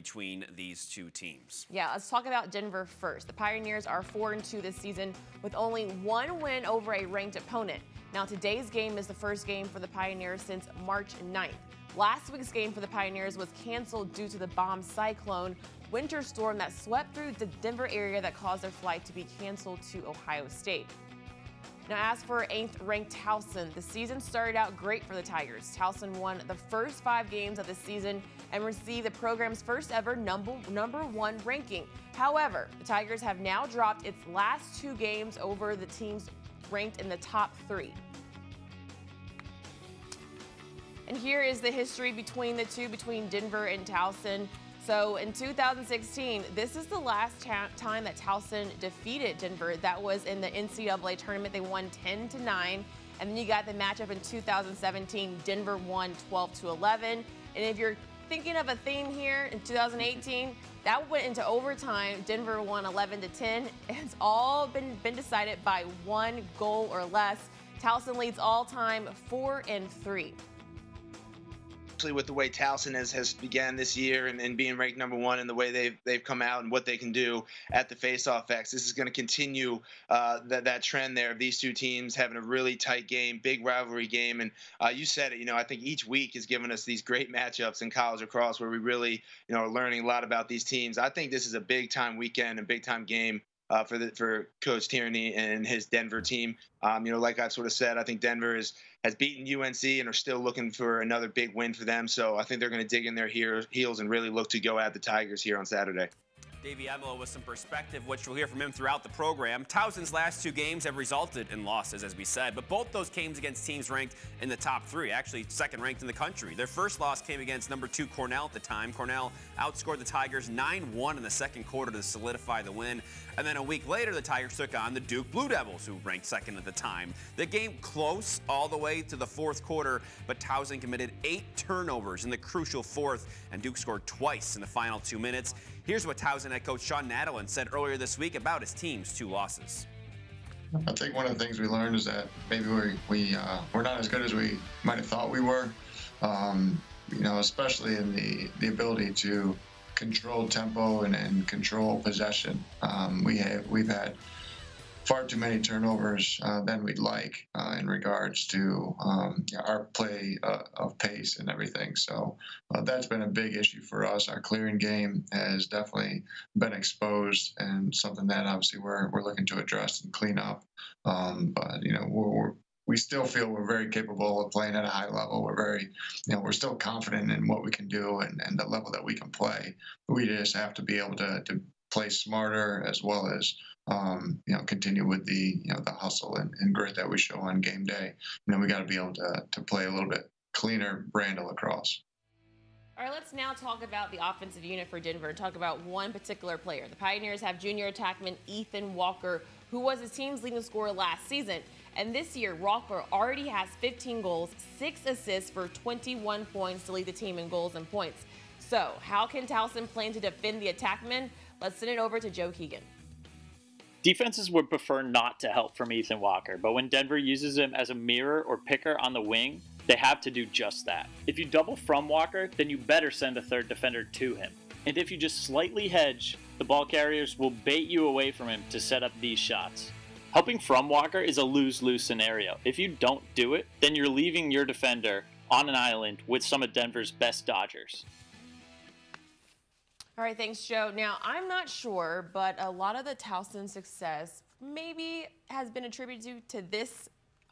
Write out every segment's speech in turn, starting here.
between these two teams. Yeah, let's talk about Denver first. The Pioneers are 4-2 this season with only one win over a ranked opponent. Now, today's game is the first game for the Pioneers since March 9th. Last week's game for the Pioneers was canceled due to the bomb cyclone winter storm that swept through the Denver area that caused their flight to be canceled to Ohio State. Now, as for 8th-ranked Towson, the season started out great for the Tigers. Towson won the first 5 games of the season and received the program's first ever number 1 ranking. However, the Tigers have now dropped its last 2 games over the teams ranked in the top 3. And here is the history between the two, between Denver and Towson. So in 2016, this is the last time that Towson defeated Denver. That was in the NCAA tournament. They won 10-9. And then you got the matchup in 2017. Denver won 12-11. And if you're thinking of a theme here, in 2018, that went into overtime. Denver won 11-10. It's all been decided by 1 goal or less. Towson leads all time 4-3. With the way Towson has began this year and being ranked number 1 and the way they've come out and what they can do at the Faceoff X, this is going to continue that trend there of these two teams having a really tight game, big rivalry game. And you said it, I think each week has given us these great matchups in college lacrosse where we really, are learning a lot about these teams. I think this is a big time weekend and big time game for Coach Tierney and his Denver team. Like I've sort of said, I think Denver has beaten UNC and are still looking for another big win for them. So I think they're going to dig in their heels and really look to go at the Tigers here on Saturday. Davey Emelo with some perspective, which we'll hear from him throughout the program. Towson's last 2 games have resulted in losses, as we said, but both those games against teams ranked in the top 3, actually second ranked in the country. Their first loss came against number 2 Cornell at the time. Cornell outscored the Tigers 9-1 in the second quarter to solidify the win. And then a week later, the Tigers took on the Duke Blue Devils, who ranked second at the time. The game close all the way to the fourth quarter, but Towson committed 8 turnovers in the crucial fourth, and Duke scored twice in the final 2 minutes. Here's what Towson head coach Sean Nadalin said earlier this week about his team's 2 losses. I think one of the things we learned is that maybe we're not as good as we might have thought we were. Especially in the ability to control tempo and control possession. We've had far too many turnovers than we'd like in regards to our play of pace and everything. So that's been a big issue for us. Our clearing game has definitely been exposed and something that obviously we're looking to address and clean up. But we still feel we're very capable of playing at a high level. We're still confident in what we can do and the level that we can play. We just have to be able to play smarter as well as continue with the hustle and grit that we show on game day. We got to be able to play a little bit cleaner brand of lacrosse. All right, let's now talk about the offensive unit for Denver and talk about one particular player. The Pioneers have junior attackman Ethan Walker, who was his team's leading scorer last season. And this year, Walker already has 15 goals, 6 assists for 21 points to lead the team in goals and points. So how can Towson plan to defend the attackman? Let's send it over to Joe Keegan. Defenses would prefer not to help from Ethan Walker, but when Denver uses him as a mirror or picker on the wing, they have to do just that. If you double from Walker, then you better send a third defender to him. And if you just slightly hedge, the ball carriers will bait you away from him to set up these shots. Helping from Walker is a lose-lose scenario. If you don't do it, then you're leaving your defender on an island with some of Denver's best dodgers. All right, thanks, Joe. Now, I'm not sure, but a lot of the Towson success maybe has been attributed to this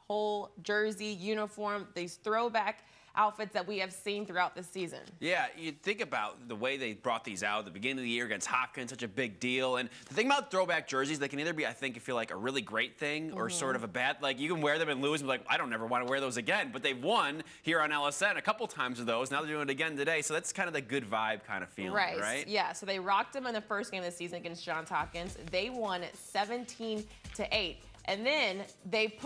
whole jersey, uniform, these throwback outfits that we have seen throughout the season. Yeah, you think about the way they brought these out at the beginning of the year against Hopkins, such a big deal. And the thing about throwback jerseys, they can either be, I think, feel like a really great thing or sort of a bad, like you can wear them and lose and be like, I don't ever want to wear those again. But they've won here on LSN a couple times of those. Now they're doing it again today. So that's kind of the good vibe kind of feeling, right? Yeah, so they rocked them in the first game of the season against Johns Hopkins. They won 17-8. And then they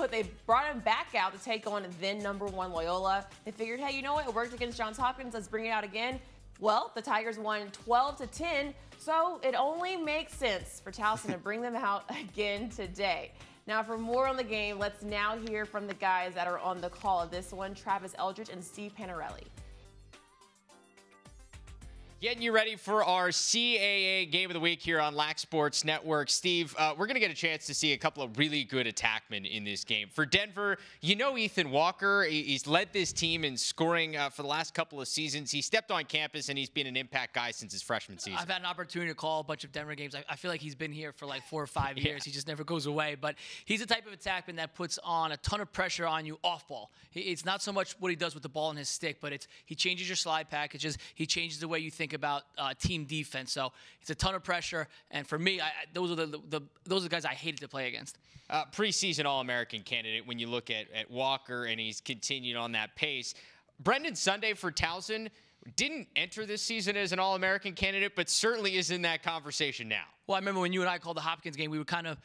brought him back out to take on then #1 Loyola. They figured, hey, you know what? It worked against Johns Hopkins. Let's bring it out again. Well, the Tigers won 12-10. So it only makes sense for Towson to bring them out again today. Now, for more on the game, let's now hear from the guys that are on the call of this one, Travis Eldridge and Steve Panarelli. Getting you ready for our CAA Game of the Week here on Lac Sports Network. Steve, we're going to get a chance to see a couple of really good attackmen in this game. For Denver, you know Ethan Walker. He's led this team in scoring for the last couple of seasons. He stepped on campus, and he's been an impact guy since his freshman season. I've had an opportunity to call a bunch of Denver games. I feel like he's been here for like 4 or 5 years. He just never goes away. But he's the type of attackman that puts on a ton of pressure on you off ball. It's not so much what he does with the ball in his stick, but he changes your slide packages. He changes the way you think about team defense. So it's a ton of pressure, and for me, those are the guys I hated to play against. Preseason All-American candidate when you look at Walker, and he's continued on that pace. Brendan Sunday for Towson didn't enter this season as an All-American candidate, but certainly is in that conversation now. Well, I remember when you and I called the Hopkins game, we were kind of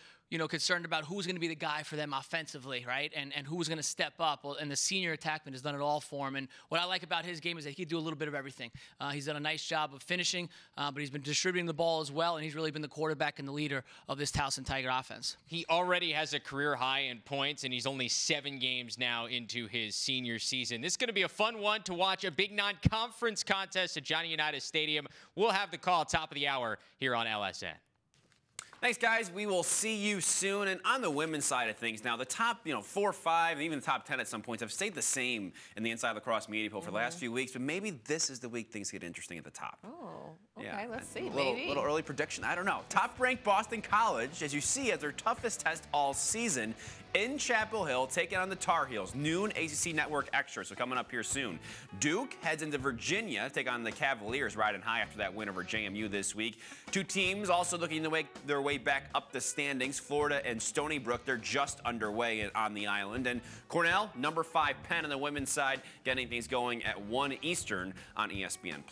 concerned about who's going to be the guy for them offensively, right? And who was going to step up. Well, and the senior attackman has done it all for him. And what I like about his game is that he can do a little bit of everything. He's done a nice job of finishing, but he's been distributing the ball as well, and he's really been the quarterback and the leader of this Towson Tiger offense. He already has a career high in points, and he's only 7 games now into his senior season. This is going to be a fun one to watch, a big non-conference contest at Johnny Unitas Stadium. We'll have the call at top of the hour here on LSN. Thanks, guys. We will see you soon. And on the women's side of things now, the top 4 or 5, and even the top 10 at some points have stayed the same in the Inside Lacrosse media poll for the last few weeks. But maybe this is the week things get interesting at the top. Oh, okay. Yeah. Let's see. Little early prediction. I don't know. Top-ranked Boston College, as you see, as their toughest test all season in Chapel Hill, taking on the Tar Heels. Noon ACC Network Extra, so coming up here soon. Duke heads into Virginia, take on the Cavaliers, riding high after that win over JMU this week. 2 teams also looking to make their way back up the standings. Florida and Stony Brook, they're just underway on the island. And Cornell, number 5 Penn on the women's side, getting things going at 1 Eastern on ESPN+.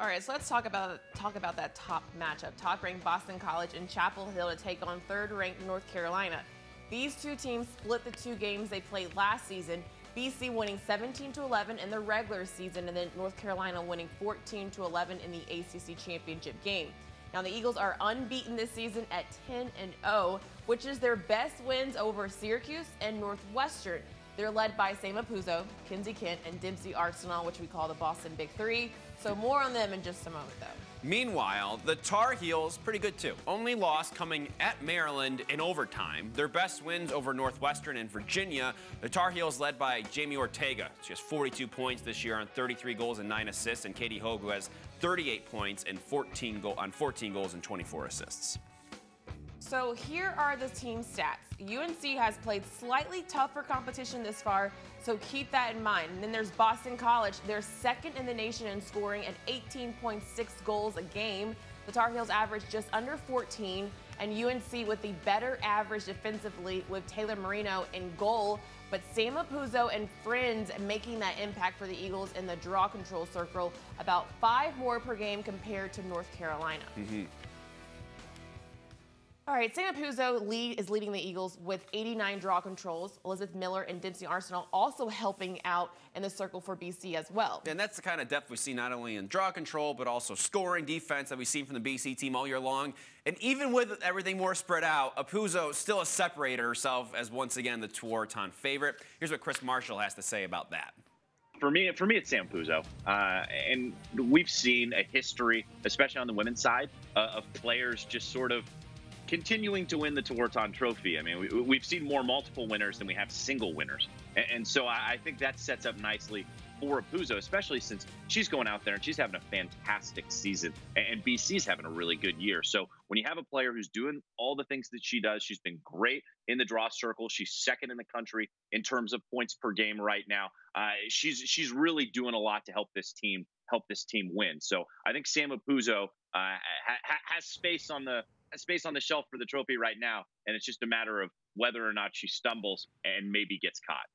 All right, so let's talk about that top matchup. Top-ranked Boston College and Chapel Hill to take on 3rd-ranked North Carolina. These 2 teams split the 2 games they played last season, BC winning 17-11 in the regular season, and then North Carolina winning 14-11 in the ACC championship game. Now, the Eagles are unbeaten this season at 10-0, which is their best wins over Syracuse and Northwestern. They're led by Sam Apuzzo, Kinsey Kent, and Dempsey Arsenal, which we call the Boston Big Three. So more on them in just a moment, though. Meanwhile, the Tar Heels, pretty good too. Only loss coming at Maryland in overtime. Their best wins over Northwestern and Virginia. The Tar Heels led by Jamie Ortega. She has 42 points this year on 33 goals and 9 assists. And Katie Hogue, who has 38 points and 14 goals and 24 assists. So here are the team stats. UNC has played slightly tougher competition this far, so keep that in mind. And then there's Boston College. They're 2nd in the nation in scoring at 18.6 goals a game. The Tar Heels average just under 14, and UNC with the better average defensively with Taylor Marino in goal. But Sam Apuzzo and friends making that impact for the Eagles in the draw control circle, about 5 more per game compared to North Carolina. All right, Sam Apuzzo is leading the Eagles with 89 draw controls. Elizabeth Miller and Dempsey Arsenal also helping out in the circle for BC as well. And that's the kind of depth we see not only in draw control, but also scoring defense that we've seen from the BC team all year long. And even with everything more spread out, Apuzzo still has separated herself as once again the Tewaaraton favorite. Here's what Chris Marshall has to say about that. For me, it's Sam Apuzzo. And we've seen a history, especially on the women's side, of players just sort of continuing to win the Tewaaraton Trophy. I mean, we've seen more multiple winners than we have single winners. And so I think that sets up nicely for Apuzzo, especially since she's going out there and she's having a fantastic season. And BC's having a really good year. So when you have a player who's doing all the things that she does, she's been great in the draw circle. She's 2nd in the country in terms of points per game right now. She's really doing a lot to help this team win. So I think Sam Apuzzo has space on the shelf for the trophy right now, and it's just a matter of whether or not she stumbles and maybe gets caught.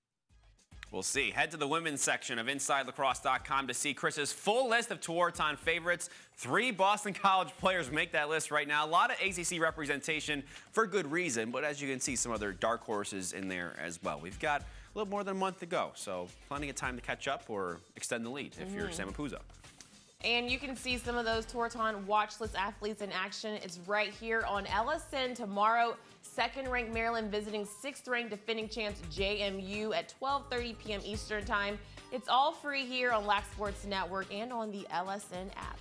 We'll see. Head to the women's section of InsideLacrosse.com to see Chris's full list of Tewaaraton favorites. 3 Boston College players make that list right now. A lot of ACC representation for good reason, but as you can see, some other dark horses in there as well. We've got a little more than a month to go, so plenty of time to catch up or extend the lead if you're Sam Apuzzo. And you can see some of those Tewaaraton watch list athletes in action. It's right here on LSN tomorrow. 2nd-ranked Maryland visiting 6th-ranked defending champs JMU at 12:30 p.m. Eastern Time. It's all free here on Lac Sports Network and on the LSN app.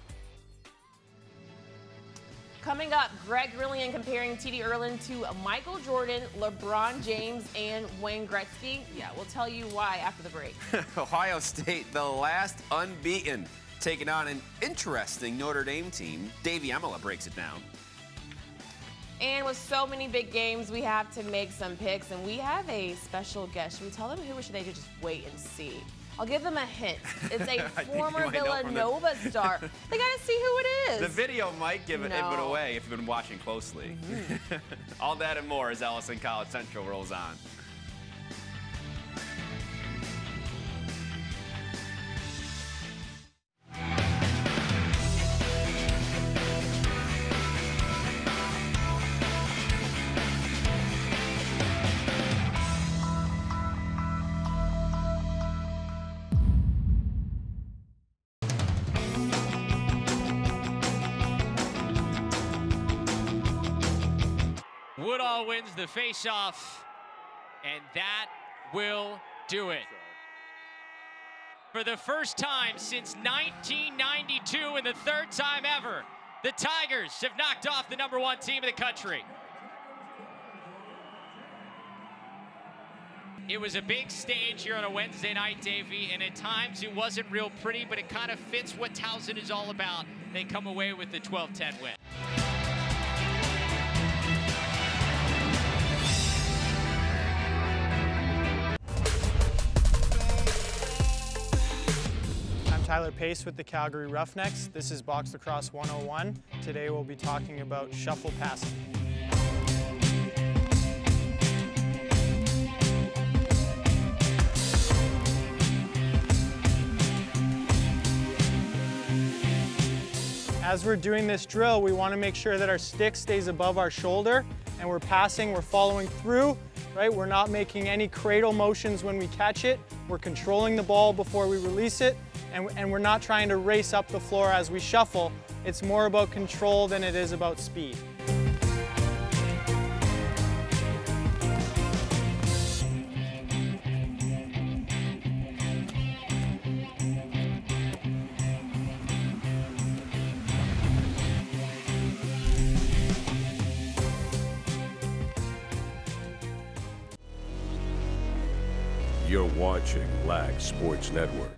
Coming up, Greg Grillian comparing T.D. Erlin to Michael Jordan, LeBron James, and Wayne Gretzky. Yeah, we'll tell you why after the break. Ohio State, the last unbeaten, taking on an interesting Notre Dame team. Davey Emila breaks it down. And with so many big games, we have to make some picks, and we have a special guest. Should we tell them who, or should they just wait and see? I'll give them a hint. It's a former Villanova star. They got to see who it is. The video might give it away if you've been watching closely. All that and more as Ellison College Central rolls on. Woodall wins the faceoff, and that will do it. For the first time since 1992 and the third time ever, the Tigers have knocked off the #1 team in the country. It was a big stage here on a Wednesday night, Davey, and at times it wasn't real pretty, but it kind of fits what Towson is all about. They come away with the 12-10 win. Tyler Pace with the Calgary Roughnecks. This is Box Lacrosse 101. Today we'll be talking about shuffle passing. As we're doing this drill, we want to make sure that our stick stays above our shoulder and we're passing, we're following through, right? We're not making any cradle motions when we catch it. We're controlling the ball before we release it. And we're not trying to race up the floor as we shuffle. It's more about control than it is about speed. You're watching Lac Sports Network.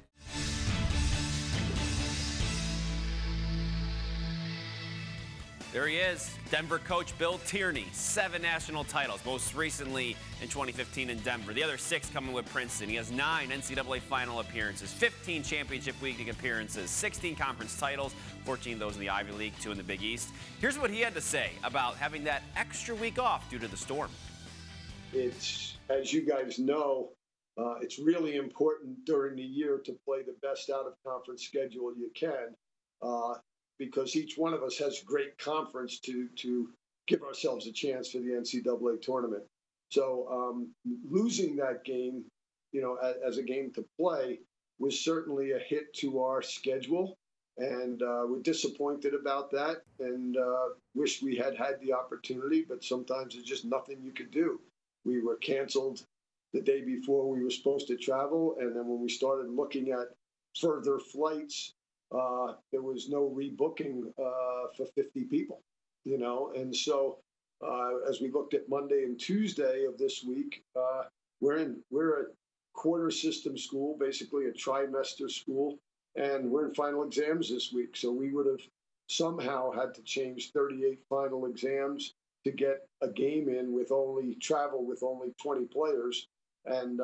There he is, Denver coach Bill Tierney, 7 national titles, most recently in 2015 in Denver. The other 6 coming with Princeton. He has 9 NCAA final appearances, 15 championship week appearances, 16 conference titles, 14 of those in the Ivy League, 2 in the Big East. Here's what he had to say about having that extra week off due to the storm. It's, as you guys know, it's really important during the year to play the best out-of-conference schedule you can. Because each one of us has great conference to give ourselves a chance for the NCAA tournament. So losing that game, as a game to play was certainly a hit to our schedule. And we're disappointed about that and wish we had the opportunity, but sometimes there's just nothing you could do. We were canceled the day before we were supposed to travel. And then when we started looking at further flights, there was no rebooking for 50 people, and so as we looked at Monday and Tuesday of this week, we're a quarter system school, basically a trimester school, and we're in final exams this week. So we would have somehow had to change 38 final exams to get a game in with only 20 players, and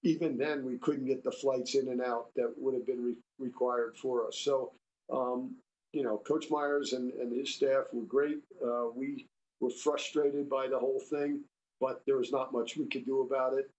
even then, we couldn't get the flights in and out that would have been required for us. So, Coach Myers and his staff were great. We were frustrated by the whole thing, but there was not much we could do about it.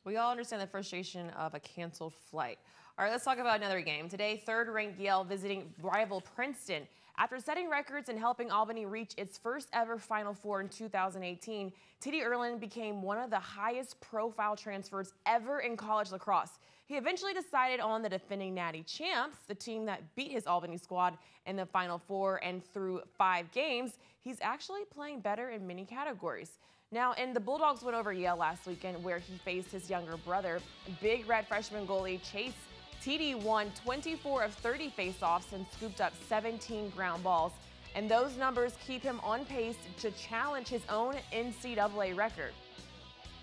We all understand the frustration of a canceled flight. All right, let's talk about another game. Today, third-ranked Yale visiting rival Princeton. After setting records and helping Albany reach its first ever Final Four in 2018, T.D. Erlin became one of the highest profile transfers ever in college lacrosse. He eventually decided on the defending Natty champs, the team that beat his Albany squad in the Final Four, and through 5 games, he's actually playing better in many categories. Now, and the Bulldogs went over Yale last weekend where he faced his younger brother. Big Red freshman goalie Chase TD won 24 of 30 faceoffs and scooped up 17 ground balls. And those numbers keep him on pace to challenge his own NCAA record.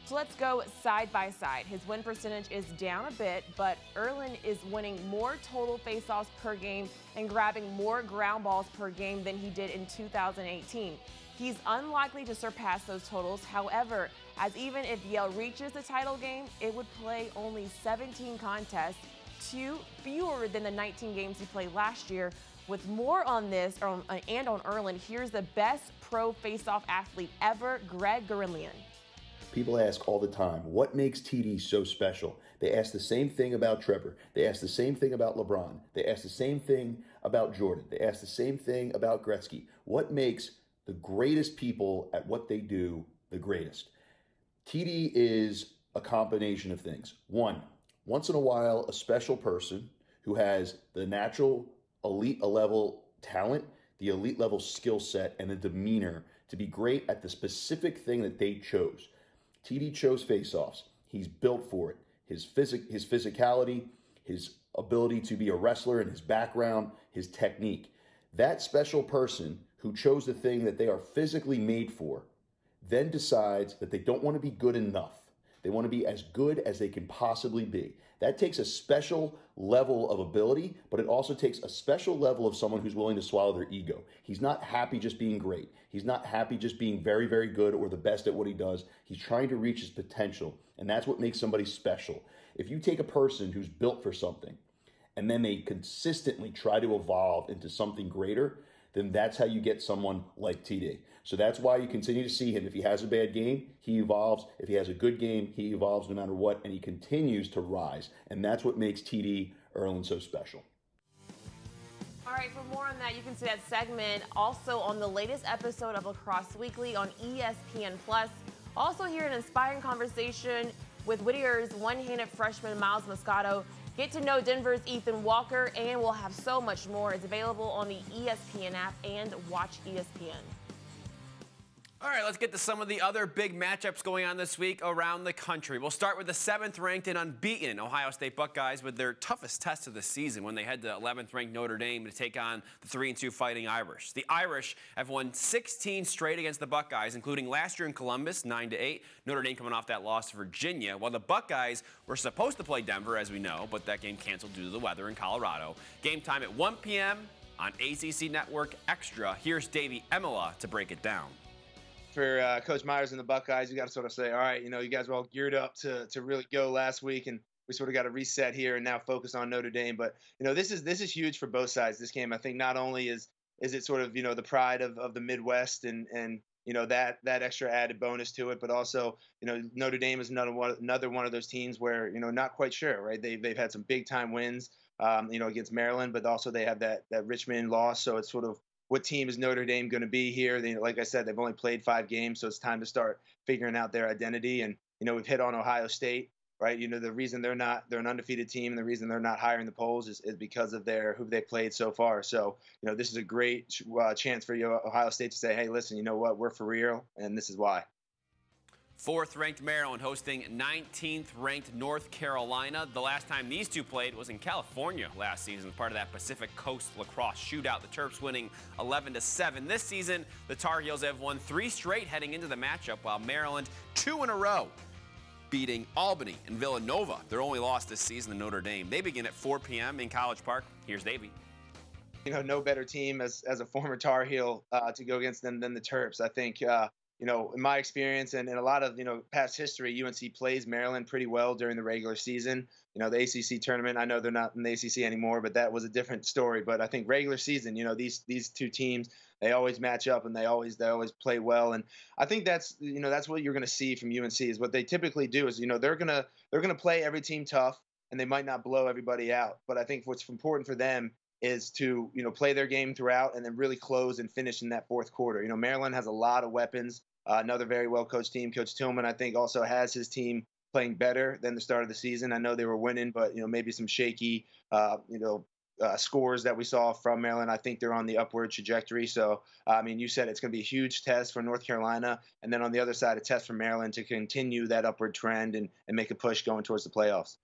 So let's go side by side. His win percentage is down a bit, but Erlen is winning more total faceoffs per game and grabbing more ground balls per game than he did in 2018. He's unlikely to surpass those totals. However, as even if Yale reaches the title game, it would play only 17 contests, 2 fewer than the 19 games he played last year. With more on this and on Erlen, here's the best pro faceoff athlete ever, Greg Garillion. People ask all the time, what makes TD so special? They ask the same thing about Trevor. They ask the same thing about LeBron. They ask the same thing about Jordan. They ask the same thing about Gretzky. What makes the greatest people at what they do the greatest? TD is a combination of things. One, once in a while, a special person who has the natural elite level talent, the elite level skill set, and the demeanor to be great at the specific thing that they chose. TD chose faceoffs. He's built for it. His physicality, his ability to be a wrestler and his background, his technique. That special person who chose the thing that they are physically made for then decides that they don't want to be good enough. They want to be as good as they can possibly be. That takes a special level of ability, but it also takes a special level of someone who's willing to swallow their ego. He's not happy just being great. He's not happy just being very, very good or the best at what he does. He's trying to reach his potential, and that's what makes somebody special. If you take a person who's built for something and then they consistently try to evolve into something greater, then that's how you get someone like TD. So that's why you continue to see him. If he has a bad game, he evolves. If he has a good game, he evolves no matter what, and he continues to rise. And that's what makes TD Erlen so special. All right, for more on that, you can see that segment also on the latest episode of Lacrosse Weekly on ESPN+. Also hear an inspiring conversation with Whittier's one-handed freshman Miles Moscato. Get to know Denver's Ethan Walker, and we'll have so much more. It's available on the ESPN app and Watch ESPN. All right, let's get to some of the other big matchups going on this week around the country. We'll start with the 7th-ranked and unbeaten Ohio State Buckeyes with their toughest test of the season when they head to 11th-ranked Notre Dame to take on the 3-2 Fighting Irish. The Irish have won 16 straight against the Buckeyes, including last year in Columbus, 9-8. Notre Dame coming off that loss to Virginia, while the Buckeyes were supposed to play Denver, as we know, but that game canceled due to the weather in Colorado. Game time at 1 p.m. on ACC Network Extra. Here's Davey Emila to break it down. For Coach Myers and the Buckeyes, you got to sort of say, all right, you guys were all geared up to really go last week, and we sort of got to reset here and now focus on Notre Dame. But this is huge for both sides. This game, I think, not only is it sort of the pride of the Midwest and that extra added bonus to it, but also Notre Dame is another one of those teams where not quite sure, right? They've had some big time wins, against Maryland, but also they have that Richmond loss, so it's sort of, what team is Notre Dame going to be here? Like I said, they've only played 5 games, so it's time to start figuring out their identity. And we've hit on Ohio State, right? The reason they're an undefeated team, and the reason they're not higher in the polls is because of who they played so far. So this is a great chance for Ohio State to say, hey, listen, you know what? We're for real, and this is why. 4th-ranked Maryland hosting 19th-ranked North Carolina. The last time these two played was in California last season, part of that Pacific Coast Lacrosse shootout. The Terps winning 11-7. This season, the Tar Heels have won 3 straight heading into the matchup, while Maryland 2 in a row, beating Albany and Villanova. Their only loss this season to Notre Dame. They begin at 4 p.m. in College Park. Here's Davey. No better team as a former Tar Heel to go against them than the Terps. I think in my experience and in a lot of, past history, UNC plays Maryland pretty well during the regular season. The ACC tournament, I know they're not in the ACC anymore, but that was a different story. But I think regular season, these two teams, they always match up and they always play well. And I think that's what you're going to see from UNC is what they typically do is, they're going to play every team tough and they might not blow everybody out. But I think what's important for them is to, play their game throughout and then really close and finish in that 4th quarter. Maryland has a lot of weapons. Another very well-coached team. Coach Tillman, I think, also has his team playing better than the start of the season. I know they were winning, but, maybe some shaky, scores that we saw from Maryland. I think they're on the upward trajectory. So, I mean, you said it's going to be a huge test for North Carolina, and then on the other side, a test for Maryland to continue that upward trend and make a push going towards the playoffs.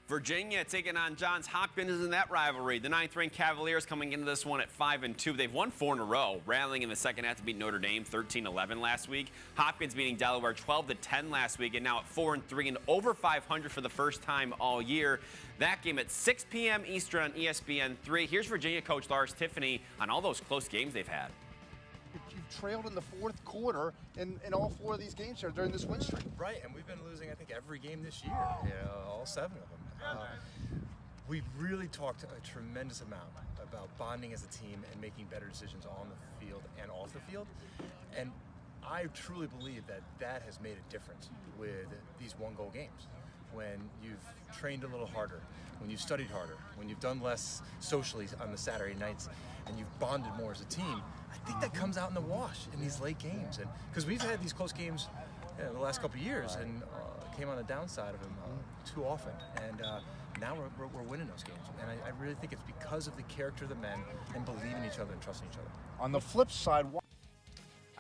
Virginia taking on Johns Hopkins in that rivalry. The 9th-ranked Cavaliers coming into this one at 5-2. They've won 4 in a row, rallying in the second half to beat Notre Dame 13-11 last week. Hopkins beating Delaware 12-10 last week, and now at 4-3 and over 500 for the first time all year. That game at 6 p.m. Eastern on ESPN3. Here's Virginia coach Lars Tiffany on all those close games they've had. You've trailed in the fourth quarter in all 4 of these games here during this win streak. Right, and we've been losing, I think, every game this year, all 7 of them. We've really talked a tremendous amount about bonding as a team and making better decisions on the field and off the field. And I truly believe that that has made a difference with these one-goal games. When you've trained a little harder, when you've studied harder, when you've done less socially on the Saturday nights, and you've bonded more as a team, I think that comes out in the wash in these late games. And because we've had these close games the last couple of years and came on the downside of them too often. And now we're winning those games. And I really think it's because of the character of the men and believing in each other and trusting each other. On the flip side, all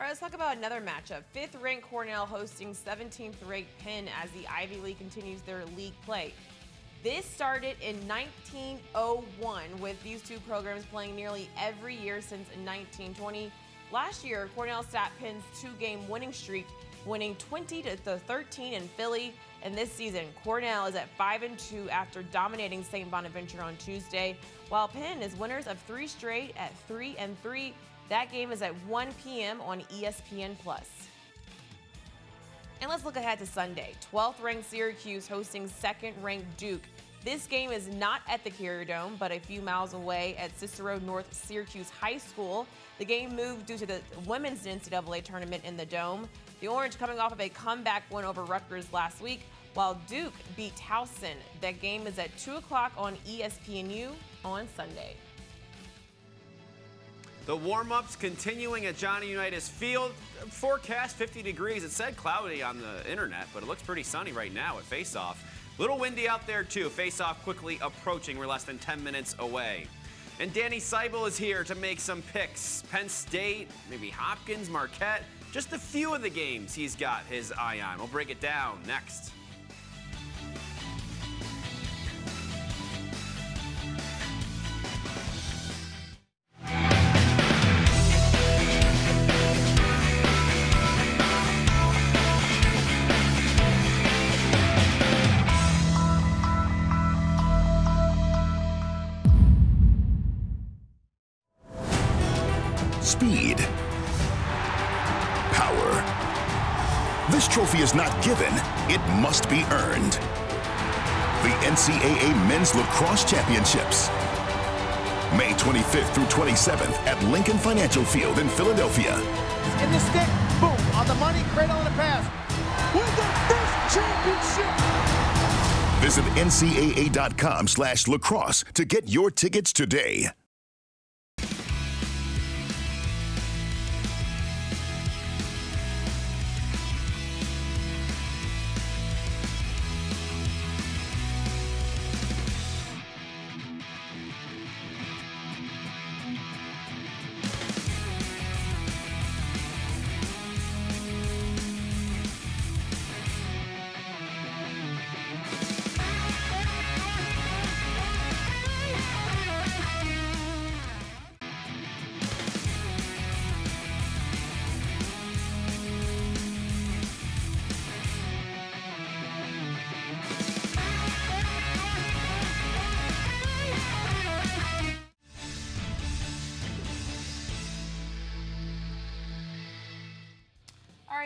right, let's talk about another matchup. 5th-ranked Cornell hosting 17th-ranked Penn as the Ivy League continues their league play. This started in 1901 with these two programs playing nearly every year since 1920. Last year, Cornell snapped Penn's 2-game winning streak, winning 20-13 in Philly. And this season, Cornell is at 5-2 after dominating St. Bonaventure on Tuesday, while Penn is winners of 3 straight at 3-3. That game is at 1 p.m. on ESPN+. And let's look ahead to Sunday. 12th-ranked Syracuse hosting 2nd-ranked Duke. This game is not at the Carrier Dome, but a few miles away at Cicero North Syracuse High School. The game moved due to the women's NCAA tournament in the Dome. The Orange coming off of a comeback win over Rutgers last week, while Duke beat Towson. That game is at 2 o'clock on ESPNU on Sunday. The warm-ups continuing at Johnny Unitas Field. Forecast 50 degrees. It said cloudy on the internet, but it looks pretty sunny right now at Faceoff. Little windy out there too. Faceoff quickly approaching. We're less than 10 minutes away. And Danny Seibel is here to make some picks. Penn State, maybe Hopkins, Marquette. Just a few of the games he's got his eye on. We'll break it down next. Speed. Power. This trophy is not given, it must be earned. The NCAA Men's Lacrosse Championships. May 25th through 27th at Lincoln Financial Field in Philadelphia. in the stick, boom, on the money, cradle and a pass. Win the first championship! Visit ncaa.com/lacrosse to get your tickets today.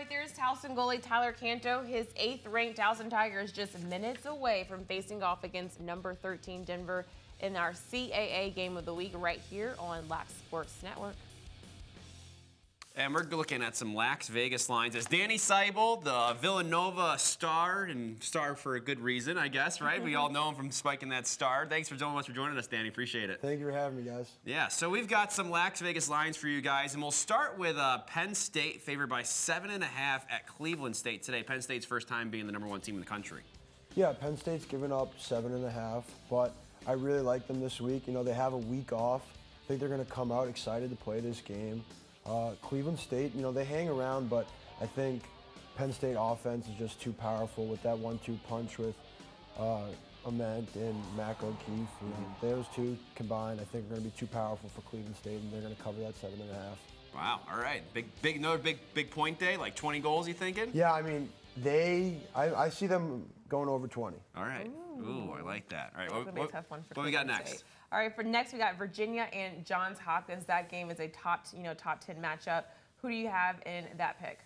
There's Towson goalie Tyler Canto. His 8th-ranked Towson Tigers just minutes away from facing off against number 13 Denver in our CAA Game of the Week right here on Lax Sports Network. And we're looking at some Lax Vegas lines as Danny Seibel, the Villanova star, and star for a good reason, I guess, right? We all know him from spiking that star. Thanks so much for joining us, Danny. Appreciate it. Thank you for having me, guys. Yeah, so we've got some Lax Vegas lines for you guys, and we'll start with Penn State favored by 7.5 at Cleveland State today. Penn State's first time being the #1 team in the country. Yeah, Penn State's given up 7.5, but I really like them this week. You know, they have a week off. I think they're going to come out excited to play this game. Cleveland State, you know, they hang around, but I think Penn State offense is just too powerful with that 1-2 punch with Ament and Mac O'Keefe. You know, those two combined, I think, are going to be too powerful for Cleveland State, and they're going to cover that 7.5. Wow. All right. Big point day. Like 20 goals. You thinking? Yeah. I mean, I see them going over 20. All right. Ooh, I like that. All right. That's gonna be a tough one for what we got Cleveland next? State. All right. For next, we got Virginia and Johns Hopkins. That game is a top 10 matchup. Who do you have in that pick?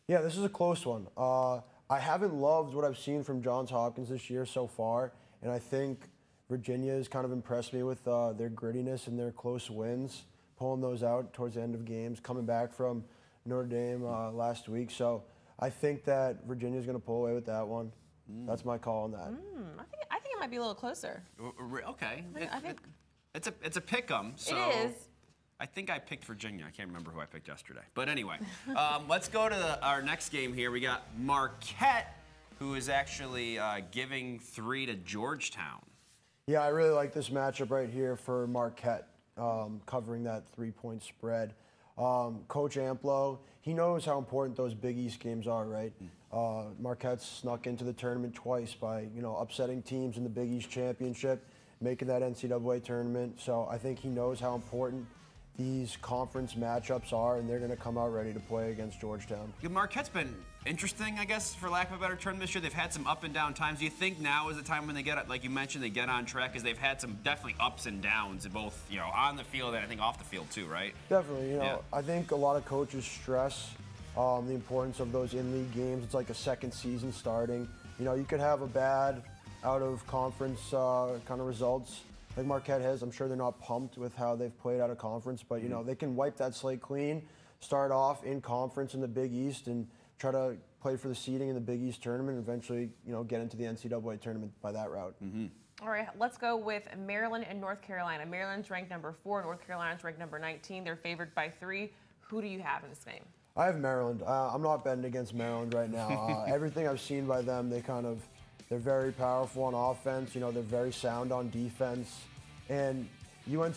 Yeah, this is a close one. I haven't loved what I've seen from Johns Hopkins this year so far, and I think Virginia has kind of impressed me with their grittiness and their close wins, pulling those out towards the end of games, coming back from Notre Dame last week. So I think that Virginia's going to pull away with that one. That's my call on that. I think it might be a little closer. Okay. I think it's a pick 'em. So it is. I think I picked Virginia. I can't remember who I picked yesterday. But anyway, let's go to our next game here. We got Marquette, who is actually giving 3 to Georgetown. Yeah, I really like this matchup right here for Marquette, covering that 3-point spread. Coach Amplo, he knows how important those Big East games are, right? Marquette's snuck into the tournament twice by, upsetting teams in the Big East Championship, making that NCAA tournament. So I think he knows how important these conference matchups are, and they're going to come out ready to play against Georgetown. Yeah, Marquette's been interesting, I guess, for lack of a better term this year. They've had some up and down times. Do you think now is the time when they get, like you mentioned, they get on track? Because they've had some definitely ups and downs, both on the field and I think off the field too, right? Definitely. I think a lot of coaches stress the importance of those in-league games. It's like a second season starting. You could have a bad out-of-conference kind of results like Marquette has. I'm sure they're not pumped with how they've played out of conference, but they can wipe that slate clean, start off in conference in the Big East, and try to play for the seeding in the Big East tournament, and eventually get into the NCAA tournament by that route. All right, let's go with Maryland and North Carolina. Maryland's ranked number 4, North Carolina's ranked number 19. They're favored by 3. Who do you have in this game? I have Maryland. I'm not betting against Maryland right now. Everything I've seen by them, they're very powerful on offense. They're very sound on defense. And UNC,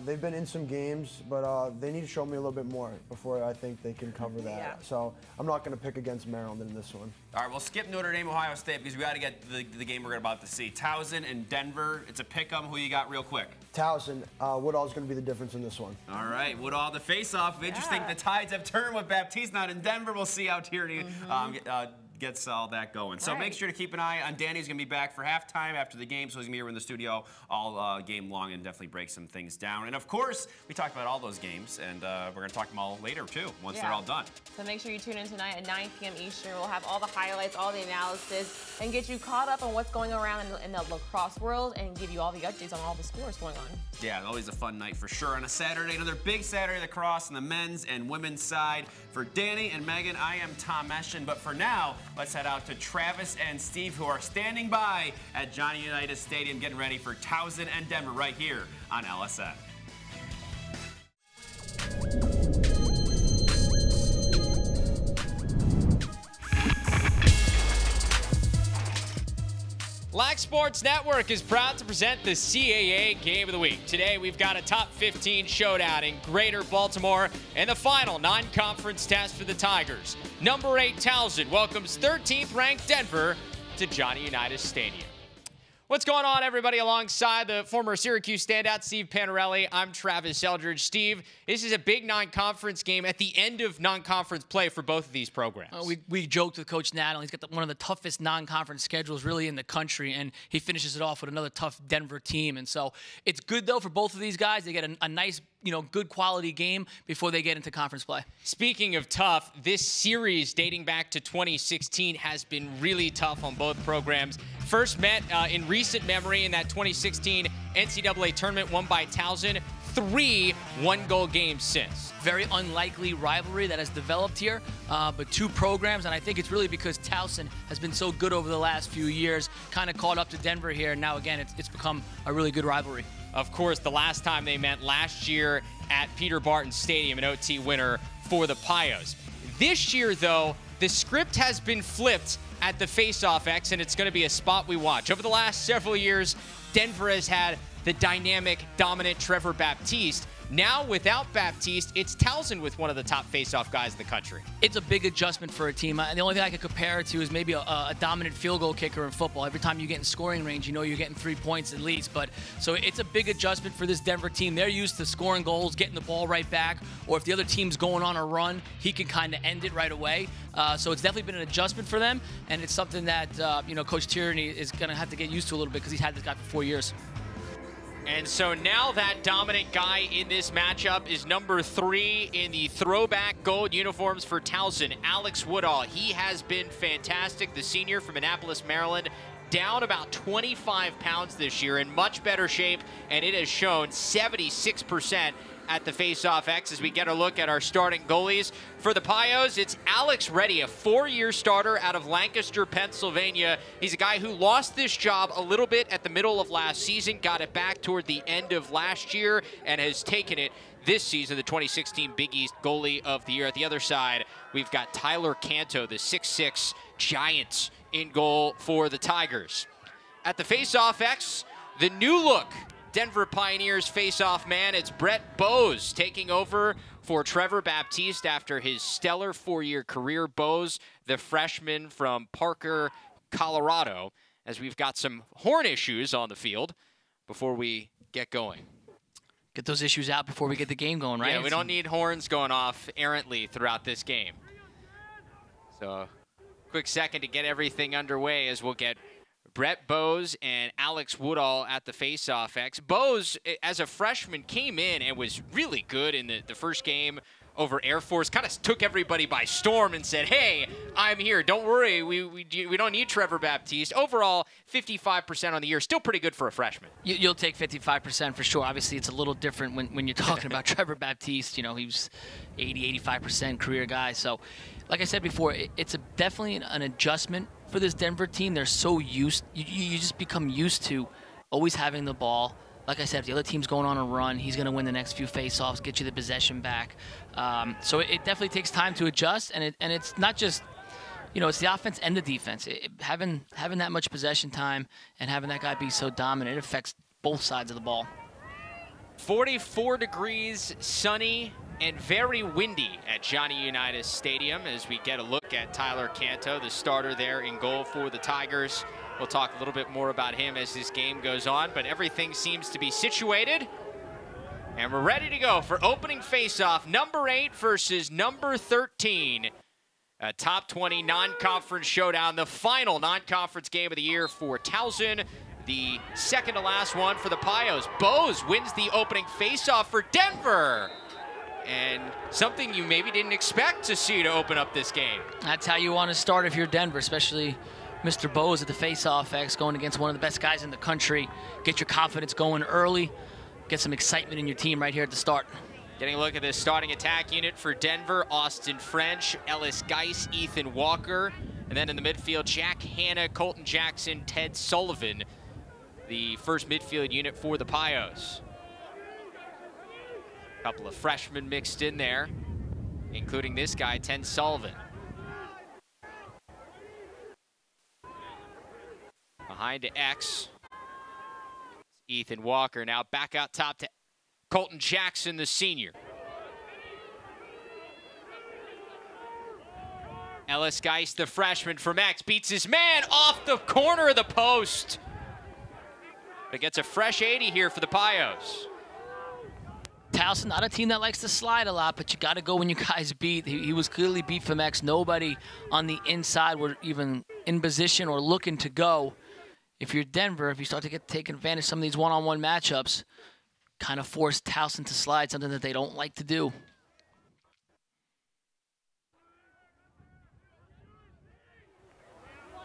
they've been in some games, but they need to show me a little bit more before I think they can cover that. Yeah. So I'm not going to pick against Maryland in this one. All right, we'll skip Notre Dame, Ohio State, because we got to get the game we're about to see. Towson and Denver. It's a pick 'em. Who you got real quick? Towson. Woodall's going to be the difference in this one. All right, Woodall, the face-off. Interesting. The tides have turned with Baptiste not in Denver. We'll see how Tierney gets all that going. So make sure to keep an eye on Danny. He's going to be back for halftime after the game, so he's going to be here in the studio all game long and definitely break some things down. And, of course, we talked about all those games, and we're going to talk them all later, too, once they're all done. So make sure you tune in tonight at 9 p.m. Eastern. We'll have all the highlights, all the analysis, and get you caught up on what's going around in the lacrosse world and give you all the updates on all the scores going on. Yeah, always a fun night for sure. On a Saturday, another big Saturday lacrosse on the men's and women's side. For Danny and Megan, I am Tom Eschen. But for now, let's head out to Travis and Steve, who are standing by at Johnny Unitas Stadium, getting ready for Towson and Denver right here on LSN. Lac Sports Network is proud to present the CAA Game of the Week. Today, we've got a top 15 showdown in Greater Baltimore and the final non-conference test for the Tigers. Number 8 Towson welcomes 13th ranked Denver to Johnny Unitas Stadium. What's going on, everybody? Alongside the former Syracuse standout, Steve Panarelli, I'm Travis Eldridge. Steve, this is a big non-conference game at the end of non-conference play for both of these programs. We joked with Coach Nadal. He's got one of the toughest non-conference schedules really in the country, and he finishes it off with another tough Denver team. And so it's good, though, for both of these guys. They get a nice, good quality game before they get into conference play. Speaking of tough, this series dating back to 2016 has been really tough on both programs. First met in recent memory in that 2016 NCAA tournament won by Towson. 3 one-goal games since. Very unlikely rivalry that has developed here, but 2 programs, and I think it's really because Towson has been so good over the last few years, kind of caught up to Denver here. Now, again, it's become a really good rivalry. Of course, the last time they met last year at Peter Barton Stadium, an OT winner for the Pios. This year, though, the script has been flipped at the Faceoff X, and it's going to be a spot we watch. Over the last several years, Denver has had the dynamic, dominant Trevor Baptiste. Now, without Baptiste, it's Towson with one of the top face-off guys in the country. It's a big adjustment for a team. And the only thing I could compare it to is maybe a dominant field goal kicker in football. Every time you get in scoring range, you know you're getting 3 points at least. But so it's a big adjustment for this Denver team. They're used to scoring goals, getting the ball right back, or if the other team's going on a run, he can kind of end it right away. So it's definitely been an adjustment for them, and it's something that Coach Tierney is going to have to get used to a little bit because he's had this guy for 4 years. And so now that dominant guy in this matchup is number 3 in the throwback gold uniforms for Towson, Alex Woodall. He has been fantastic, the senior from Annapolis, Maryland, down about 25 pounds this year, in much better shape, and it has shown 76% at the Faceoff X as we get a look at our starting goalies. For the Pios, it's Alex Reddy, a 4-year starter out of Lancaster, Pennsylvania. He's a guy who lost this job a little bit at the middle of last season, got it back toward the end of last year, and has taken it this season, the 2016 Big East Goalie of the Year. At the other side, we've got Tyler Canto, the 6'6" giant, in goal for the Tigers. At the Faceoff X, the new look Denver Pioneers face-off man, it's Brett Bose taking over for Trevor Baptiste after his stellar 4-year career. Bose, the freshman from Parker, Colorado, as we've got some horn issues on the field before we get going. Get those issues out before we get the game going, right? Yeah, we don't need horns going off errantly throughout this game. So, quick second to get everything underway as we'll get Brett Bose and Alex Woodall at the Faceoff X. Bose, as a freshman, came in and was really good in the first game over Air Force. Kind of took everybody by storm and said, hey, I'm here. Don't worry. We don't need Trevor Baptiste. Overall, 55% on the year. Still pretty good for a freshman. You'll take 55% for sure. Obviously, it's a little different when you're talking about Trevor Baptiste. You know, he was 80, 85% career guy. So, like I said before, it's definitely an adjustment for this Denver team. They're so used, you just become used to always having the ball. Like I said, if the other team's going on a run, he's going to win the next few faceoffs, get you the possession back. So it definitely takes time to adjust, and it's not just, it's the offense and the defense. Having that much possession time and having that guy be so dominant, it affects both sides of the ball. 44 degrees, sunny, and very windy at Johnny Unitas Stadium as we get a look at Tyler Canto, the starter there in goal for the Tigers. We'll talk a little bit more about him as this game goes on, but everything seems to be situated. And we're ready to go for opening faceoff, number 8 versus number 13. A top 20 non-conference showdown, the final non-conference game of the year for Towson. The second to last one for the Pios. Bose wins the opening faceoff for Denver. And something you maybe didn't expect to see to open up this game. That's how you want to start if you're Denver, especially Mr. Bose at the Faceoff X going against one of the best guys in the country. Get your confidence going early. Get some excitement in your team right here at the start. Getting a look at this starting attack unit for Denver: Austin French, Ellis Geis, Ethan Walker. And then in the midfield, Jack Hanna, Colton Jackson, Ted Sullivan. The first midfield unit for the Pios. A couple of freshmen mixed in there, including this guy, Ted Sullivan. Behind to X, Ethan Walker. Now back out top to Colton Jackson, the senior. Ellis Geis, the freshman from X, beats his man off the corner of the post. But gets a fresh 80 here for the Pios. Towson, not a team that likes to slide a lot, but you got to go when you guys beat. He was clearly beat from X. Nobody on the inside were even in position or looking to go. If you're Denver, if you start to take advantage of some of these one-on-one matchups, kind of force Towson to slide, something that they don't like to do.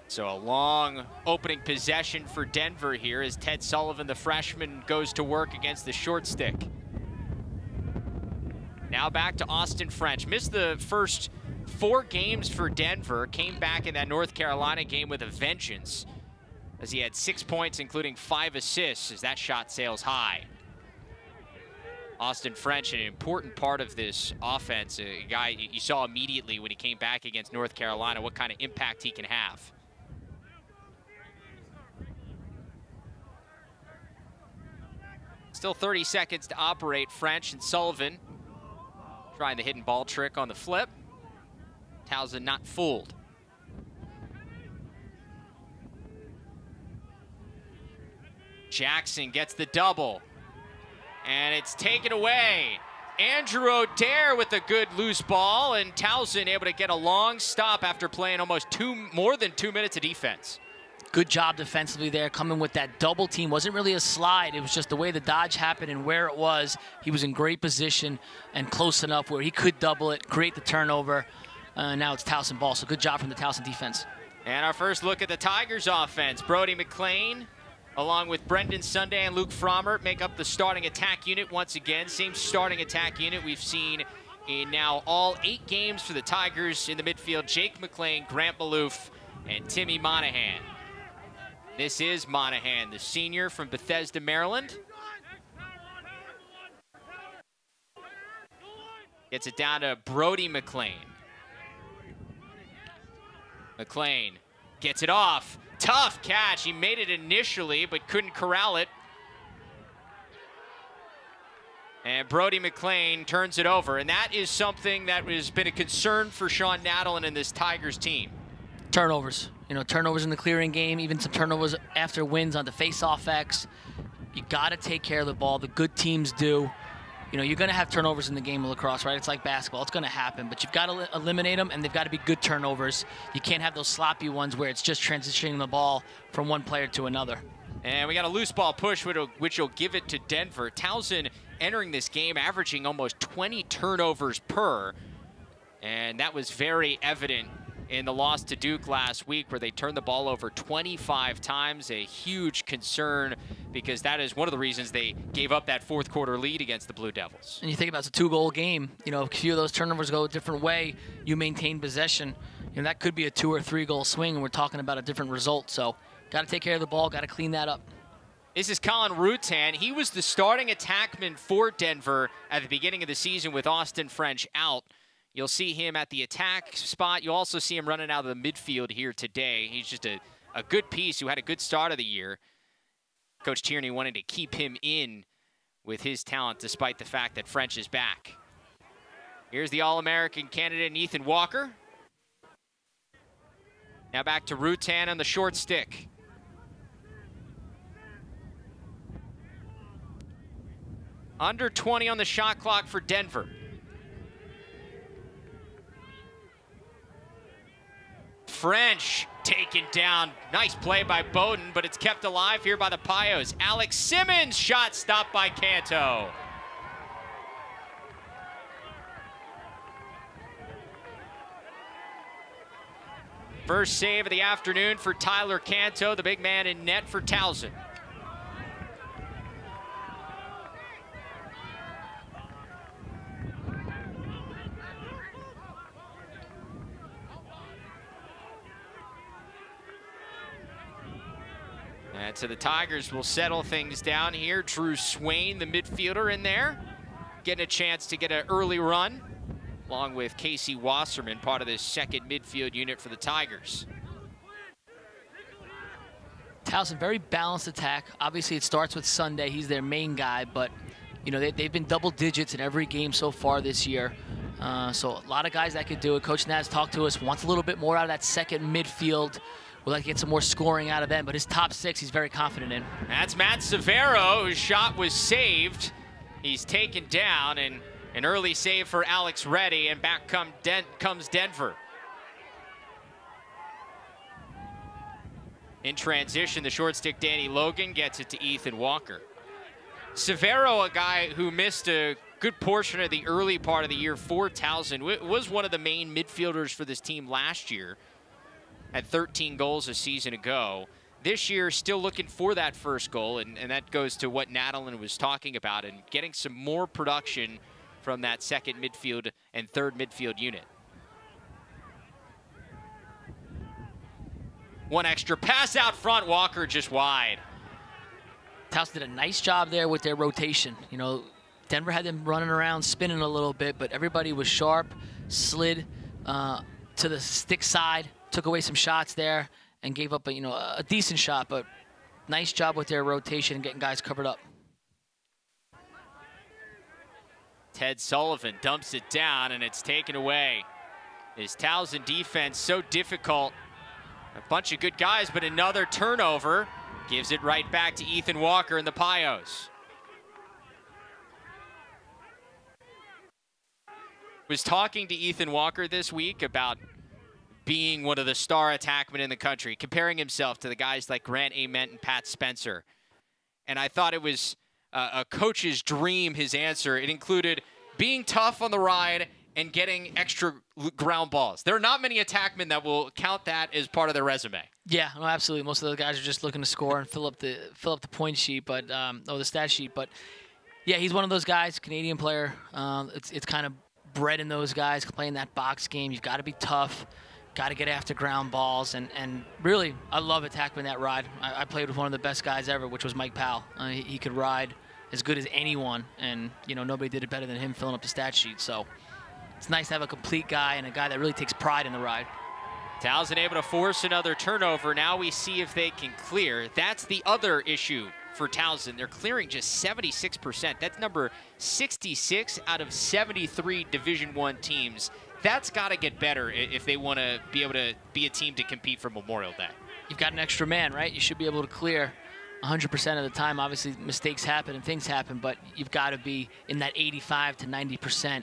So a long opening possession for Denver here as Ted Sullivan, the freshman, goes to work against the short stick. Now back to Austin French. Missed the first 4 games for Denver. Came back in that North Carolina game with a vengeance as he had 6 points, including 5 assists as that shot sails high. Austin French, an important part of this offense, a guy you saw immediately when he came back against North Carolina, what kind of impact he can have. Still 30 seconds to operate. French and Sullivan trying the hidden ball trick on the flip. Towson not fooled. Jackson gets the double. And it's taken away. Andrew O'Dare with a good loose ball, and Towson able to get a long stop after playing almost more than 2 minutes of defense. Good job defensively there, coming with that double team. Wasn't really a slide. It was just the way the dodge happened and where it was. He was in great position and close enough where he could double it, create the turnover. Now it's Towson ball, so good job from the Towson defense. And our first look at the Tigers offense. Brody McLean, along with Brendan Sunday and Luke Frommert, make up the starting attack unit once again. Same starting attack unit we've seen in now all 8 games for the Tigers. In the midfield, Jake McLean, Grant Maloof, and Timmy Monahan. This is Monahan, the senior from Bethesda, Maryland. Gets it down to Brody McLean. McLean gets it off. Tough catch. He made it initially, but couldn't corral it. And Brody McLean turns it over. And that is something that has been a concern for Sean Nadalin and this Tigers team. Turnovers. You know, turnovers in the clearing game, even some turnovers after wins on the face-off X. You got to take care of the ball. The good teams do. You know, you're going to have turnovers in the game of lacrosse, right? It's like basketball. It's going to happen, but you've got to eliminate them, and they've got to be good turnovers. You can't have those sloppy ones where it's just transitioning the ball from one player to another. And we got a loose ball push, which will give it to Denver. Towson entering this game averaging almost 20 turnovers per, and that was very evident in the loss to Duke last week, where they turned the ball over 25 times. A huge concern, because that is one of the reasons they gave up that fourth quarter lead against the Blue Devils. And you think about it's a 2-goal game. You know, if a few of those turnovers go a different way, you maintain possession. You know, that could be a 2 or 3 goal swing, and we're talking about a different result. So got to take care of the ball, got to clean that up. This is Colin Rutan. He was the starting attackman for Denver at the beginning of the season with Austin French out. You'll see him at the attack spot. You'll also see him running out of the midfield here today. He's just a good piece who had a good start of the year. Coach Tierney wanted to keep him in with his talent despite the fact that French is back. Here's the All-American candidate, Ethan Walker. Now back to Rutan on the short stick. Under 20 on the shot clock for Denver. French taken down. Nice play by Bowden, but it's kept alive here by the Pios. Alex Simmons, shot stopped by Canto. First save of the afternoon for Tyler Canto, the big man in net for Towson. And so the Tigers will settle things down here. Drew Swain, the midfielder, in there, getting a chance to get an early run, along with Casey Wasserman, part of this second midfield unit for the Tigers. Towson, very balanced attack. Obviously, it starts with Sunday. He's their main guy, but you know they've been double digits in every game so far this year. So a lot of guys that could do it. Coach Naz talked to us, wants a little bit more out of that second midfield. We'd like to get some more scoring out of them, but his top 6 he's very confident in. That's Matt Severo, whose shot was saved. He's taken down, and an early save for Alex Reddy, and back comes Denver. In transition, the short stick Danny Logan gets it to Ethan Walker. Severo, a guy who missed a good portion of the early part of the year for Towson, was one of the main midfielders for this team last year. Had 13 goals a season ago. This year, still looking for that first goal, and that goes to what Nadalin was talking about, and getting some more production from that second midfield and third midfield unit. One extra pass out front, Walker just wide. Towson did a nice job there with their rotation. You know, Denver had them running around, spinning a little bit, but everybody was sharp, slid to the stick side, took away some shots there, and gave up a decent shot, but nice job with their rotation and getting guys covered up. Ted Sullivan dumps it down, and it's taken away. His Towson defense so difficult. A bunch of good guys, but another turnover gives it right back to Ethan Walker and the Pios. Was talking to Ethan Walker this week about being one of the star attackmen in the country, comparing himself to the guys like Grant Ament and Pat Spencer. And I thought it was a coach's dream, his answer. It included being tough on the ride and getting extra ground balls. There are not many attackmen that will count that as part of their resume. Yeah, no, absolutely. Most of those guys are just looking to score and fill up the point sheet, but or the stat sheet. But yeah, he's one of those guys, Canadian player. It's kind of bred in those guys playing that box game. You've got to be tough, got to get after ground balls, and really, I love attackmen that ride. I played with one of the best guys ever, which was Mike Powell. He could ride as good as anyone, and nobody did it better than him filling up the stat sheet. So it's nice to have a complete guy and a guy that really takes pride in the ride. Towson able to force another turnover. Now we see if they can clear. That's the other issue for Towson. They're clearing just 76%. That's number 66 out of 73 Division I teams. That's got to get better if they want to be able to be a team to compete for Memorial Day. You've got an extra man, right? You should be able to clear 100% of the time. Obviously, mistakes happen and things happen, but you've got to be in that 85 to 90%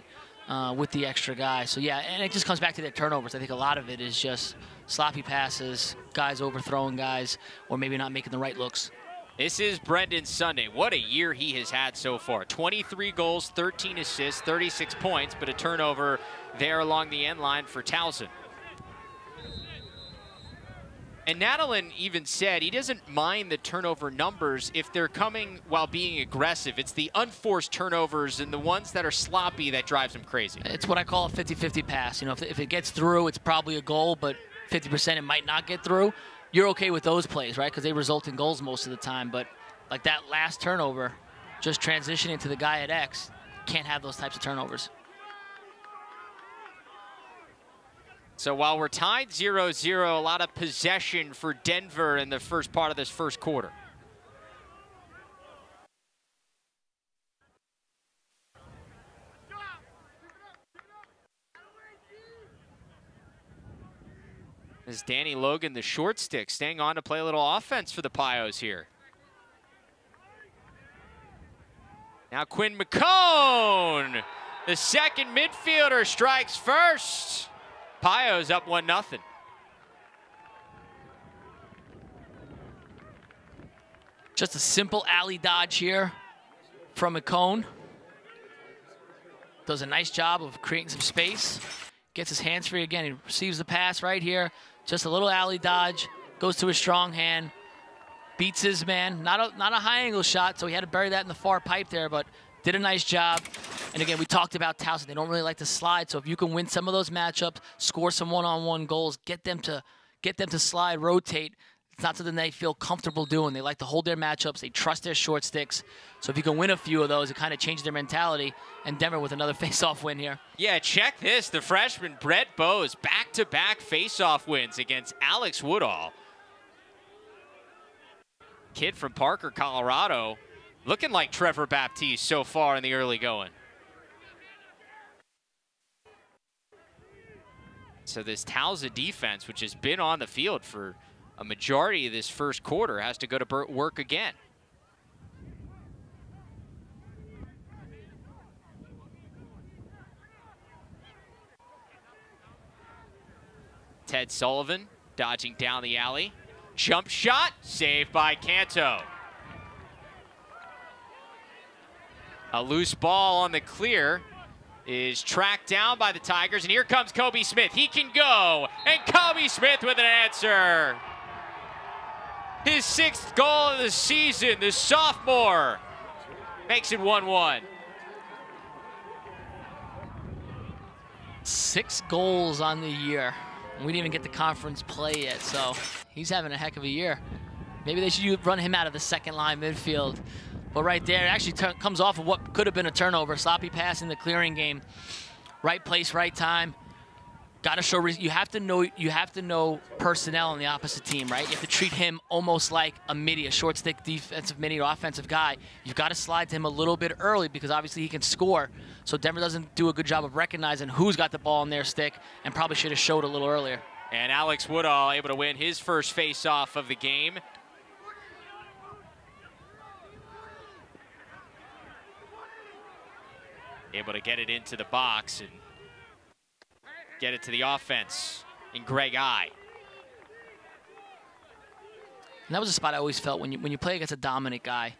with the extra guy. So, yeah, and it just comes back to their turnovers. I think a lot of it is just sloppy passes, guys overthrowing guys, or maybe not making the right looks. This is Brendan Sunday. What a year he has had so far. 23 goals, 13 assists, 36 points, but a turnover there along the end line for Towson. And Natalin even said he doesn't mind the turnover numbers if they're coming while being aggressive. It's the unforced turnovers and the ones that are sloppy that drives him crazy. It's what I call a 50-50 pass. If it gets through, it's probably a goal, but 50% it might not get through. You're okay with those plays, right? Because they result in goals most of the time. But like that last turnover, just transitioning to the guy at X, can't have those types of turnovers. So while we're tied 0-0, a lot of possession for Denver in the first part of this first quarter. As Danny Logan, the short stick, staying on to play a little offense for the Pios here. Now Quinn McCone, the second midfielder, strikes first. Pios up 1-0. Just a simple alley dodge here from McCone. Does a nice job of creating some space. Gets his hands free again. He receives the pass right here. Just a little alley dodge. Goes to his strong hand. Beats his man. Not a high angle shot, so he had to bury that in the far pipe there, but did a nice job. And again, we talked about Towson. They don't really like to slide, so if you can win some of those matchups, score some one-on-one goals, get them to slide, rotate. It's not something they feel comfortable doing. They like to hold their matchups. They trust their short sticks. So if you can win a few of those, it kind of changes their mentality. And Denver with another face-off win here. Yeah, check this. The freshman Brett Bowes, back-to-back face-off wins against Alex Woodall. Kid from Parker, Colorado, looking like Trevor Baptiste so far in the early going. So this Towson defense, which has been on the field for a majority of this first quarter, has to go to work again. Ted Sullivan dodging down the alley. Jump shot, saved by Canto. A loose ball on the clear is tracked down by the Tigers, and here comes Kobe Smith. He can go, and Kobe Smith with an answer. His 6th goal of the season, the sophomore, makes it 1-1. 6 goals on the year. We didn't even get the conference play yet, so he's having a heck of a year. Maybe they should run him out of the second line midfield. But right there, it actually comes off of what could have been a turnover. Sloppy pass in the clearing game. Right place, right time. Got to show. You have to know personnel on the opposite team, right? You have to treat him almost like a midi, a short stick defensive midi or offensive guy. You've got to slide to him a little bit early because obviously he can score. So Denver doesn't do a good job of recognizing who's got the ball in their stick, and probably should have showed a little earlier. And Alex Woodall able to win his first face-off of the game. Able to get it into the box and get it to the offense in Greg I. And that was a spot I always felt when you play against a dominant guy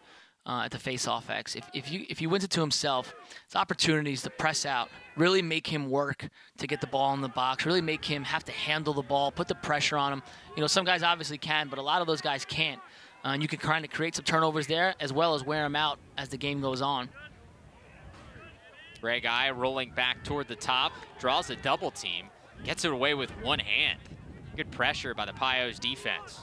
at the face-off X. If he wins it to himself, it's opportunities to press out, really make him work to get the ball in the box, really make him have to handle the ball, put the pressure on him. You know, some guys obviously can, but a lot of those guys can't. And you can kind of create some turnovers there as well as wear them out as the game goes on. Greg I rolling back toward the top, draws a double team, gets it away with one hand. Good pressure by the Pios defense.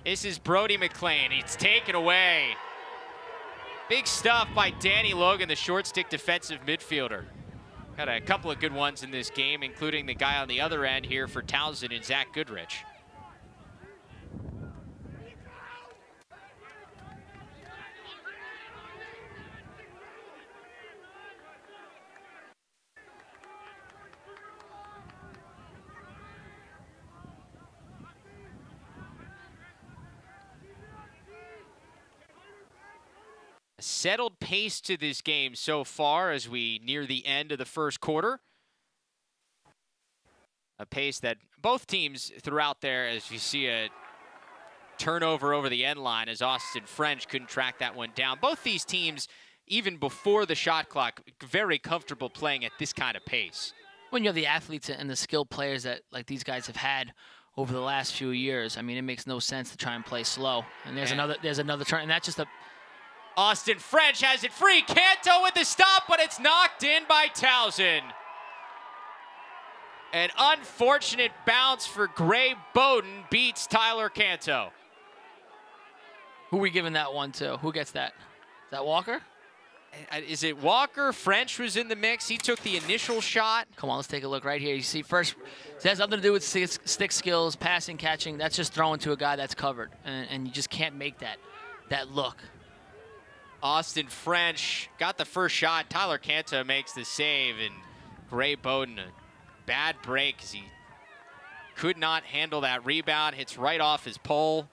This is Brody McLean. It's taken away. Big stuff by Danny Logan, the short stick defensive midfielder. Got a couple of good ones in this game, including the guy on the other end here for Towson and Zach Goodrich. Settled pace to this game so far as we near the end of the first quarter. A pace that both teams throughout there, as you see a turnover over the end line as Austin French couldn't track that one down. Both these teams, even before the shot clock, very comfortable playing at this kind of pace. When you have the athletes and the skilled players that like these guys have had over the last few years, I mean, it makes no sense to try and play slow. And there's another turn, and that's just a... Austin French has it free. Canto with the stop, but it's knocked in by Towson. An unfortunate bounce for Gray Bowden beats Tyler Canto. Who are we giving that one to? Who gets that? Is that Walker? Is it Walker? French was in the mix. He took the initial shot. Come on, let's take a look right here. You see, first, it has nothing to do with stick skills, passing, catching. That's just throwing to a guy that's covered, and you just can't make that look. Austin French got the first shot. Tyler Canto makes the save, and Gray Bowden, a bad break as he could not handle that rebound. Hits right off his pole.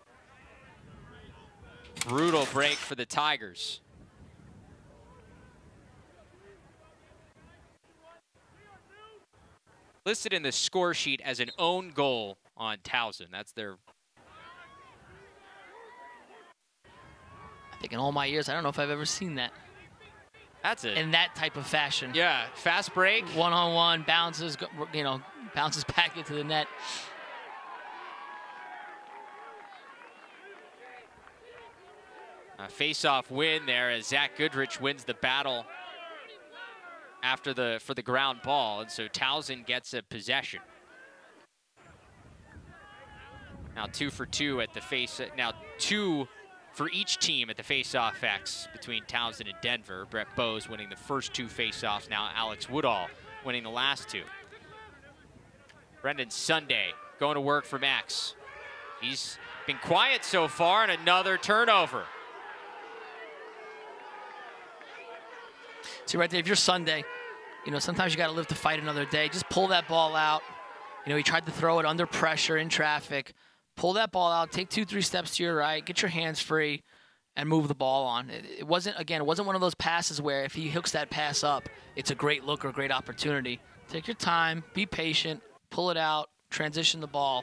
Brutal break for the Tigers. Listed in the score sheet as an own goal on Towson. That's their... I think in all my years, I don't know if I've ever seen that. That's it. In that type of fashion. Yeah, fast break. One-on-one, bounces, bounces back into the net. A face-off win there as Zach Goodrich wins the battle for the ground ball, and so Towson gets a possession. Now 2 for 2 at the face. Now 2 for each team at the face-off X between Towson and Denver. Brett Bowes winning the first 2 face-offs. Now Alex Woodall winning the last 2. Brendan Sunday going to work from X. He's been quiet so far, and another turnover. See right there, if you're Sunday, sometimes you got to live to fight another day. Just pull that ball out. He tried to throw it under pressure in traffic. Pull that ball out, take 2-3 steps to your right, get your hands free, and move the ball on. It wasn't one of those passes where if he hooks that pass up, it's a great look or a great opportunity. Take your time, be patient, pull it out, transition the ball.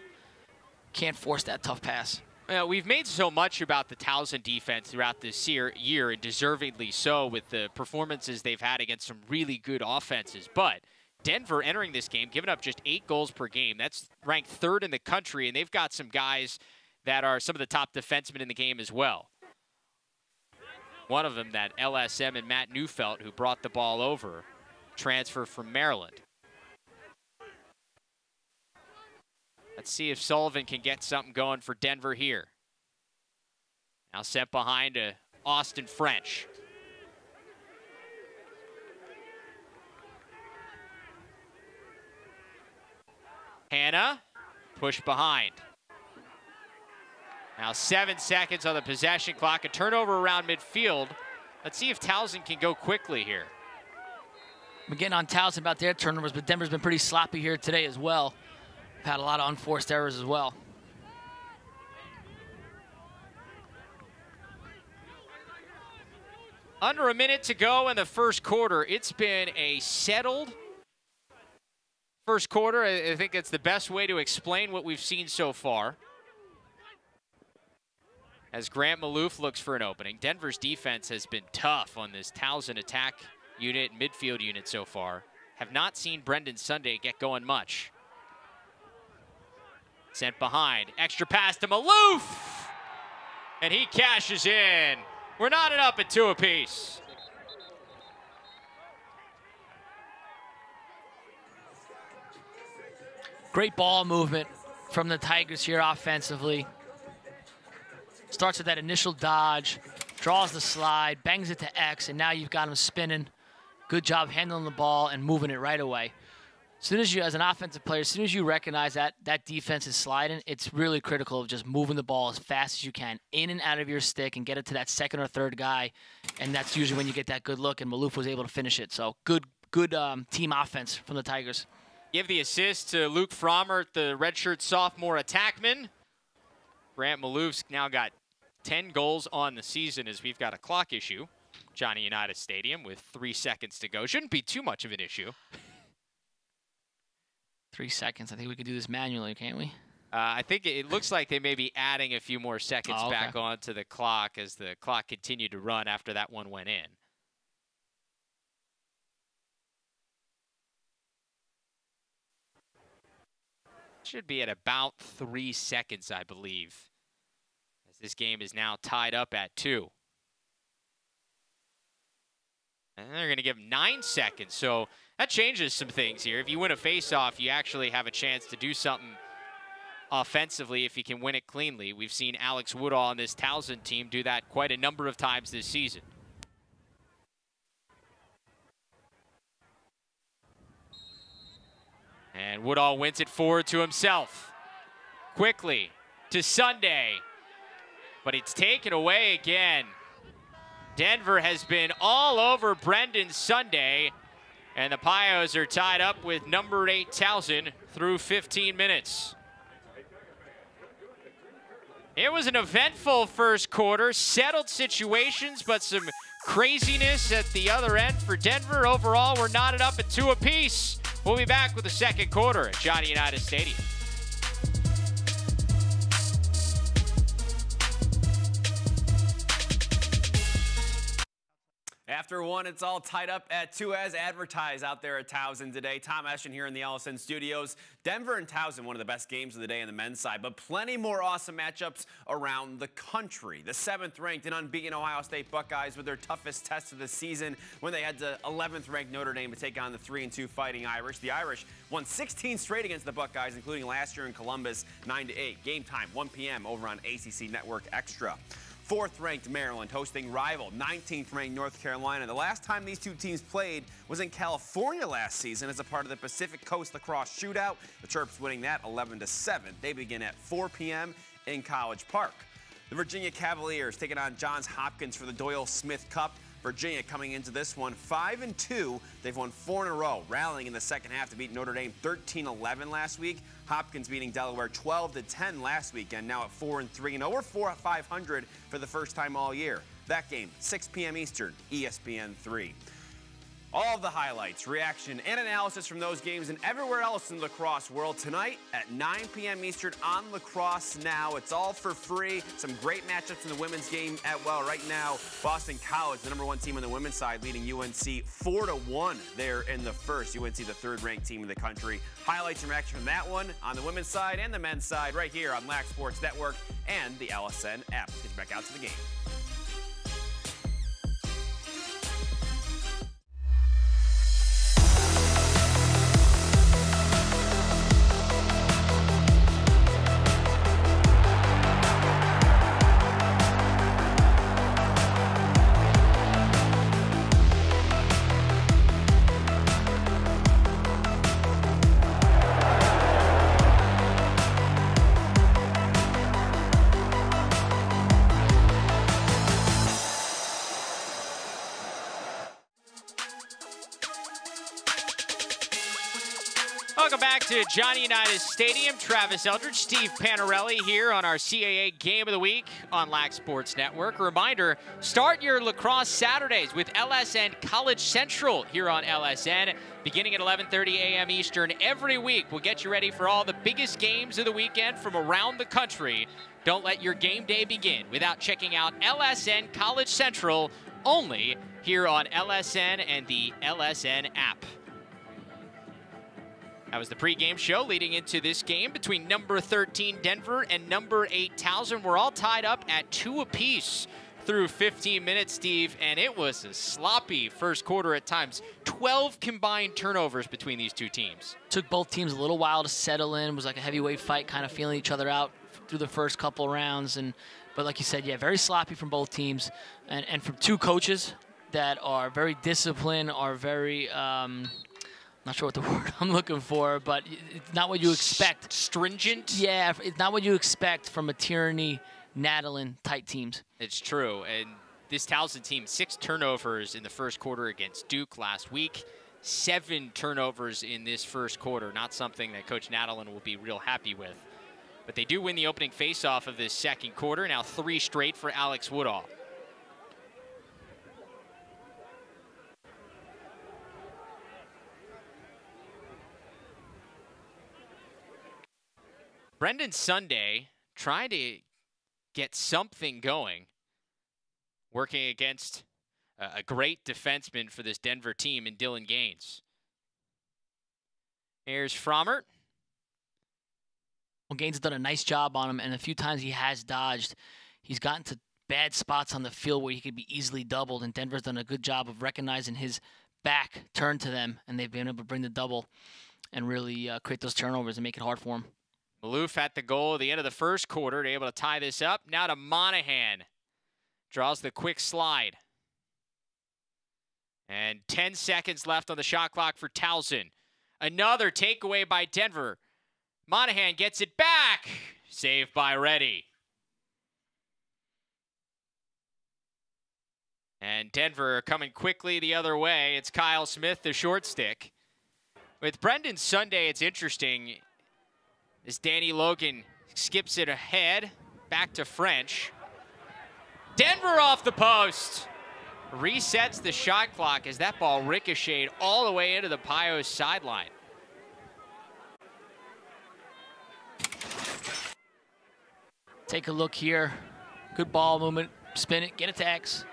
Can't force that tough pass. Well, we've made so much about the Towson defense throughout this year, and deservingly so, with the performances they've had against some really good offenses. But Denver entering this game, giving up just 8 goals per game. That's ranked 3rd in the country, and they've got some guys that are some of the top defensemen in the game as well. One of them, that LSM and Matt Neufeld, who brought the ball over, transfer from Maryland. Let's see if Sullivan can get something going for Denver here. Now sent behind to Austin French. Hannah, push behind. Now 7 seconds on the possession clock, a turnover around midfield. Let's see if Towson can go quickly here. We're getting on Towson about their turnovers, but Denver's been pretty sloppy here today as well. We've had a lot of unforced errors as well. Under a minute to go in the first quarter. It's been a settled first quarter. I think that's the best way to explain what we've seen so far. As Grant Maloof looks for an opening. Denver's defense has been tough on this Towson attack unit, midfield unit so far. Have not seen Brendan Sunday get going much. Sent behind. Extra pass to Maloof! And he cashes in. We're knotted up at 2 apiece. Great ball movement from the Tigers here offensively. Starts with that initial dodge, draws the slide, bangs it to X, and now you've got him spinning. Good job handling the ball and moving it right away. As soon as you, as an offensive player, as soon as you recognize that that defense is sliding, it's really critical of just moving the ball as fast as you can, in and out of your stick, and get it to that second or third guy. And that's usually when you get that good look, and Maloof was able to finish it. So good team offense from the Tigers. Give the assist to Luke Frommert, the redshirt sophomore attackman. Grant Maloof's now got 10 goals on the season as we've got a clock issue. Johnny Unitas Stadium with 3 seconds to go. Shouldn't be too much of an issue. 3 seconds. I think we could do this manually, can't we? I think it looks like they may be adding a few more seconds back onto the clock as the clock continued to run after that one went in. Should be at about 3 seconds, I believe, as this game is now tied up at 2. And they're going to give 9 seconds, so that changes some things here. If you win a face-off, you actually have a chance to do something offensively if you can win it cleanly. We've seen Alex Woodall on this Towson team do that quite a number of times this season. And Woodall wins it forward to himself. Quickly to Sunday, but it's taken away again. Denver has been all over Brendan Sunday, and the Pios are tied up with number 8 Towson through 15 minutes. It was an eventful first quarter, settled situations, but some craziness at the other end for Denver. Overall, we're knotted up at 2 apiece. We'll be back with the second quarter at Johnny Unitas Stadium. After 1, it's all tied up at 2 as advertised out there at Towson today. Tom Eschen here in the LSN studios. Denver and Towson, one of the best games of the day on the men's side, but plenty more awesome matchups around the country. The 7th-ranked and unbeaten Ohio State Buckeyes with their toughest test of the season when they had the 11th-ranked Notre Dame to take on the 3-2 Fighting Irish. The Irish won 16 straight against the Buckeyes, including last year in Columbus, 9-8. Game time, 1 p.m. over on ACC Network Extra. 4th-ranked Maryland hosting rival 19th-ranked North Carolina. The last time these two teams played was in California last season as a part of the Pacific Coast Lacrosse Shootout. The Terps winning that 11-7. They begin at 4 p.m. in College Park. The Virginia Cavaliers taking on Johns Hopkins for the Doyle Smith Cup. Virginia coming into this one 5-2. They've won 4 in a row, rallying in the second half to beat Notre Dame 13-11 last week. Hopkins beating Delaware 12-10 last weekend, now at 4-3 and over 500 for the first time all year. That game, 6 p.m. Eastern, ESPN 3. All of the highlights, reaction, and analysis from those games and everywhere else in the lacrosse world tonight at 9 p.m. Eastern on Lacrosse Now. It's all for free. Some great matchups in the women's game right now. Boston College, the #1 team on the women's side, leading UNC 4-1 there in the first. UNC, the 3rd-ranked team in the country. Highlights and reaction from that one on the women's side and the men's side right here on LAC Sports Network and the LSN app. Let's get back out to the game. Welcome back to Johnny Unitas Stadium. Travis Eldridge, Steve Panarelli here on our CAA Game of the Week on Lac Sports Network. A reminder, start your lacrosse Saturdays with LSN College Central here on LSN. Beginning at 11:30 a.m. Eastern every week. We'll get you ready for all the biggest games of the weekend from around the country. Don't let your game day begin without checking out LSN College Central, only here on LSN and the LSN app. That was the pregame show leading into this game between number 13 Denver and number 8 Towson. We're all tied up at 2 apiece through 15 minutes, Steve, and it was a sloppy first quarter at times. 12 combined turnovers between these two teams. Took both teams a little while to settle in. It was like a heavyweight fight, kind of feeling each other out through the first couple rounds. But like you said, yeah, very sloppy from both teams. And from two coaches that are very disciplined, are very... not sure what the word I'm looking for, but it's not what you expect. Stringent? Yeah, it's not what you expect from a Tyranny, Nadalin type teams. It's true. And this Towson team, 6 turnovers in the first quarter against Duke last week. 7 turnovers in this first quarter. Not something that Coach Nadalin will be real happy with. But they do win the opening faceoff of this second quarter. Now 3 straight for Alex Woodall. Brendan Sunday trying to get something going, working against a great defenseman for this Denver team in Dylan Gaines. Here's Frommert. Well, Gaines has done a nice job on him, and a few times he has dodged. He's gotten to bad spots on the field where he could be easily doubled, and Denver's done a good job of recognizing his back turn to them, and they've been able to bring the double and really create those turnovers and make it hard for him. Maloof at the goal at the end of the first quarter, able to tie this up. Now to Monahan. Draws the quick slide. And 10 seconds left on the shot clock for Towson. Another takeaway by Denver. Monahan gets it back. Saved by Reddy. And Denver coming quickly the other way. It's Kyle Smith, the short stick. With Brendan Sunday, it's interesting as Danny Logan skips it ahead, back to French. Denver off the post. Resets the shot clock as that ball ricocheted all the way into the Pios sideline. Take a look here. Good ball movement. Spin it, get attacks.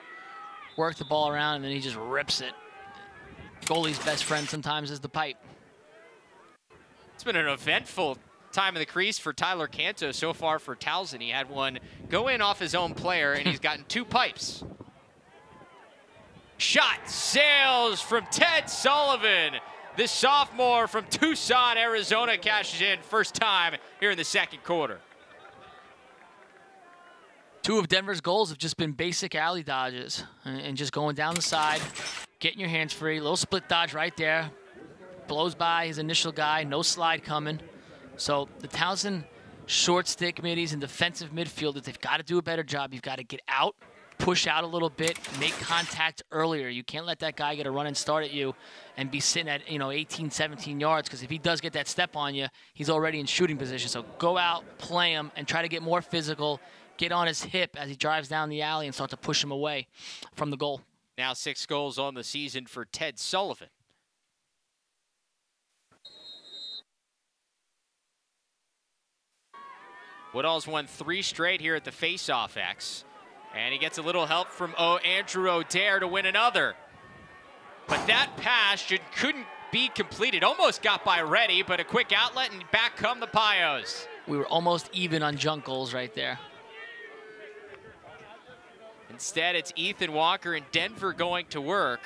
Work the ball around, and then he just rips it. Goalie's best friend sometimes is the pipe. It's been an eventful time in the crease for Tyler Canto so far for Towson. He had one go in off his own player, and he's gotten 2 pipes. Shot sails from Ted Sullivan. The sophomore from Tucson, Arizona, cashes in first time here in the second quarter. 2 of Denver's goals have just been basic alley dodges and just going down the side, getting your hands free. Little split dodge right there. Blows by his initial guy, no slide coming. So the Towson short stick middies and defensive midfielders, they've got to do a better job. You've got to get out, push out a little bit, make contact earlier. You can't let that guy get a run and start at you and be sitting at 18, 17 yards, because if he does get that step on you, he's already in shooting position. So go out, play him, and try to get more physical, get on his hip as he drives down the alley and start to push him away from the goal. Now 6 goals on the season for Ted Sullivan. Woodall's won 3 straight here at the Faceoff X. And he gets a little help from Andrew O'Dare to win another. But that pass couldn't be completed. Almost got by Reddy, but a quick outlet, and back come the Pios. We were almost even on junk goals right there. Instead, it's Ethan Walker and Denver going to work.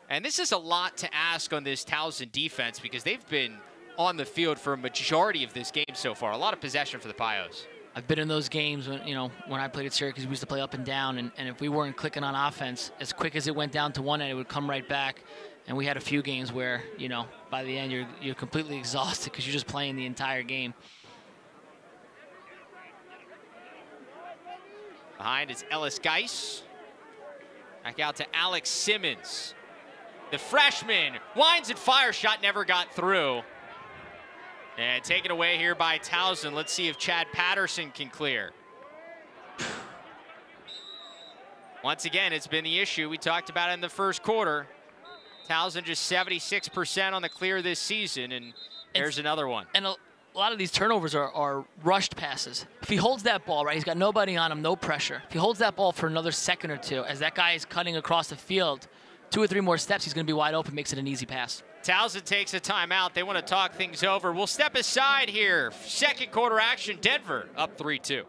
And this is a lot to ask on this Towson defense, because they've been on the field for a majority of this game so far. A lot of possession for the Pios. I've been in those games when, when I played at Syracuse, we used to play up and down, and if we weren't clicking on offense, as quick as it went down to one end, it would come right back. And we had a few games where, by the end, you're completely exhausted because you're just playing the entire game. Behind is Ellis Geis. Back out to Alex Simmons. The freshman winds and fire shot, never got through. And taken away here by Towson. Let's see if Chad Patterson can clear. Once again, it's been the issue. We talked about it in the first quarter. Towson just 76% on the clear this season, and there's another one. And a lot of these turnovers are rushed passes. If he holds that ball, right, he's got nobody on him, no pressure. If he holds that ball for another second or two, as that guy is cutting across the field, 2 or 3 more steps, he's going to be wide open, makes it an easy pass. Towson takes a timeout. They want to talk things over. We'll step aside here. Second quarter action, Denver up 3-2.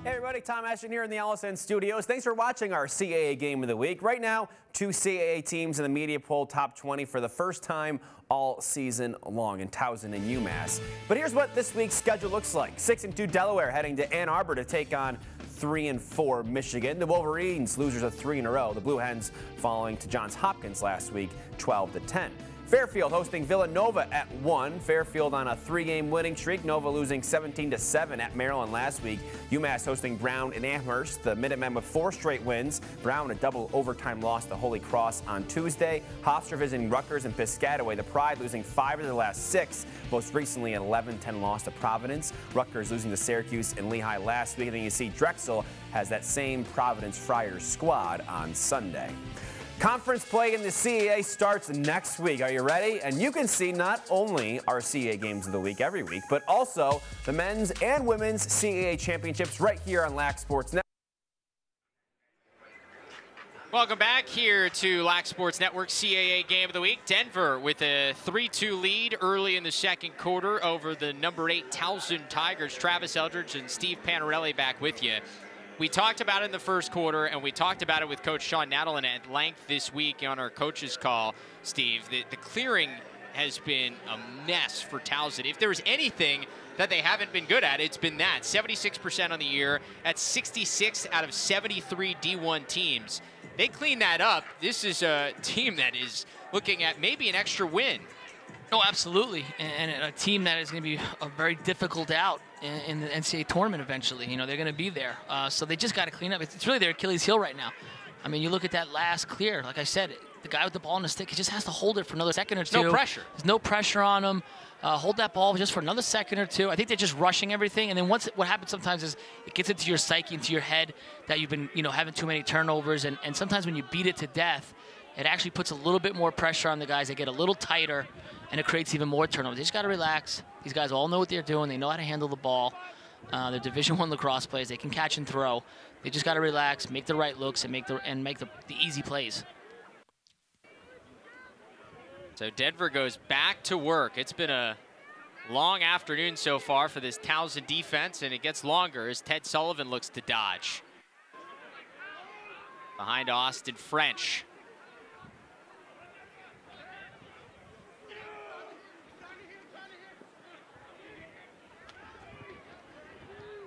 Hey everybody, Tom Ashton here in the LSN studios. Thanks for watching our CAA Game of the Week. Right now, 2 CAA teams in the media poll top 20 for the first time all season long in Towson and UMass. But here's what this week's schedule looks like. 6-2 Delaware heading to Ann Arbor to take on 3-4 Michigan. The Wolverines, losers of 3 in a row. The Blue Hens falling to Johns Hopkins last week, 12-10. Fairfield hosting Villanova at 1. Fairfield on a 3-game winning streak. Nova losing 17-7 at Maryland last week. UMass hosting Brown and Amherst. The Minutemen with 4 straight wins. Brown a double overtime loss to Holy Cross on Tuesday. Hofstra visiting Rutgers and Piscataway. The Pride losing 5 of their last 6. Most recently an 11-10 loss to Providence. Rutgers losing to Syracuse and Lehigh last week. And then you see Drexel has that same Providence Friars squad on Sunday. Conference play in the CAA starts next week. Are you ready? And you can see not only our CAA games of the week every week, but also the men's and women's CAA championships right here on Lac Sports Network. Welcome back here to Lac Sports Network CAA Game of the Week. Denver with a 3-2 lead early in the second quarter over the number 8 Towson Tigers. Travis Eldridge and Steve Panarelli back with you. We talked about it in the first quarter, and we talked about it with Coach Sean Nadelin at length this week on our coach's call, Steve. The clearing has been a mess for Towson. If there's anything that they haven't been good at, it's been that. 76% on the year at 66 out of 73 D1 teams. They clean that up. This is a team that is looking at maybe an extra win. Oh, absolutely, and a team that is going to be a very difficult out in the NCAA tournament eventually. You know, they're going to be there. So they just got to clean up. It's really their Achilles heel right now. I mean, you look at that last clear. Like I said, the guy with the ball on the stick, he just has to hold it for another second or two. No pressure. There's no pressure on him. Hold that ball just for another second or two. I think they're just rushing everything. And then what happens sometimes is it gets into your psyche, into your head that you've been, having too many turnovers. And sometimes when you beat it to death, it actually puts a little bit more pressure on the guys. They get a little tighter, and it creates even more turnovers. They just got to relax. These guys all know what they're doing. They know how to handle the ball. They're Division I lacrosse players. They can catch and throw. They just got to relax, make the right looks, and make the easy plays. So Denver goes back to work. It's been a long afternoon so far for this Towson defense, and it gets longer as Ted Sullivan looks to dodge. Behind Austin French.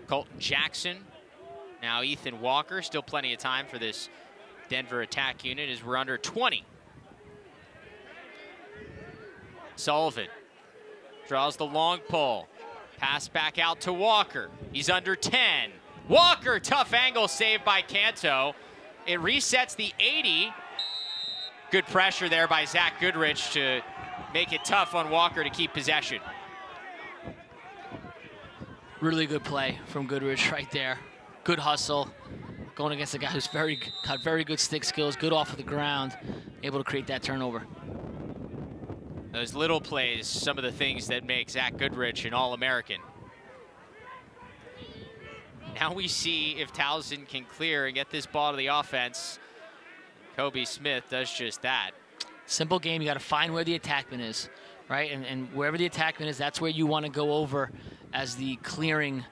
Colton Jackson, now Ethan Walker. Still plenty of time for this Denver attack unit as we're under 20. Sullivan draws the long pull. Pass back out to Walker. He's under 10. Walker, tough angle saved by Canto. It resets the 80. Good pressure there by Zach Goodrich to make it tough on Walker to keep possession. Really good play from Goodrich right there. Good hustle. Going against a guy who's got very good stick skills, good off of the ground, able to create that turnover. Those little plays, some of the things that make Zach Goodrich an All-American. Now we see if Towson can clear and get this ball to the offense. Kobe Smith does just that. Simple game. You got to find where the attackman is, right? And wherever the attackman is, that's where you want to go over as the clearing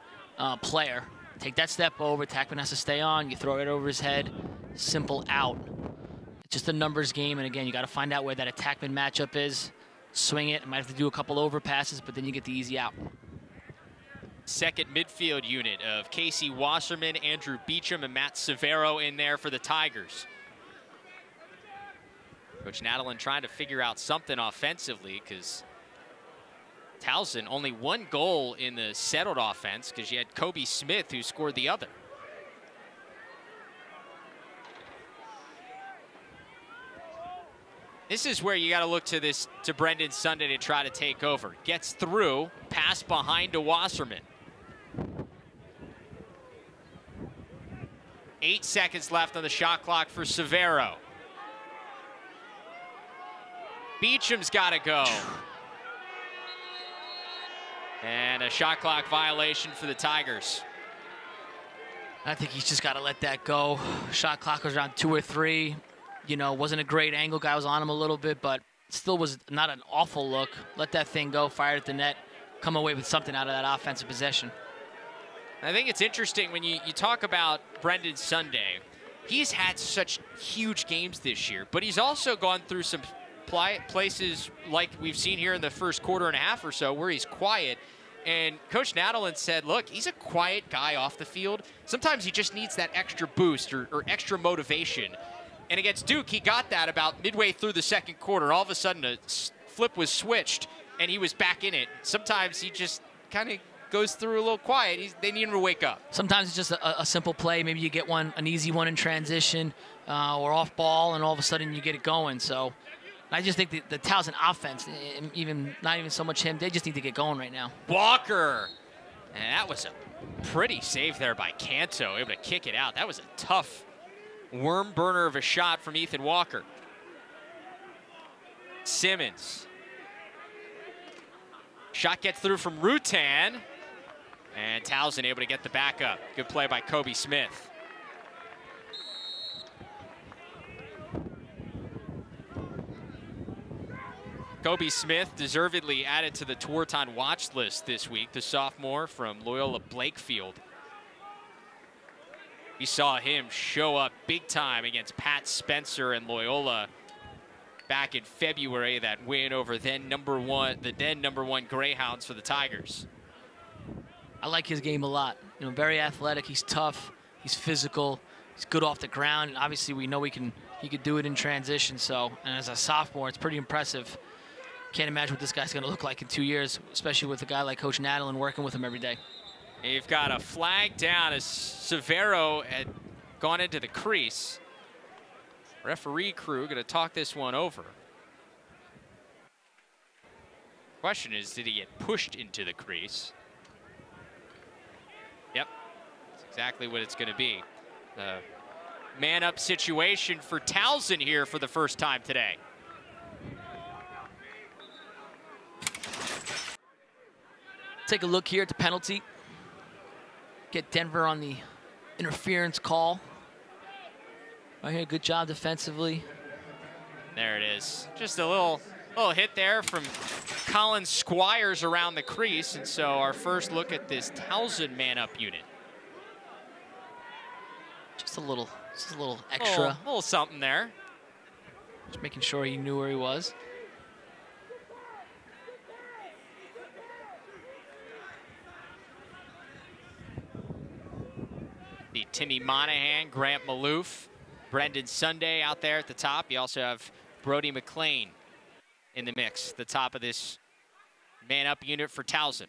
player. Take that step over. Attackman has to stay on. You throw it over his head. Simple out. It's just a numbers game. And again, you got to find out where that attackman matchup is. Swing it. Might have to do a couple over passes, but then you get the easy out. Second midfield unit of Casey Wasserman, Andrew Beecham, and Matt Severo in there for the Tigers. Coach Nadelin trying to figure out something offensively because Towson only 1 goal in the settled offense because you had Kobe Smith who scored the other. This is where you got to look to Brendan Sunday to try to take over. Gets through, pass behind to Wasserman. 8 seconds left on the shot clock for Severo. Beacham's got to go. And a shot clock violation for the Tigers. I think he's just got to let that go. Shot clock was around 2 or 3. You know, wasn't a great angle. Guy was on him a little bit, but still was not an awful look. Let that thing go, fire it at the net, come away with something out of that offensive possession. I think it's interesting when you talk about Brendan Sunday. He's had such huge games this year, but he's also gone through some places like we've seen here in the first quarter and a half or so where he's quiet. And Coach Nadelin said, look, he's a quiet guy off the field. Sometimes he just needs that extra boost or extra motivation. And against Duke, he got that about midway through the second quarter. All of a sudden, a flip was switched, and he was back in it. Sometimes he just kind of goes through a little quiet. They need him to wake up. Sometimes it's just a simple play. Maybe you get an easy one in transition or off ball, and all of a sudden you get it going. So I just think the Towson offense, not even so much him, they just need to get going right now. Walker. And that was a pretty save there by Canto, able to kick it out. That was a tough worm burner of a shot from Ethan Walker. Simmons. Shot gets through from Rutan. And Towson able to get the backup. Good play by Kobe Smith. Kobe Smith deservedly added to the Tewaaraton watch list this week, the sophomore from Loyola Blakefield. We saw him show up big time against Pat Spencer and Loyola back in February, that win over the then number one Greyhounds for the Tigers. I like his game a lot. You know, very athletic, he's tough, he's physical, he's good off the ground. And obviously we know he could do it in transition, so, and as a sophomore, it's pretty impressive. Can't imagine what this guy's gonna look like in 2 years, especially with a guy like Coach Nadelin working with him every day. You've got a flag down as Severo had gone into the crease. Referee crew gonna talk this one over. Question is, did he get pushed into the crease? Yep, that's exactly what it's gonna be. The man-up situation for Towson here for the first time today. Take a look here at the penalty. Get Denver on the interference call. Right here, good job defensively. There it is. Just a little hit there from Colin Squires around the crease. And so our first look at this Towson man-up unit. Just a little extra. A little something there. Just making sure he knew where he was. The Timmy Monahan, Grant Maloof, Brendan Sunday out there at the top. You also have Brody McLean in the mix, the top of this man-up unit for Towson.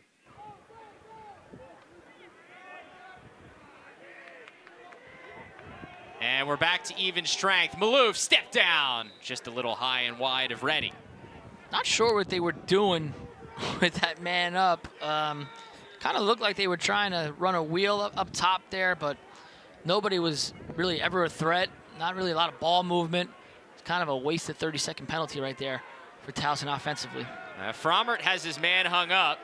And we're back to even strength. Maloof, step down. Just a little high and wide of Reddy. Not sure what they were doing with that man up. Kind of looked like they were trying to run a wheel up top there, but nobody was really ever a threat. Not really a lot of ball movement. It's kind of a wasted 30-second penalty right there for Towson offensively. Frommert has his man hung up.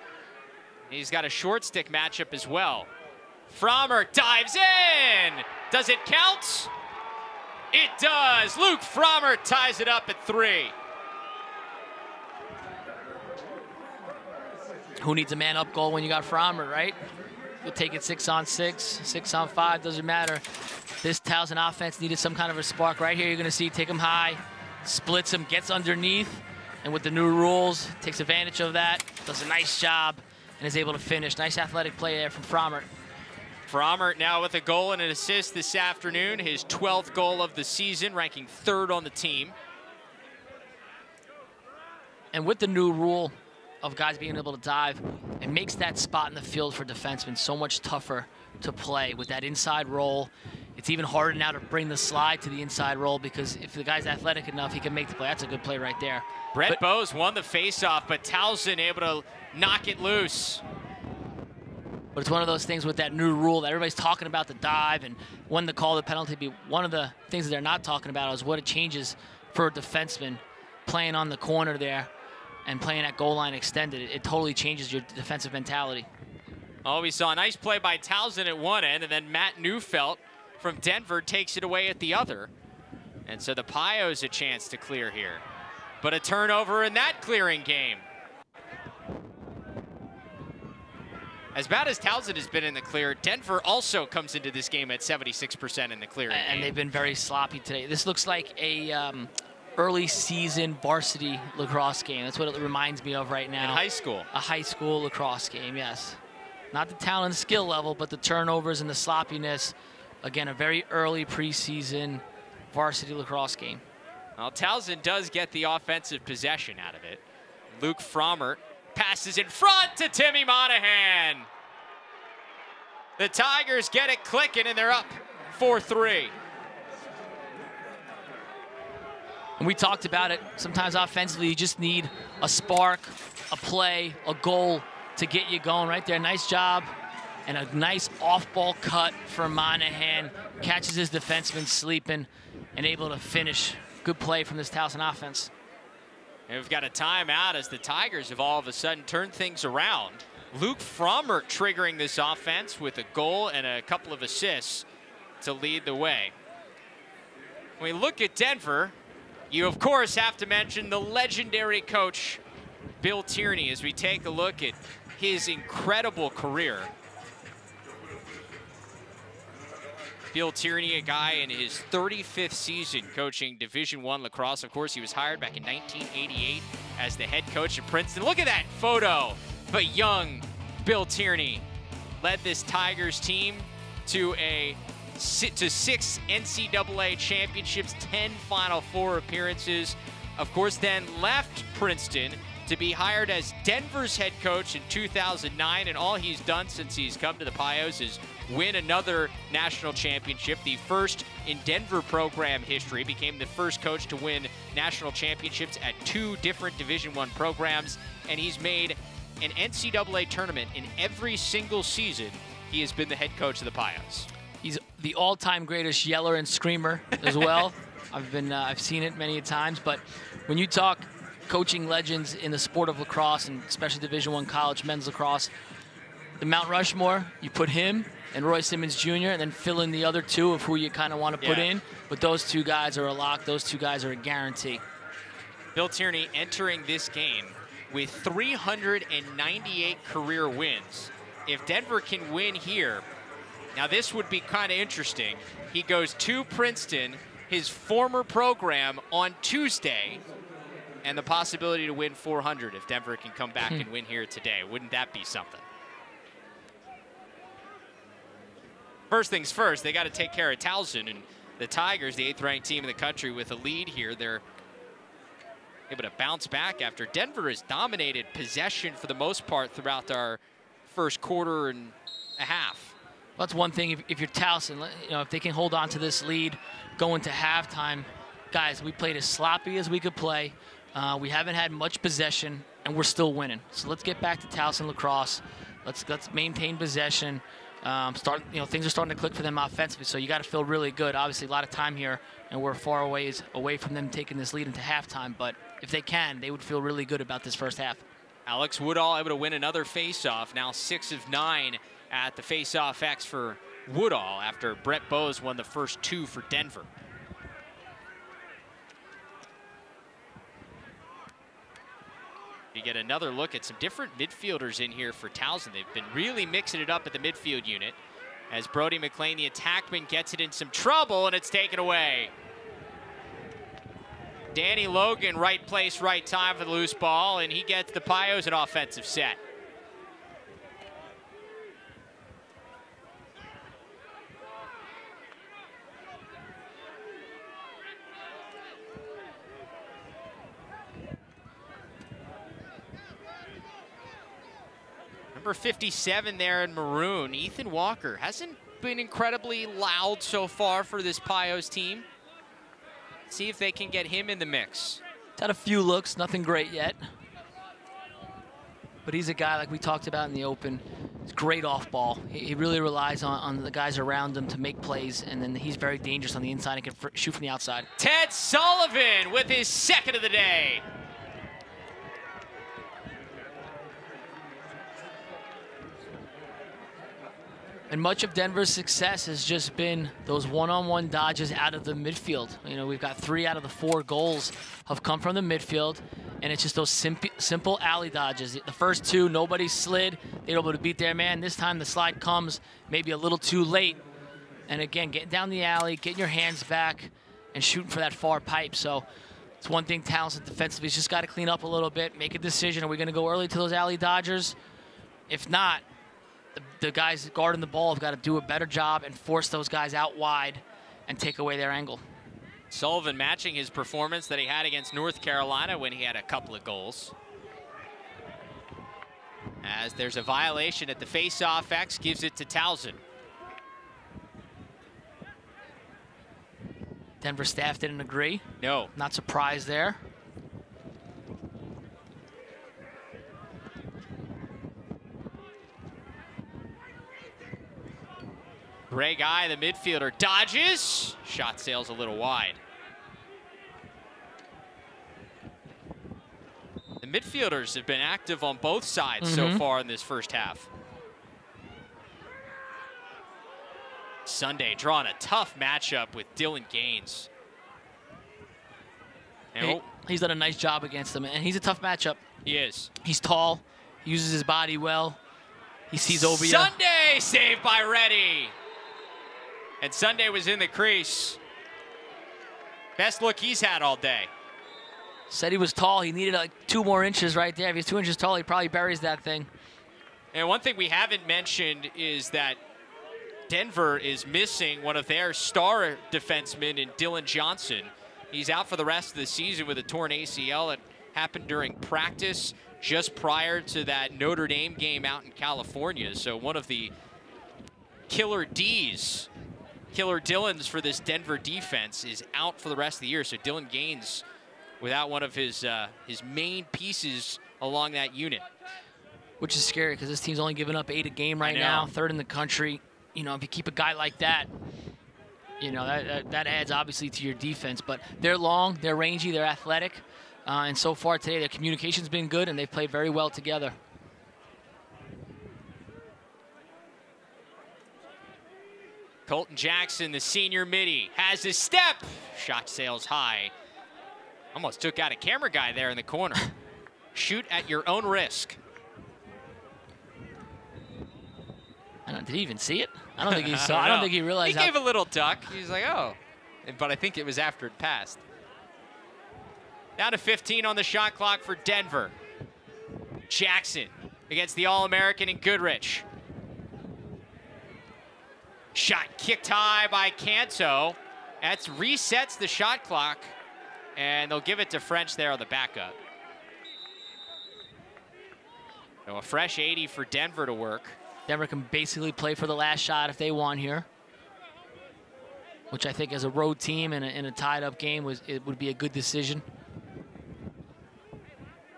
He's got a short stick matchup as well. Frommert dives in. Does it count? It does. Luke Frommert ties it up at 3. Who needs a man-up goal when you got Frommert, right? You'll take it 6-on-6, 6-on-5, doesn't matter. This Towson offense needed some kind of a spark. Right here, you're gonna see take him high, splits him, gets underneath, and with the new rules, takes advantage of that, does a nice job, and is able to finish. Nice athletic play there from Frommert. Frommert now with a goal and an assist this afternoon, his 12th goal of the season, ranking 3rd on the team. And with the new rule of guys being able to dive, it makes that spot in the field for defensemen so much tougher to play with that inside roll. It's even harder now to bring the slide to the inside roll, because if the guy's athletic enough, he can make the play. That's a good play right there. Brett Bowes won the faceoff, but Towson able to knock it loose. But it's one of those things with that new rule that everybody's talking about, the dive and when to call the penalty. One of the things that they're not talking about is what it changes for a defenseman playing on the corner there and playing at goal line extended. It totally changes your defensive mentality. Oh, we saw a nice play by Towson at one end, and then Matt Neufeld from Denver takes it away at the other. And so the Pios a chance to clear here. But a turnover in that clearing game. As bad as Towson has been in the clear, Denver also comes into this game at 76% in the clearing game. And they've been very sloppy today. This looks like a early season varsity lacrosse game. That's what it reminds me of right now. In high school. A high school lacrosse game, yes. Not the talent and skill level, but the turnovers and the sloppiness. Again, a very early preseason varsity lacrosse game. Well, Towson does get the offensive possession out of it. Luke Frommert passes in front to Timmy Monahan. The Tigers get it clicking, and they're up 4-3. And we talked about it. Sometimes offensively, you just need a spark, a play, a goal to get you going right there. Nice job. And a nice off-ball cut for Monahan. Catches his defenseman sleeping and able to finish. Good play from this Towson offense. And we've got a timeout as the Tigers have all of a sudden turned things around. Luke Frommert triggering this offense with a goal and a couple of assists to lead the way. When we look at Denver, you of course have to mention the legendary coach, Bill Tierney, as we take a look at his incredible career. Bill Tierney, a guy in his 35th season coaching Division I lacrosse. Of course, he was hired back in 1988 as the head coach at Princeton. Look at that photo. But young Bill Tierney led this Tigers team to 6 NCAA championships, 10 Final Four appearances. Of course, then left Princeton to be hired as Denver's head coach in 2009, and all he's done since he's come to the Pios is win another national championship, the first in Denver program history. Became the first coach to win national championships at 2 different Division I programs, and he's made an NCAA tournament in every single season he has been the head coach of the Pios. He's the all-time greatest yeller and screamer as well. I've seen it many times, but when you talk coaching legends in the sport of lacrosse, and especially Division I college men's lacrosse, the Mount Rushmore, you put him and Roy Simmons Jr., and then fill in the other 2 of who you kind of want to put in. But those 2 guys are a lock. Those 2 guys are a guarantee. Bill Tierney entering this game with 398 career wins. If Denver can win here, now this would be kind of interesting. He goes to Princeton, his former program, on Tuesday, and the possibility to win 400 if Denver can come back and win here today. Wouldn't that be something? First things first, they got to take care of Towson, and the Tigers, the 8th-ranked team in the country, with a lead here. They're able to bounce back after Denver has dominated possession for the most part throughout our first quarter and a half. Well, that's one thing. If you're Towson, if they can hold on to this lead going to halftime, guys, we played as sloppy as we could play. We haven't had much possession, and we're still winning. So let's get back to Towson lacrosse. Let's maintain possession. Things are starting to click for them offensively, so you got to feel really good. Obviously, a lot of time here, and we're far away from them taking this lead into halftime. But if they can, they would feel really good about this first half. Alex Woodall able to win another faceoff, now 6 of 9 at the faceoff X for Woodall after Brett Bowes won the first 2 for Denver. You get another look at some different midfielders in here for Towson. They've been really mixing it up at the midfield unit as Brody McLean, the attackman, gets it in some trouble, and it's taken away. Danny Logan, right place, right time for the loose ball, and he gets the Pios an offensive set. Number 57 there in maroon, Ethan Walker, hasn't been incredibly loud so far for this Pios team. See if they can get him in the mix. He's had a few looks, nothing great yet. But he's a guy like we talked about in the Open. He's great off ball. He really relies on the guys around him to make plays, and then he's very dangerous on the inside and can shoot from the outside. Ted Sullivan with his second of the day. And much of Denver's success has just been those one-on-one dodges out of the midfield. You know, we've got 3 out of the 4 goals have come from the midfield, and it's just those simple alley dodges. The first 2, nobody slid. They were able to beat their man. This time the slide comes maybe a little too late. And again, getting down the alley, getting your hands back, and shooting for that far pipe. So it's one thing Towson defensively has just got to clean up a little bit, make a decision. Are we going to go early to those alley dodgers? If not, the guys guarding the ball have got to do a better job and force those guys out wide and take away their angle. Sullivan matching his performance that he had against North Carolina when he had a couple of goals. As there's a violation at the face-off, X gives it to Towson. Denver staff didn't agree. No. Not surprised there. Greg Eye, the midfielder, dodges. Shot sails a little wide. The midfielders have been active on both sides so far in this first half. Sunday drawing a tough matchup with Dylan Gaines. He's done a nice job against them, and he's a tough matchup. He is. He's tall. He uses his body well. He sees over you. Sunday saved by Reddy. And Sunday was in the crease. Best look he's had all day. Said he was tall. He needed like 2 more inches right there. If he's 2 inches tall, he probably buries that thing. And one thing we haven't mentioned is that Denver is missing one of their star defensemen in Dylan Johnson. He's out for the rest of the season with a torn ACL that happened during practice just prior to that Notre Dame game out in California. So one of the killer Ds, killer Dylans for this Denver defense is out for the rest of the year. So Dylan Gaines without one of his main pieces along that unit. Which is scary because this team's only giving up 8 a game right now, 3rd in the country. You know, if you keep a guy like that, you know, that adds obviously to your defense. But they're long, they're rangy, they're athletic. And so far today, their communication's been good and they've played very well together. Colton Jackson, the senior midi, has his step. Shot sails high. Almost took out a camera guy there in the corner. Shoot at your own risk. Did he even see it? I don't think he saw. I don't think he realized. He gave a little duck. He's like, oh. But I think it was after it passed. Down to 15 on the shot clock for Denver. Jackson against the All-American and Goodrich. Shot kicked high by Canto. That resets the shot clock. And they'll give it to French there on the backup. So a fresh 80 for Denver to work. Denver can basically play for the last shot if they want here, which I think as a road team in a tied-up game would be a good decision.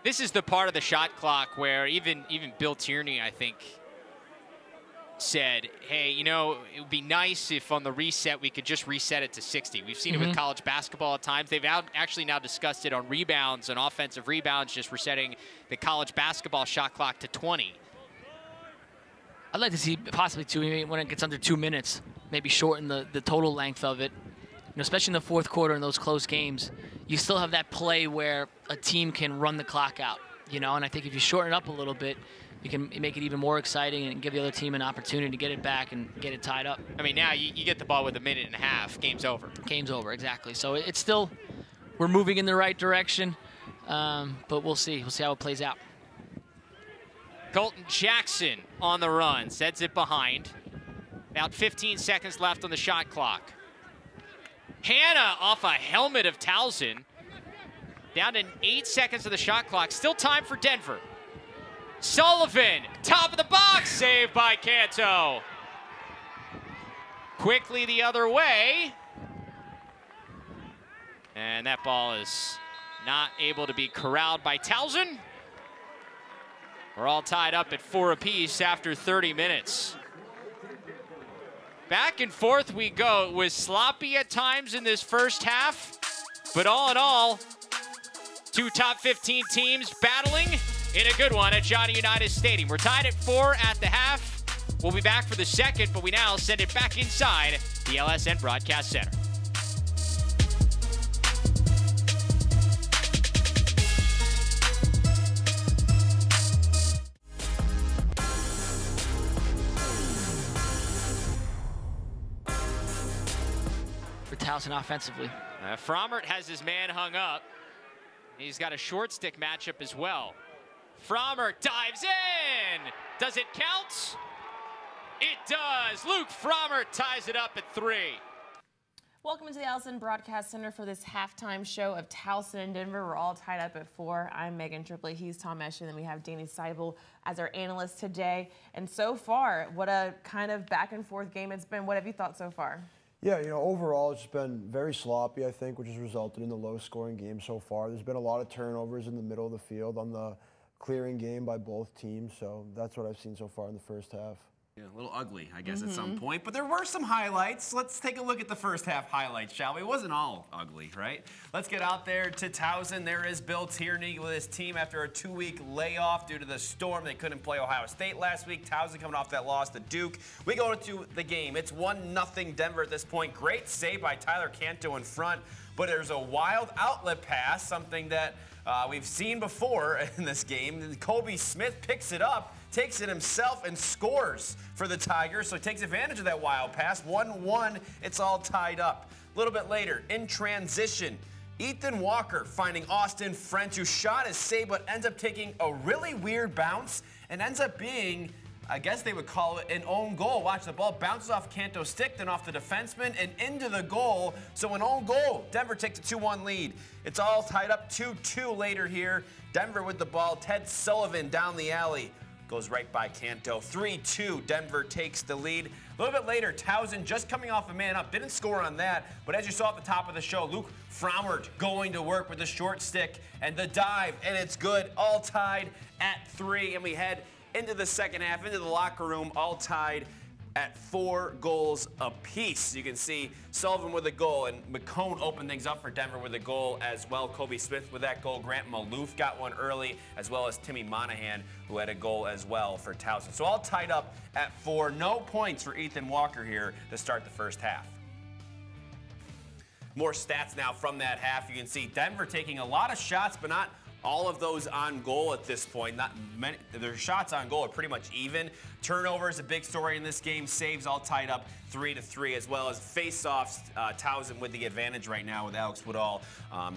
This is the part of the shot clock where even Bill Tierney, I think, said, hey, you know, it would be nice if on the reset we could just reset it to 60. We've seen it with college basketball at times. They've actually now discussed it on rebounds, on offensive rebounds, just resetting the college basketball shot clock to 20. I'd like to see possibly when it gets under 2 minutes, maybe shorten the total length of it. You know, especially in the fourth quarter in those close games, you still have that play where a team can run the clock out. You know, and I think if you shorten it up a little bit, you can make it even more exciting and give the other team an opportunity to get it back and get it tied up. I mean, now you get the ball with a minute and a half, game's over. Game's over, exactly. So it's still, we're moving in the right direction, but we'll see. We'll see how it plays out. Colton Jackson on the run, sets it behind. About 15 seconds left on the shot clock. Hannah off a helmet of Towson. Down to 8 seconds of the shot clock. Still time for Denver. Sullivan, top of the box, saved by Canto. quickly the other way. And that ball is not able to be corralled by Towson. We're all tied up at 4 apiece after 30 minutes. Back and forth we go. It was sloppy at times in this first half, but all in all, 2 top 15 teams battling in a good one at Johnny Unitas Stadium. We're tied at 4 at the half. We'll be back for the second, but we now send it back inside the LSN Broadcast Center. For Towson offensively. Frommert has his man hung up. He's got a short stick matchup as well. Frommert dives in. Does it count? It does. Luke Frommert ties it up at 3. Welcome to the LSN Broadcast Center for this halftime show of Towson and Denver. We're all tied up at 4. I'm Megan Triplett. He's Tom Esch, and then we have Danny Seibel as our analyst today. And so far, what a kind of back and forth game it's been. What have you thought so far? Yeah, overall it's been very sloppy, I think, which has resulted in the low-scoring game so far. There's been a lot of turnovers in the middle of the field on the clearing game by both teams, so that's what I've seen so far in the first half. Yeah, a little ugly, I guess, at some point. But there were some highlights. Let's take a look at the first half highlights, shall we? It wasn't all ugly, right? Let's get out there to Towson. There is Bill Tierney with his team after a 2-week layoff due to the storm. They couldn't play Ohio State last week. Towson coming off that loss to Duke. We go to the game. It's 1-0 Denver at this point. Great save by Tyler Canto in front. But there's a wild outlet pass, something that we've seen before in this game. Kobe Smith picks it up, takes it himself, and scores for the Tigers. So he takes advantage of that wild pass. 1-1, it's all tied up. A little bit later, in transition, Ethan Walker finding Austin French, who shot his save but ends up taking a really weird bounce and ends up being, I guess they would call it, an own goal. Watch, the ball bounces off Canto's stick, then off the defenseman, and into the goal. So an own goal. Denver takes a 2-1 lead. It's all tied up 2-2 later here. Denver with the ball. Ted Sullivan down the alley. Goes right by Canto. 3-2, Denver takes the lead. A little bit later, Towson just coming off a man up. Didn't score on that, but as you saw at the top of the show, Luke Frommert going to work with the short stick and the dive, and it's good. All tied at 3, and we head into the second half, into the locker room, all tied at 4 goals apiece. You can see Sullivan with a goal, and McCone opened things up for Denver with a goal as well. Kobe Smith with that goal. Grant Maloof got one early, as well as Timmy Monahan, who had a goal as well for Towson. So all tied up at 4. No points for Ethan Walker here to start the first half. More stats now from that half. You can see Denver taking a lot of shots, but not all of those on goal at this point. Not many. Their shots on goal are pretty much even. Turnovers, a big story in this game. Saves all tied up 3-3, as well as face-offs. Towson with the advantage right now with Alex Woodall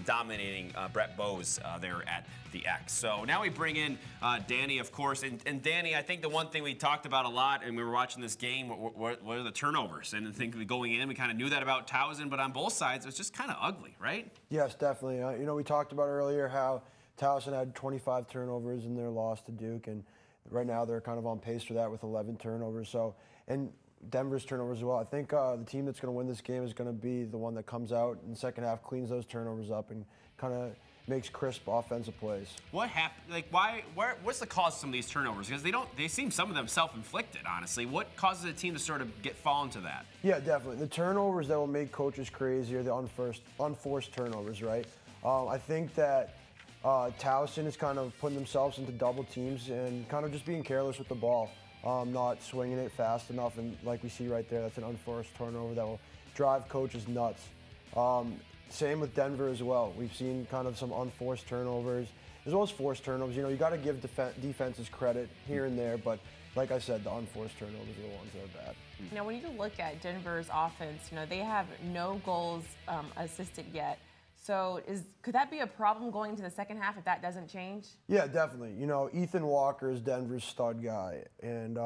dominating Brett Bowes there at the X. So now we bring in Danny, of course. And Danny, I think the one thing we talked about a lot, and we were watching this game, what are the turnovers? And I think going in, we kind of knew that about Towson, but on both sides, it was just kind of ugly, right? Yes, definitely. We talked about earlier how Towson had 25 turnovers in their loss to Duke, and right now they're kind of on pace for that with 11 turnovers. So, and Denver's turnovers as well. I think the team that's going to win this game is going to be the one that comes out in the second half, cleans those turnovers up, and kind of makes crisp offensive plays. What happened? Like, what's the cause of some of these turnovers? Because they seem some of them self-inflicted, honestly. What causes a team to sort of fall into that? Yeah, definitely. The turnovers that will make coaches crazy are the unforced turnovers, right? I think that Towson is kind of putting themselves into double teams and kind of just being careless with the ball, not swinging it fast enough, and like we see right there, that's an unforced turnover that will drive coaches nuts. Same with Denver as well. We've seen kind of some unforced turnovers, as well as forced turnovers. You got to give defenses credit here and there, but like I said, the unforced turnovers are the ones that are bad. Now, when you look at Denver's offense, they have no goals assisted yet. So could that be a problem going into the second half if that doesn't change? Yeah, definitely. Ethan Walker is Denver's stud guy, and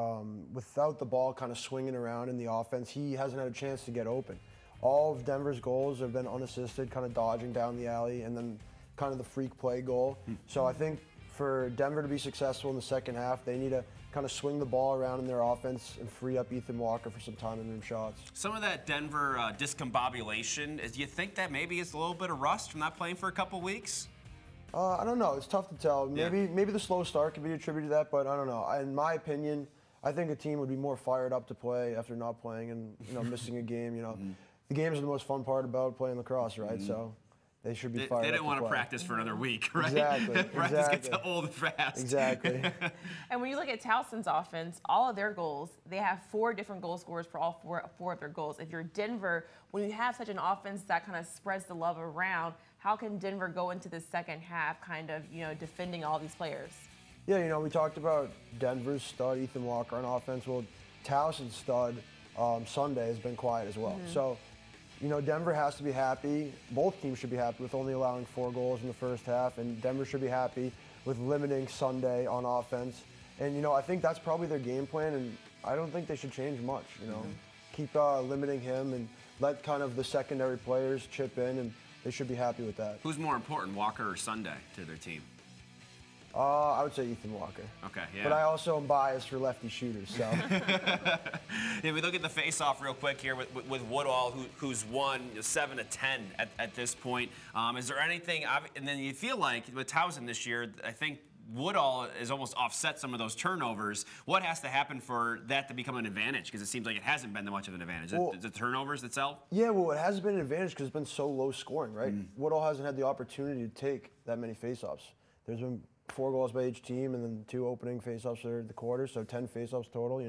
without the ball kind of swinging around in the offense, he hasn't had a chance to get open. All of Denver's goals have been unassisted, kind of dodging down the alley, and then kind of the freak play goal. So I think for Denver to be successful in the second half, they need to kind of swing the ball around in their offense and free up Ethan Walker for some time in room shots. Some of that Denver discombobulation, do you think that maybe it's a little bit of rust from not playing for a couple weeks? I don't know. It's tough to tell. Maybe the slow start could be attributed to that, but I don't know. In my opinion, I think a team would be more fired up to play after not playing and missing a game. The games are the most fun part about playing lacrosse, right? So they should be fired up. They didn't want to play. practice for another week, right? Exactly. Practice gets old fast. Exactly. And when you look at Towson's offense, all of their goals, they have 4 different goal scorers for all four of their goals. If you're Denver, when you have such an offense that kind of spreads the love around, how can Denver go into the second half kind of, defending all these players? Yeah, we talked about Denver's stud, Ethan Walker, on offense. Well, Towson's stud, Sunday, has been quiet as well. So, Denver has to be happy. Both teams should be happy with only allowing 4 goals in the first half, and Denver should be happy with limiting Sunday on offense. And, I think that's probably their game plan, and I don't think they should change much, Keep limiting him and let kind of the secondary players chip in, and they should be happy with that. Who's more important, Walker or Sunday, to their team? I would say Ethan Walker. Okay, yeah. But I also am biased for lefty shooters, so. Yeah, we look at the face-off real quick here with Woodall, who's won 7 of 10 at this point. Is there anything, and then you feel like with Towson this year, I think Woodall has almost offset some of those turnovers. What has to happen for that to become an advantage? Because it seems like it hasn't been that much of an advantage. Well, is it the turnovers itself? Yeah, well, it hasn't been an advantage because it's been so low scoring, right? Woodall hasn't had the opportunity to take that many face-offs. There's been 4 goals by each team and then 2 opening face-offs for the quarter, so 10 face-offs total.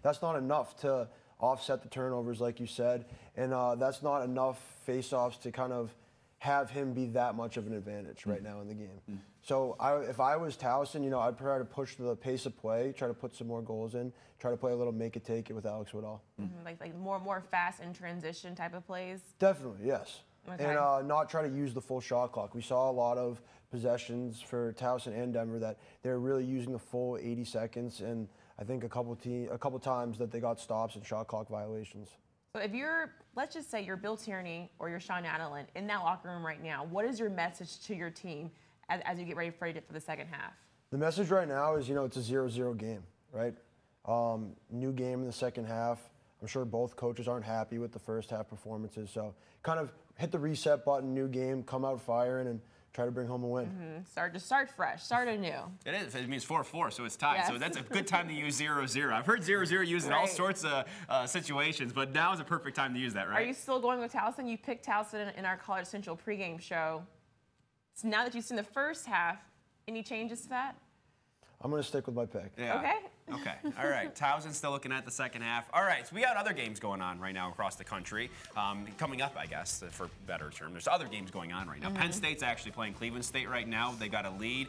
That's not enough to offset the turnovers, like you said, and that's not enough face-offs to kind of have him be that much of an advantage right now in the game. So if I was Towson, I'd try to push the pace of play, try to put some more goals in, try to play a little make it take it with Alex Woodall. Like more fast in transition type of plays? Definitely, yes. Okay. And not try to use the full shot clock. We saw a lot of possessions for Towson and Denver that they're really using the full 80 seconds, and I think a couple times that they got stops and shot clock violations. So if let's just say you're Bill Tierney or you're Sean Adelin in that locker room right now, what is your message to your team as you get ready for the second half? The message right now is, it's a 0-0 game, right? New game in the second half. I'm sure both coaches aren't happy with the first half performances, so kind of hit the reset button, new game, come out firing, and try to bring home a win. Start fresh, start anew. It is. It means 4-4, so it's tied. Yes. So that's a good time to use 0-0. I've heard 0-0 used in all sorts of situations, but now is a perfect time to use that, right? Are you still going with Towson? You picked Towson in our College Central pregame show. So now that you've seen the first half, any changes to that? I'm going to stick with my pick. Yeah. Okay. Okay. All right. Towson's still looking at the second half. All right. So we got other games going on right now across the country. Coming up, I guess, for better term. There's other games going on right now. Penn State's actually playing Cleveland State right now. They got a lead.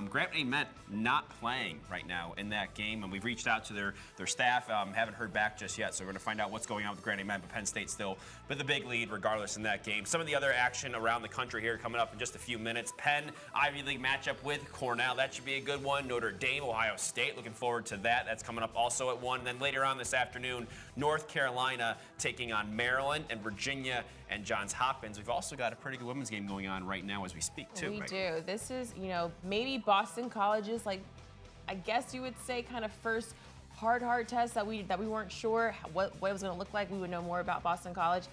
Grant Met not playing right now in that game, and we've reached out to their staff. Haven't heard back just yet, so we're going to find out what's going on with Grant Met. But Penn State still with the big lead regardless in that game. Some of the other action around the country here coming up in just a few minutes. Penn Ivy League matchup with Cornell. That should be a good one. Notre Dame, Ohio State. Looking forward to that. That's coming up also at 1. And then later on this afternoon, North Carolina taking on Maryland, and Virginia and Johns Hopkins. We've also got a pretty good women's game going on right now as we speak, too. We do. This is, maybe Boston College's, I guess you would say, kind of first hard test that we weren't sure what it was going to look like. We would know more about Boston College.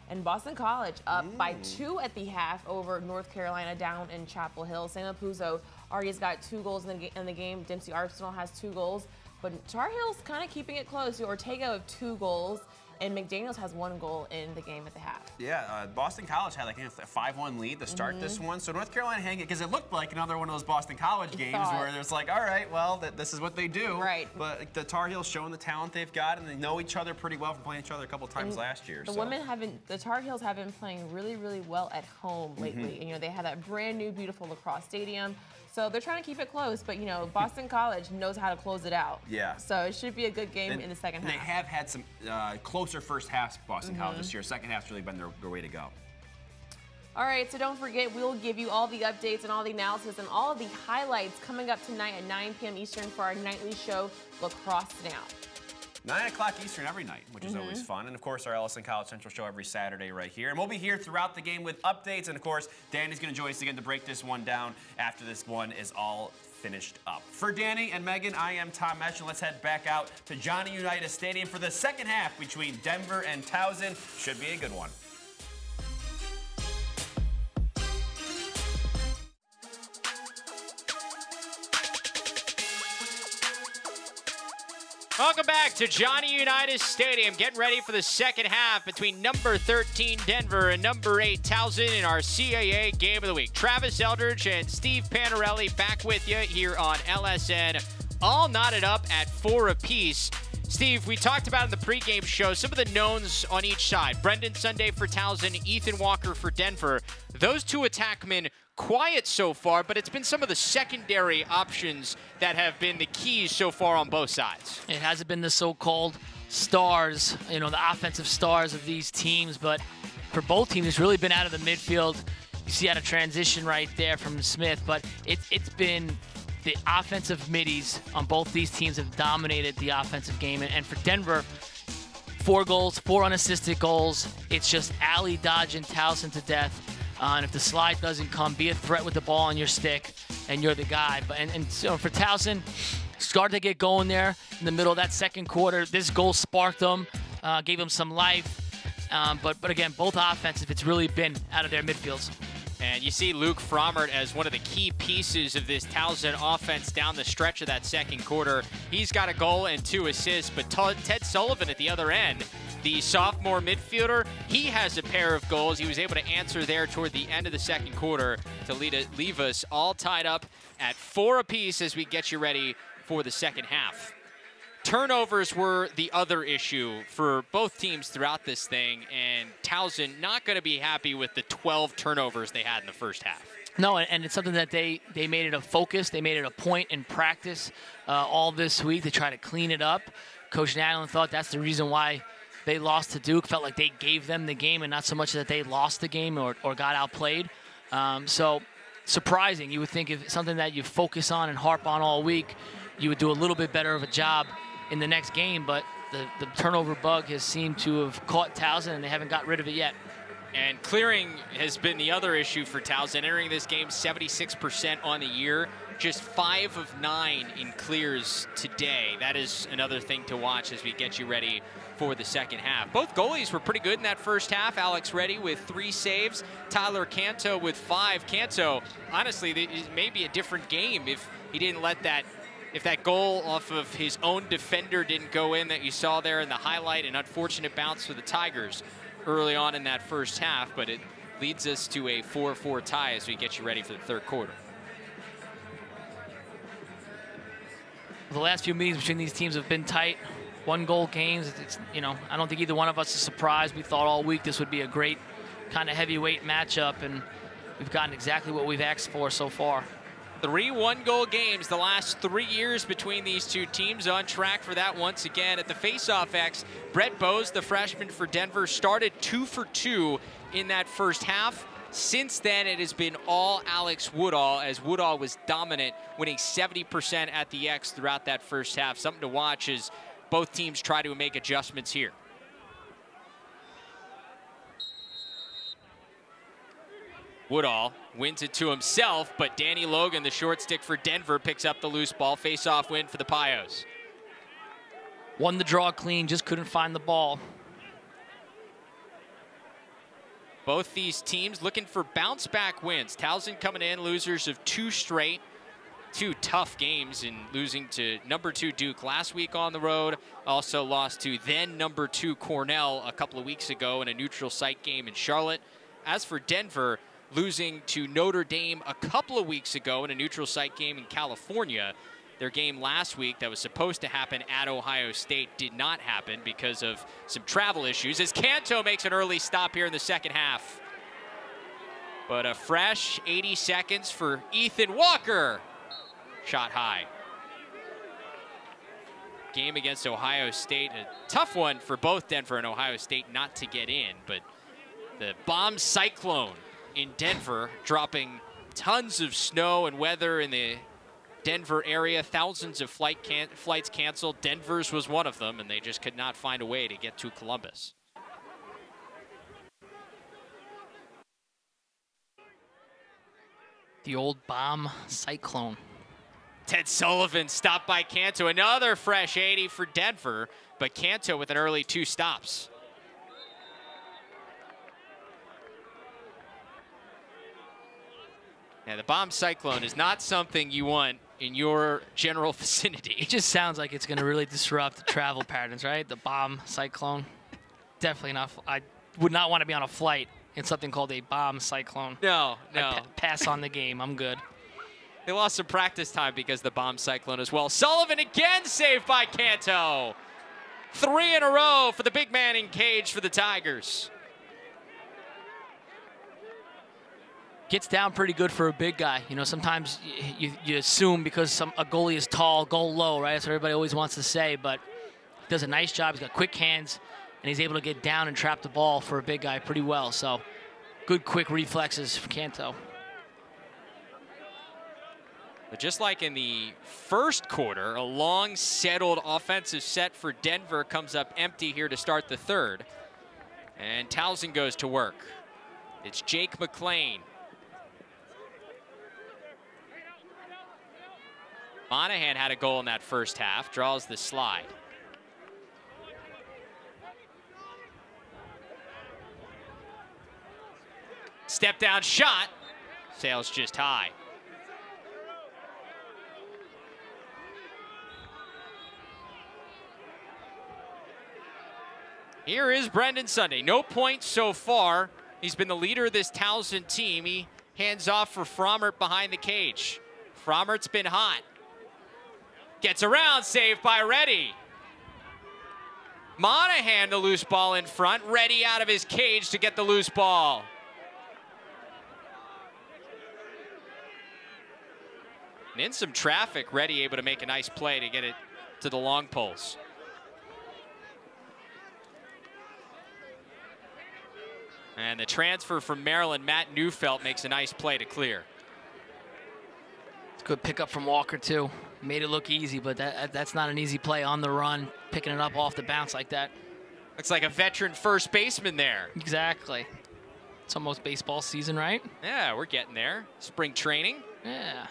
And Boston College up by 2 at the half over North Carolina down in Chapel Hill. Sam Apuzzo already has got 2 goals in the game. Dempsey Arsenal has 2 goals. But Tar Heels kind of keeping it close. Ortega with 2 goals, and McDaniels has 1 goal in the game at the half. Yeah, Boston College had a 5-1 lead to start this one. So North Carolina hanging it because it looked like another one of those Boston College games where there's all right, well, this is what they do. Right. But the Tar Heels showing the talent they've got, and they know each other pretty well from playing each other a couple times last year. The Tar Heels have been playing really, really well at home lately. And, they had that brand new, beautiful Lacrosse stadium. So they're trying to keep it close, but Boston College knows how to close it out. Yeah. So it should be a good game in the second half. They have had some closer first halves, Boston College this year. Second half's really been their way to go. All right, so don't forget, we will give you all the updates and all the analysis and all of the highlights coming up tonight at 9 p.m. Eastern for our nightly show, Lacrosse Now. 9 o'clock Eastern every night, which is always fun. And, of course, our Ellison College Central show every Saturday right here. And we'll be here throughout the game with updates. And, of course, Danny's going to join us again to break this one down after this one is all finished up. For Danny and Megan, I am Tom Mesh, and let's head back out to Johnny Unitas Stadium for the second half between Denver and Towson. Should be a good one. Welcome back to Johnny Unitas Stadium. Getting ready for the second half between number 13 Denver and number 8 Towson in our CAA Game of the Week. Travis Eldridge and Steve Panarelli back with you here on LSN, all knotted up at 4 apiece. Steve, we talked about in the pregame show some of the knowns on each side. Brendan Sunday for Towson, Ethan Walker for Denver. Those two attackmen quiet so far, but it's been some of the secondary options that have been the keys so far on both sides. It hasn't been the so-called stars, you know, the offensive stars of these teams, but for both teams, it's really been out of the midfield. You see out of transition right there from Smith, but it's been the offensive middies on both these teams have dominated the offensive game. And for Denver, 4 goals, 4 unassisted goals. It's just alley dodging Towson to death. And if the slide doesn't come, be a threat with the ball on your stick, and you're the guy. And so for Towson, started to get going there in the middle of that second quarter. This goal sparked them, gave them some life. But again, both offensive, it's really been out of their midfields. And you see Luke Frommert as one of the key pieces of this Towson offense down the stretch of that second quarter. He's got a goal and 2 assists, but Ted Sullivan at the other end, the sophomore midfielder, he has a pair of goals. He was able to answer there toward the end of the second quarter to leave us all tied up at 4 apiece as we get you ready for the second half. Turnovers were the other issue for both teams throughout this thing, and Towson not going to be happy with the 12 turnovers they had in the first half. No, and it's something that they made it a focus. They made it a point in practice all this week to try to clean it up. Coach Nadlin thought that's the reason why they lost to Duke. Felt like they gave them the game and not so much that they lost the game or got outplayed. So surprising. You would think if something that you focus on and harp on all week, you would do a little bit better of a job in the next game, but the turnover bug has seemed to have caught Towson, and they haven't got rid of it yet. And clearing has been the other issue for Towson. Entering this game 76% on the year, just 5 of 9 in clears today. That is another thing to watch as we get you ready for the second half. Both goalies were pretty good in that first half. Alex Reddy with 3 saves, Tyler Canto with 5. Canto, honestly, it may be a different game if he didn't let that. If that goal off of his own defender didn't go in that you saw there in the highlight, an unfortunate bounce for the Tigers early on in that first half, but it leads us to a 4-4 tie as we get you ready for the third quarter. The last few meetings between these teams have been tight. 1-goal games. It's, you know, I don't think either one of us is surprised. We thought all week this would be a great kind of heavyweight matchup, and we've gotten exactly what we've asked for so far. 3 1-goal games the last 3 years between these two teams, on track for that once again. At the Faceoff X, Brett Bowes, the freshman for Denver, started 2 for 2 in that first half. Since then, it has been all Alex Woodall, as Woodall was dominant, winning 70% at the X throughout that first half. Something to watch as both teams try to make adjustments here. Woodall wins it to himself, but Danny Logan, the short stick for Denver, picks up the loose ball. Face-off win for the Pios. Won the draw clean, just couldn't find the ball. Both these teams looking for bounce-back wins. Towson coming in, losers of 2 straight. 2 tough games in losing to number 2 Duke last week on the road. Also lost to then number 2 Cornell a couple of weeks ago in a neutral site game in Charlotte. As for Denver, losing to Notre Dame a couple of weeks ago in a neutral site game in California. Their game last week that was supposed to happen at Ohio State did not happen because of some travel issues, as Canto makes an early stop here in the second half. But a fresh 80 seconds for Ethan Walker. Shot high. Game against Ohio State, a tough one for both Denver and Ohio State not to get in, but the bomb cyclone in Denver, dropping tons of snow and weather in the Denver area. Thousands of flights canceled. Denver's was one of them, and they just could not find a way to get to Columbus. The old bomb cyclone. Ted Sullivan stopped by Canto. Another fresh 80 for Denver, but Canto with an early 2 stops. Now, the bomb cyclone is not something you want in your general vicinity. It just sounds like it's going to really disrupt the travel patterns, right? The bomb cyclone. Definitely not. I would not want to be on a flight in something called a bomb cyclone. No. Pass on the game. I'm good. They lost some practice time because of the bomb cyclone as well. Sullivan again saved by Canto. 3 in a row for the big man in cage for the Tigers. Gets down pretty good for a big guy. You know, sometimes you assume because a goalie is tall, go low, right? That's what everybody always wants to say, but he does a nice job. He's got quick hands, and he's able to get down and trap the ball for a big guy pretty well. So good, quick reflexes for Canto. But just like in the first quarter, a long, settled offensive set for Denver comes up empty here to start the third. And Towson goes to work. It's Jake McLean. Monahan had a goal in that first half, draws the slide. Step down shot, sails just high. Here is Brendan Sunday. No points so far. He's been the leader of this Towson team. He hands off for Frommert behind the cage. Frommert's been hot. Gets around, saved by Reddy. Monahan, the loose ball in front. Reddy out of his cage to get the loose ball. And in some traffic, Reddy able to make a nice play to get it to the long poles. And the transfer from Maryland, Matt Neufeld, makes a nice play to clear. Good pickup from Walker, too. Made it look easy, but that's not an easy play on the run, picking it up off the bounce like that. Looks like a veteran first baseman there. Exactly. It's almost baseball season, right? Yeah, we're getting there. Spring training. Yeah.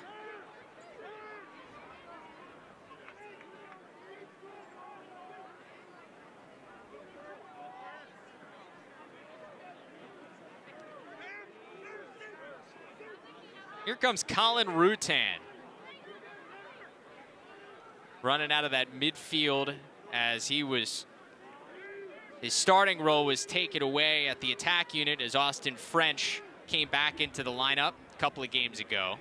Here comes Colin Rutan. Running out of that midfield as his starting role was taken away at the attack unit as Austin French came back into the lineup a couple of games ago.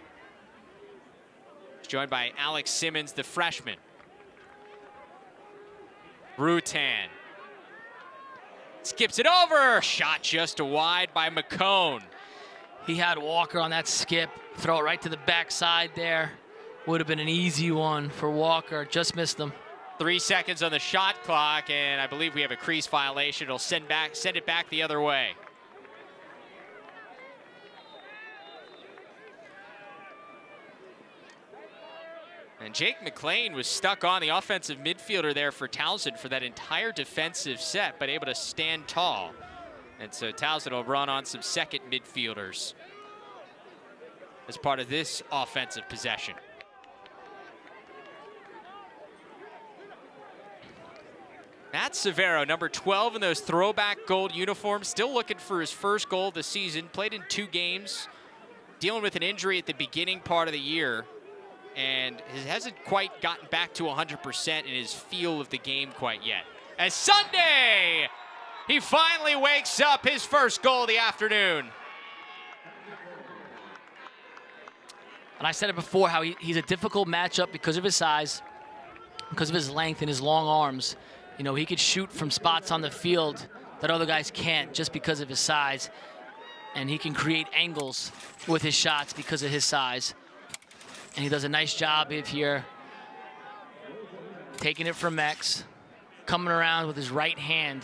He's joined by Alex Simmons, the freshman. Rutan skips it over. Shot just wide by McCone. He had Walker on that skip. Throw it right to the backside there. Would have been an easy one for Walker. Just missed him. 3 seconds on the shot clock, and I believe we have a crease violation. It'll send it back the other way. And Jake McLean was stuck on the offensive midfielder there for Towson for that entire defensive set, but able to stand tall. And so Towson will run on some second midfielders as part of this offensive possession. Matt Severo, number 12 in those throwback gold uniforms, still looking for his first goal of the season. Played in 2 games, dealing with an injury at the beginning part of the year, and hasn't quite gotten back to 100% in his feel of the game quite yet. As Sunday, he finally wakes up, his first goal of the afternoon. And I said it before, how he's a difficult matchup because of his size, because of his length and his long arms. You know, he could shoot from spots on the field that other guys can't just because of his size. And he can create angles with his shots because of his size. And he does a nice job of here taking it from X, coming around with his right hand.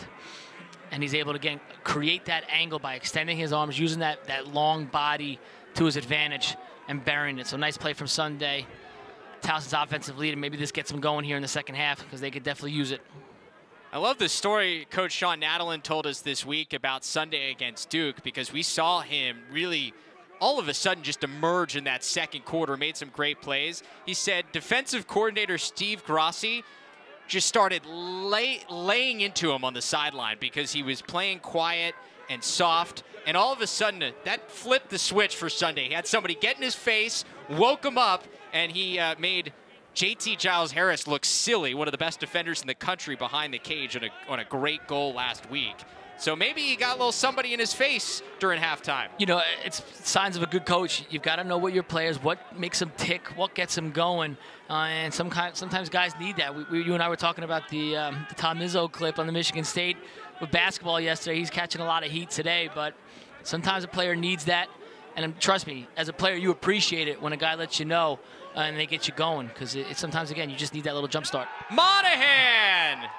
And he's able to, again, create that angle by extending his arms, using that long body to his advantage and burying it. So nice play from Sunday. Towson's offensive lead, and maybe this gets them going here in the second half because they could definitely use it. I love the story Coach Sean Nadelin told us this week about Sunday against Duke, because we saw him really all of a sudden just emerged in that second quarter, made some great plays. He said defensive coordinator Steve Grassi just started laying into him on the sideline because he was playing quiet and soft, and all of a sudden that flipped the switch for Sunday. He had somebody get in his face, woke him up, and he made JT Giles-Harris look silly, one of the best defenders in the country behind the cage on a great goal last week. So maybe he got a little somebody in his face during halftime. You know, it's signs of a good coach. You've got to know what your players, what makes them tick, what gets them going. And sometimes guys need that. You and I were talking about the Tom Izzo clip on the Michigan State with basketball yesterday. He's catching a lot of heat today, but sometimes a player needs that. And trust me, as a player, you appreciate it when a guy lets you know and they get you going, because sometimes, again, you just need that little jump start. Monahan!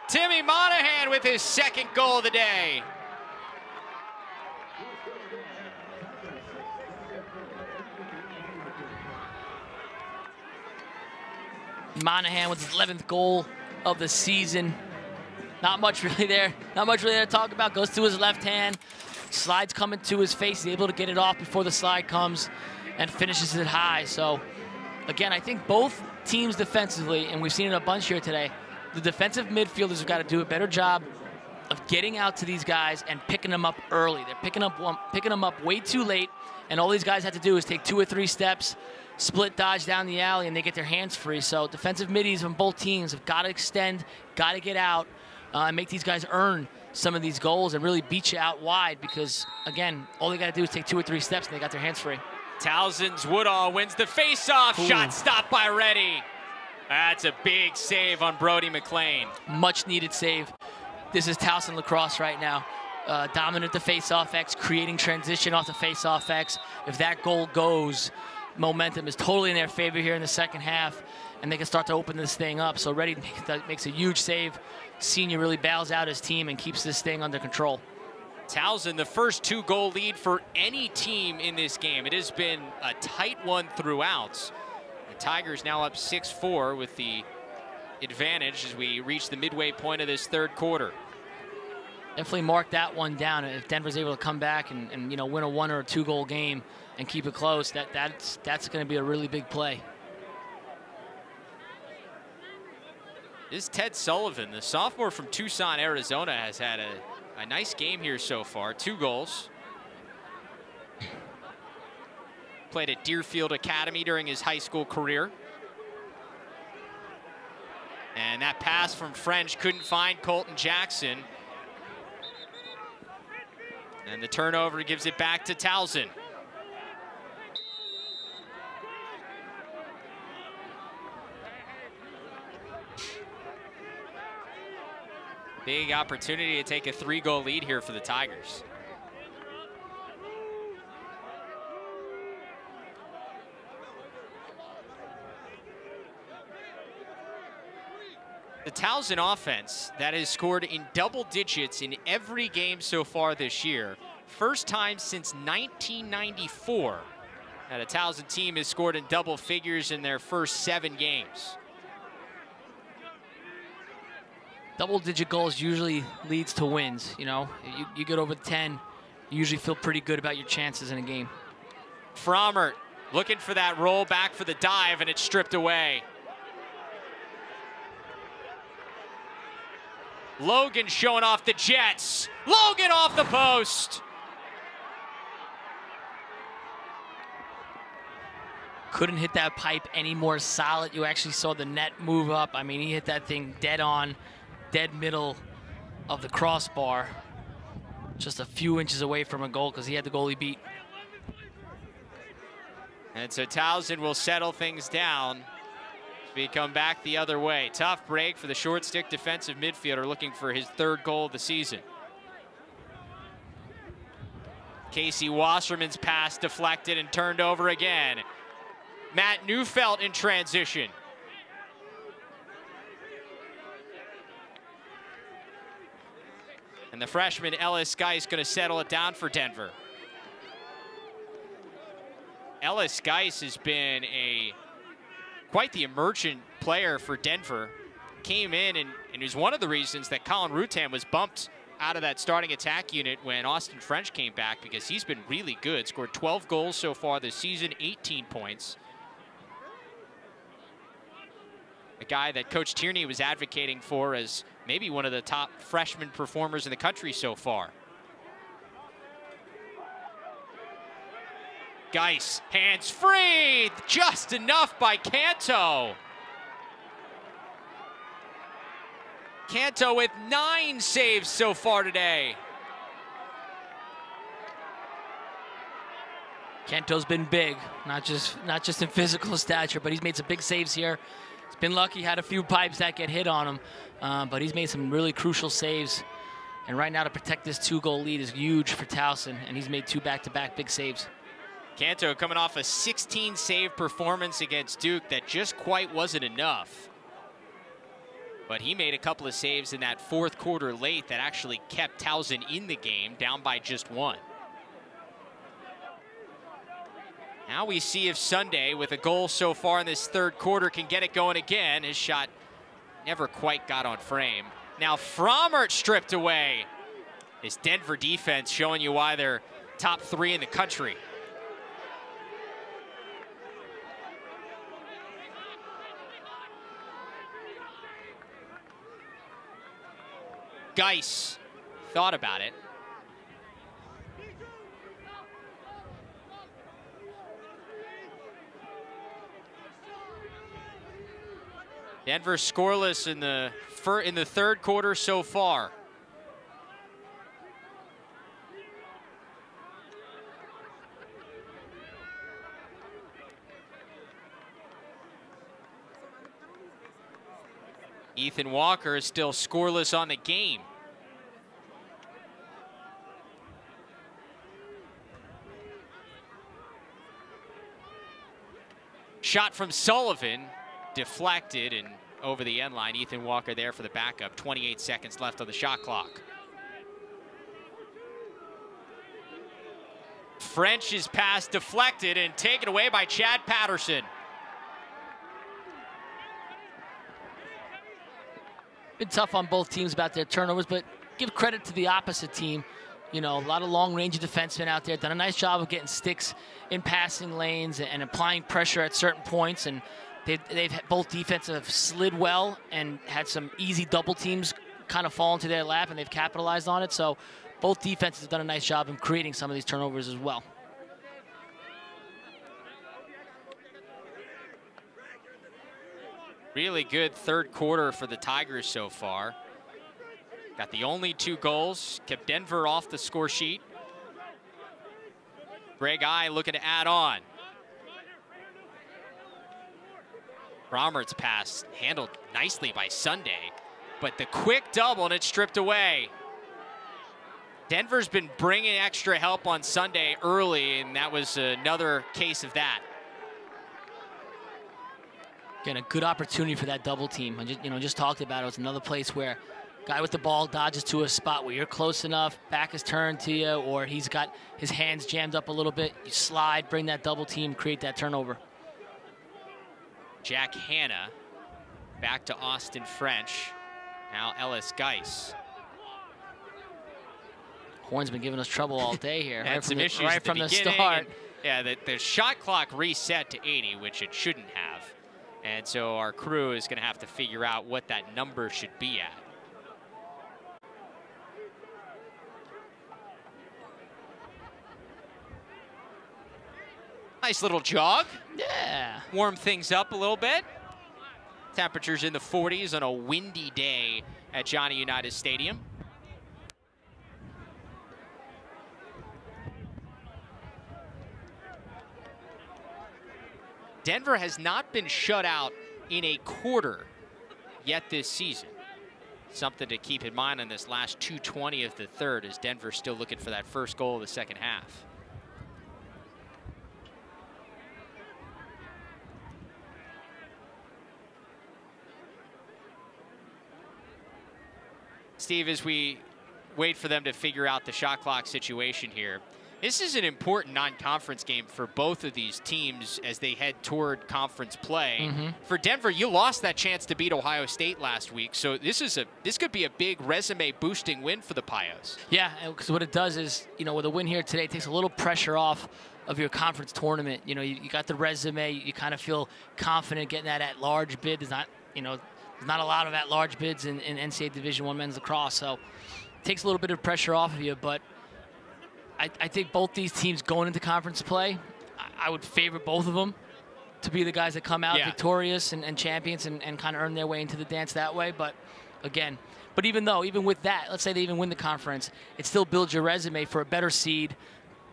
Timmy Monahan with his second goal of the day. Monahan with his 11th goal of the season. Not much really there. Not much really to talk about. Goes to his left hand. Slides coming to his face. He's able to get it off before the slide comes and finishes it high. So, again, I think both teams defensively, and we've seen it a bunch here today, the defensive midfielders have got to do a better job of getting out to these guys and picking them up early. They're picking them up way too late, and all these guys have to do is take 2 or 3 steps, split dodge down the alley, and they get their hands free. So defensive middies on both teams have got to extend, got to get out, and make these guys earn some of these goals and really beat you out wide, because, again, all they got to do is take 2 or 3 steps, and they got their hands free. Towson's Woodall wins the face-off. Shot stopped by Reddy. That's a big save on Brody McLean. Much needed save. This is Towson Lacrosse right now. Dominant the face-off X, creating transition off the face-off X. If that goal goes, momentum is totally in their favor here in the second half, and they can start to open this thing up. So Reddy makes a huge save. Senior really bails out his team and keeps this thing under control. Towson, the first 2-goal lead for any team in this game. It has been a tight one throughout. The Tigers now up 6-4 with the advantage as we reach the midway point of this third quarter. Definitely mark that one down. If Denver's able to come back and you know, win a 1 or a 2-goal game and keep it close, that's going to be a really big play. This is Ted Sullivan, the sophomore from Tucson, Arizona, has had a nice game here so far. 2 goals. Played at Deerfield Academy during his high school career. And that pass from French couldn't find Colton Jackson. And the turnover gives it back to Towson. Big opportunity to take a 3-goal lead here for the Tigers. The Towson offense that has scored in double digits in every game so far this year. First time since 1994 that a Towson team has scored in double figures in their first 7 games. Double-digit goals usually leads to wins. You know, you get over 10, you usually feel pretty good about your chances in a game. Frommert looking for that roll back for the dive, and it's stripped away. Logan showing off the Jets. Logan off the post. Couldn't hit that pipe any more solid. You actually saw the net move up. I mean, he hit that thing dead on, dead middle of the crossbar. Just a few inches away from a goal because he had the goalie beat. And so Towson will settle things down. We come back the other way. Tough break for the short stick defensive midfielder looking for his 3rd goal of the season. Casey Wasserman's pass deflected and turned over again. Matt Neufeld in transition. And the freshman Ellis Geis going to settle it down for Denver. Ellis Geis has been quite the emergent player for Denver. Came in and was one of the reasons that Colin Rutan was bumped out of that starting attack unit when Austin French came back, because he's been really good. Scored 12 goals so far this season, 18 points. A guy that Coach Tierney was advocating for as maybe one of the top freshman performers in the country so far. Geis, hands free, just enough by Canto. Canto with 9 saves so far today. Canto's been big, not just in physical stature, but he's made some big saves here. He's been lucky, had a few pipes that get hit on him, but he's made some really crucial saves. And right now to protect this 2-goal lead is huge for Towson, and he's made 2 back-to-back big saves. Canto coming off a 16-save performance against Duke that just quite wasn't enough. But he made a couple of saves in that 4th quarter late that actually kept Towson in the game, down by just 1. Now we see if Sunday, with a goal so far in this 3rd quarter, can get it going again. His shot never quite got on frame. Now Frommert stripped away. His Denver defense showing you why they're top 3 in the country. Geis thought about it. Denver scoreless in the 3rd quarter so far. Ethan Walker is still scoreless on the game. Shot from Sullivan, deflected and over the end line. Ethan Walker there for the backup. 28 seconds left on the shot clock. French's pass deflected and taken away by Chad Patterson. Been tough on both teams about their turnovers, but give credit to the opposite team. You know, a lot of long-range defensemen out there, done a nice job of getting sticks in passing lanes and applying pressure at certain points. And they've both defenses have slid well and had some easy double teams kind of fall into their lap, and they've capitalized on it. So both defenses have done a nice job in creating some of these turnovers as well. Really good 3rd quarter for the Tigers so far. Got the only 2 goals, kept Denver off the score sheet. Greg I looking to add on. Brommert's pass handled nicely by Sunday, but the quick double and it's stripped away. Denver's been bringing extra help on Sunday early, and that was another case of that. Again, a good opportunity for that double team. I just talked about it. It was another place where guy with the ball dodges to a spot where you're close enough, back is turned to you, or he's got his hands jammed up a little bit. You slide, bring that double team, create that turnover. Jack Hanna back to Austin French. Now Ellis Geis. Horn's been giving us trouble all day here. Had some issues right from the start. Yeah, the shot clock reset to 80, which it shouldn't have. And so our crew is going to have to figure out what that number should be at. Nice little jog. Yeah. Warm things up a little bit. Temperatures in the 40s on a windy day at Johnny Unitas Stadium. Denver has not been shut out in a quarter yet this season. Something to keep in mind on this last 2:20 of the 3rd, as Denver still looking for that first goal of the 2nd half. Steve, as we wait for them to figure out the shot clock situation here, This is an important non-conference game for both of these teams as they head toward conference play. For Denver, you lost that chance to beat Ohio State last week, so this could be a big resume-boosting win for the Pios. Yeah, because what it does is, with a win here today, it takes a little pressure off of your conference tournament. You got the resume, you kind of feel confident getting that at-large bid. There's not, there's not a lot of at-large bids in NCAA Division I men's lacrosse, so it takes a little bit of pressure off of you, but I think both these teams going into conference play, I would favor both of them to be the guys that come out victorious and champions and kind of earn their way into the dance that way. But again, even with that, let's say they even win the conference, it still builds your resume for a better seed,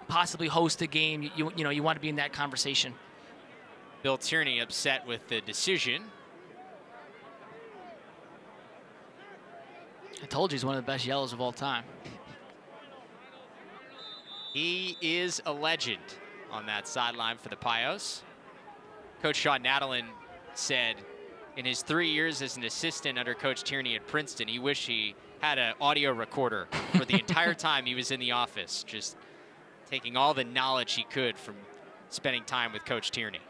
possibly host a game. You want to be in that conversation. Bill Tierney upset with the decision. I told you he's one of the best yellows of all time. He is a legend on that sideline for the Pios. Coach Sean Nadalin said in his 3 years as an assistant under Coach Tierney at Princeton, he wished he had an audio recorder for the entire time he was in the office, just taking all the knowledge he could from spending time with Coach Tierney.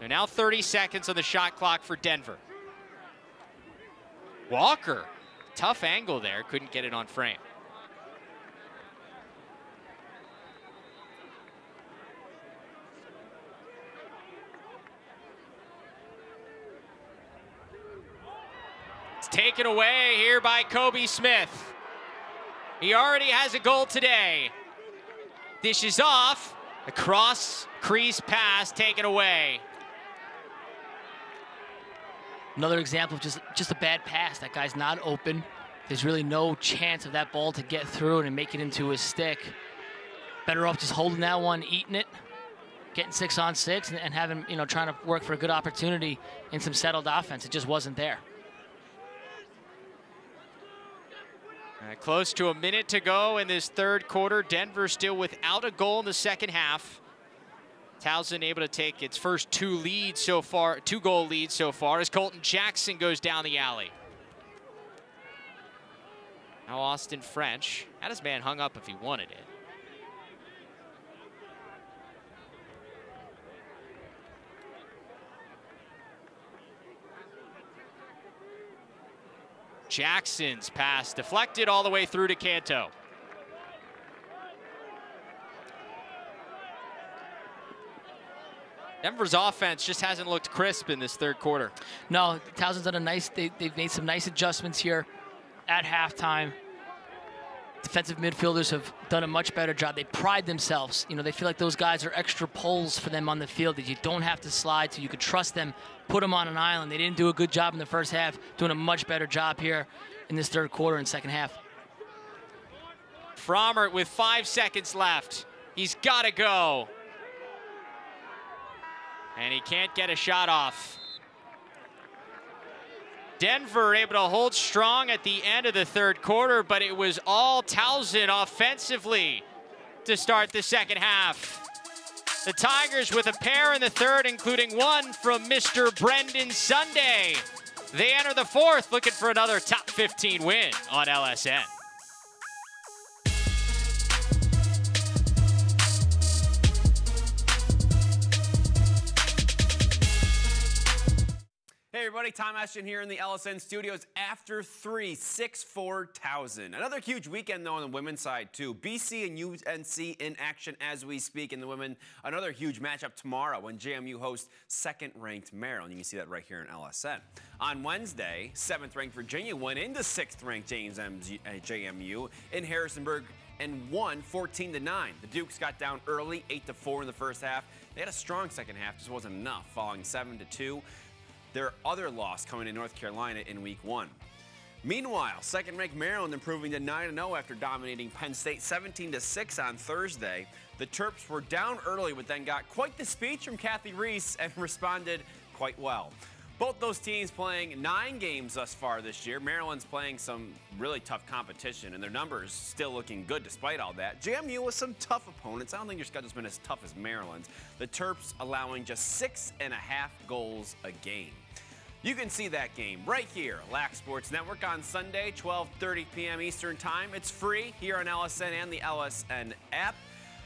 There are now 30 seconds on the shot clock for Denver. Walker, tough angle there, couldn't get it on frame. It's taken away here by Kobe Smith. He already has a goal today. Dishes off, a cross crease pass taken away. Another example of just a bad pass. That guy's not open. There's really no chance of that ball to get through and make it into his stick. Better off just holding that one, eating it, getting 6-on-6, and having, trying to work for a good opportunity in some settled offense. It just wasn't there. Close to a minute to go in this third quarter. Denver still without a goal in the second half. Towson able to take its first two goal lead so far as Colton Jackson goes down the alley. Now Austin French had his man hung up if he wanted it. Jackson's pass deflected all the way through to Canto. Denver's offense just hasn't looked crisp in this third quarter. No, Towson's done they've made some nice adjustments here at halftime. Defensive midfielders have done a much better job. They pride themselves. They feel like those guys are extra poles for them on the field that you don't have to slide to. You could trust them, put them on an island. They didn't do a good job in the first half, doing a much better job here in this third quarter and second half. Frommert with 5 seconds left. He's got to go. And he can't get a shot off. Denver able to hold strong at the end of the third quarter, but it was all Towson offensively to start the second half. The Tigers with a pair in the third, including one from Mr. Brendan Sunday. They enter the fourth looking for another top 15 win on LSN. Hey everybody, Tom Ashton here in the LSN studios after 3, 6-4 Towson. Another huge weekend though on the women's side too. BC and UNC in action as we speak in the women. Another huge matchup tomorrow when JMU hosts second-ranked Maryland. You can see that right here in LSN. On Wednesday, 7th-ranked Virginia went into 6th-ranked JMU in Harrisonburg and won 14-9. The Dukes got down early, 8-4 in the first half. They had a strong second half, just wasn't enough, falling 7-2. Their other loss coming to North Carolina in week 1. Meanwhile, second-ranked Maryland improving to 9-0 after dominating Penn State 17-6 on Thursday. The Terps were down early, but then got quite the speech from Kathy Reese and responded quite well. Both those teams playing 9 games thus far this year. Maryland's playing some really tough competition, and their numbers still looking good despite all that. JMU with some tough opponents. I don't think your schedule's been as tough as Maryland's. The Terps allowing just 6.5 goals a game. You can see that game right here, Lac Sports Network on Sunday, 12:30 p.m. Eastern Time. It's free here on LSN and the LSN app.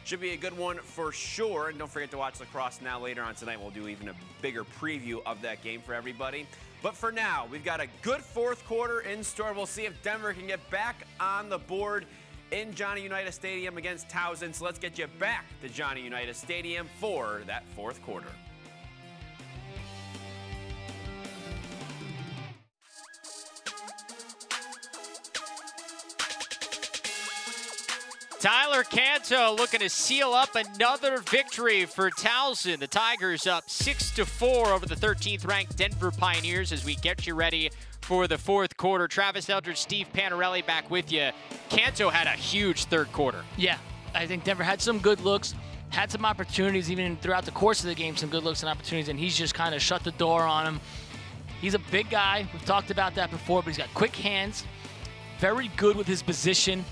Should be a good one for sure. And don't forget to watch Lacrosse Now later on tonight. We'll do even a bigger preview of that game for everybody. But for now, we've got a good fourth quarter in store. We'll see if Denver can get back on the board in Johnny Unitas Stadium against Towson. So let's get you back to Johnny Unitas Stadium for that fourth quarter. Tyler Canto looking to seal up another victory for Towson. The Tigers up 6-4 over the 13th ranked Denver Pioneers as we get you ready for the fourth quarter. Travis Eldridge, Steve Panarelli back with you. Canto had a huge third quarter. Yeah, I think Denver had some good looks, had some opportunities even throughout the course of the game, some good looks and opportunities, and he's just kind of shut the door on them. He's a big guy. We've talked about that before, but he's got quick hands, very good with his position,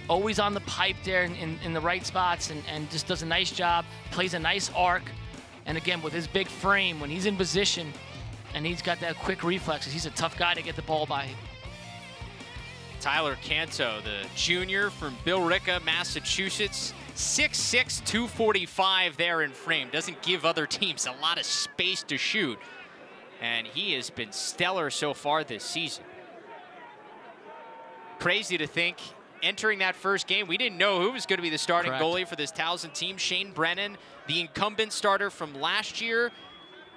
always on the pipe there in the right spots, and just does a nice job, plays a nice arc. And again, with his big frame, when he's in position and he's got that quick reflexes, he's a tough guy to get the ball by. Tyler Canto, the junior from Billerica, Massachusetts, 6'6", 245 there in frame. Doesn't give other teams a lot of space to shoot. And he has been stellar so far this season. Crazy to think, entering that first game, we didn't know who was going to be the starting goalie for this Towson team. Shane Brennan, the incumbent starter from last year,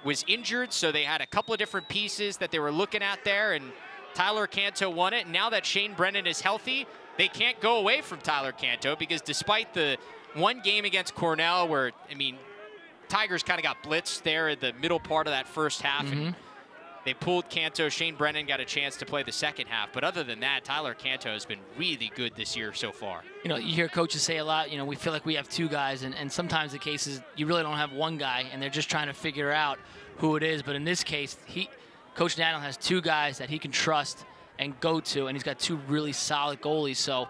was injured, so they had a couple of different pieces that they were looking at there, and Tyler Canto won it. And now that Shane Brennan is healthy, they can't go away from Tyler Canto, because despite the one game against Cornell where, I mean, Tigers kind of got blitzed there at the middle part of that first half, and they pulled Canto. Shane Brennan got a chance to play the second half. But other than that, Tyler Canto has been really good this year so far. You know, you hear coaches say a lot, you know, we feel like we have two guys, and sometimes the case is you really don't have one guy, and they're just trying to figure out who it is. But in this case, Coach Nadel has two guys that he can trust and go to, and he's got two really solid goalies. So,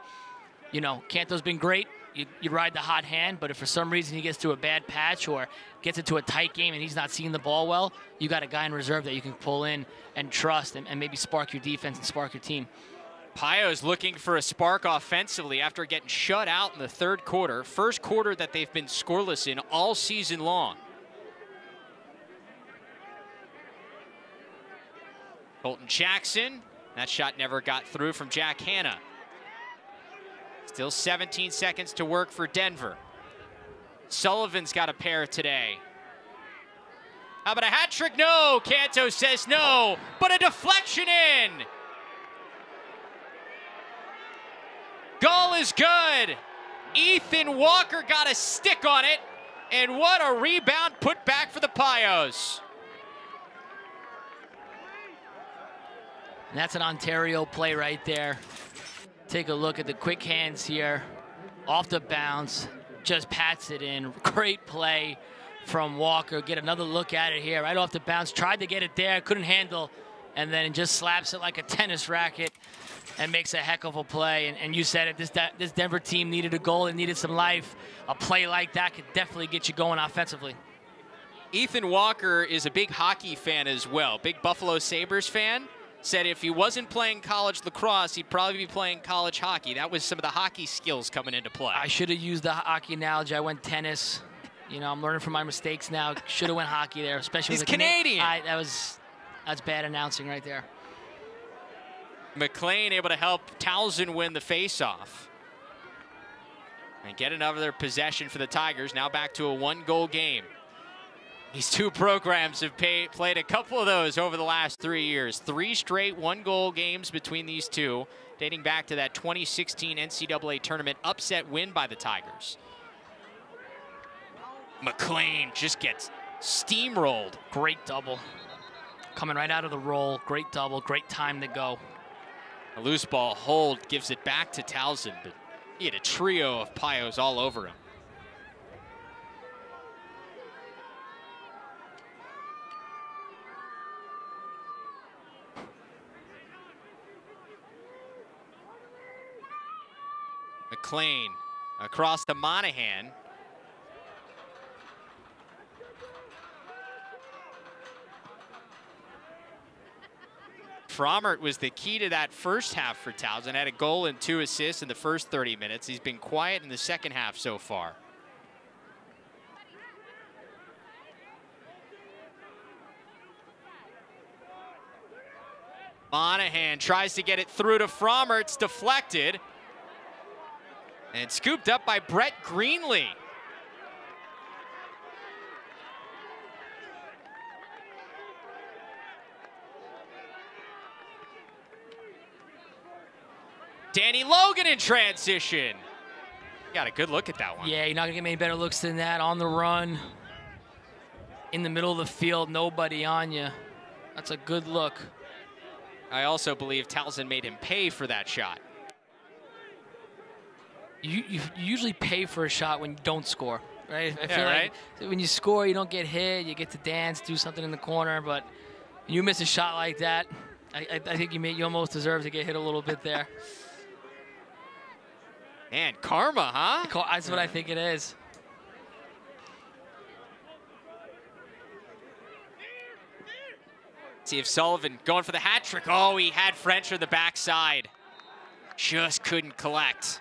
you know, Canto's been great. You ride the hot hand, but if for some reason he gets to a bad patch or gets into a tight game and he's not seeing the ball well, you got a guy in reserve that you can pull in and trust and maybe spark your defense and spark your team. Pio's looking for a spark offensively after getting shut out in the third quarter. First quarter that they've been scoreless in all season long. Colton Jackson, that shot never got through from Jack Hanna. Still 17 seconds to work for Denver. Sullivan's got a pair today. How about a hat trick? No, Canto says no, but a deflection in. Goal is good. Ethan Walker got a stick on it, and what a rebound put back for the Pios. And that's an Ontario play right there. Take a look at the quick hands here. Off the bounce, just pats it in. Great play from Walker. Get another look at it here. Right off the bounce, tried to get it there, couldn't handle, and then just slaps it like a tennis racket and makes a heck of a play. And you said it, this Denver team needed a goal. It needed some life. A play like that could definitely get you going offensively. Ethan Walker is a big hockey fan as well. Big Buffalo Sabres fan. Said if he wasn't playing college lacrosse, he'd probably be playing college hockey. That was some of the hockey skills coming into play. I should have used the hockey analogy. I went tennis. You know, I'm learning from my mistakes now. Should have went hockey there, especially He's with Canadian. That's bad announcing right there. McLean able to help Towson win the faceoff. And get another possession for the Tigers. Now back to a one-goal game. These two programs have played a couple of those over the last 3 years. 3 straight one-goal games between these two, dating back to that 2016 NCAA tournament upset win by the Tigers. McLean just gets steamrolled. Great double. Coming right out of the roll. Great double. Great time to go. A loose ball hold gives it back to Towson, but he had a trio of Pios all over him. McLean across to Monahan. Frommert was the key to that first half for Towson. Had a goal and 2 assists in the first 30 minutes. He's been quiet in the second half so far. Monahan tries to get it through to Frommert. It's deflected. And scooped up by Brett Greenlee. Danny Logan in transition. Got a good look at that one. Yeah, you're not going to get many better looks than that. On the run, in the middle of the field, nobody on you. That's a good look. I also believe Towson made him pay for that shot. You usually pay for a shot when you don't score, right? I feel right? like when you score, you don't get hit. You get to dance, do something in the corner. But you miss a shot like that, I think you almost deserve to get hit a little bit there. Man, karma, huh? That's what I think it is. See if Sullivan going for the hat trick. Oh, he had French on the backside. Just couldn't collect.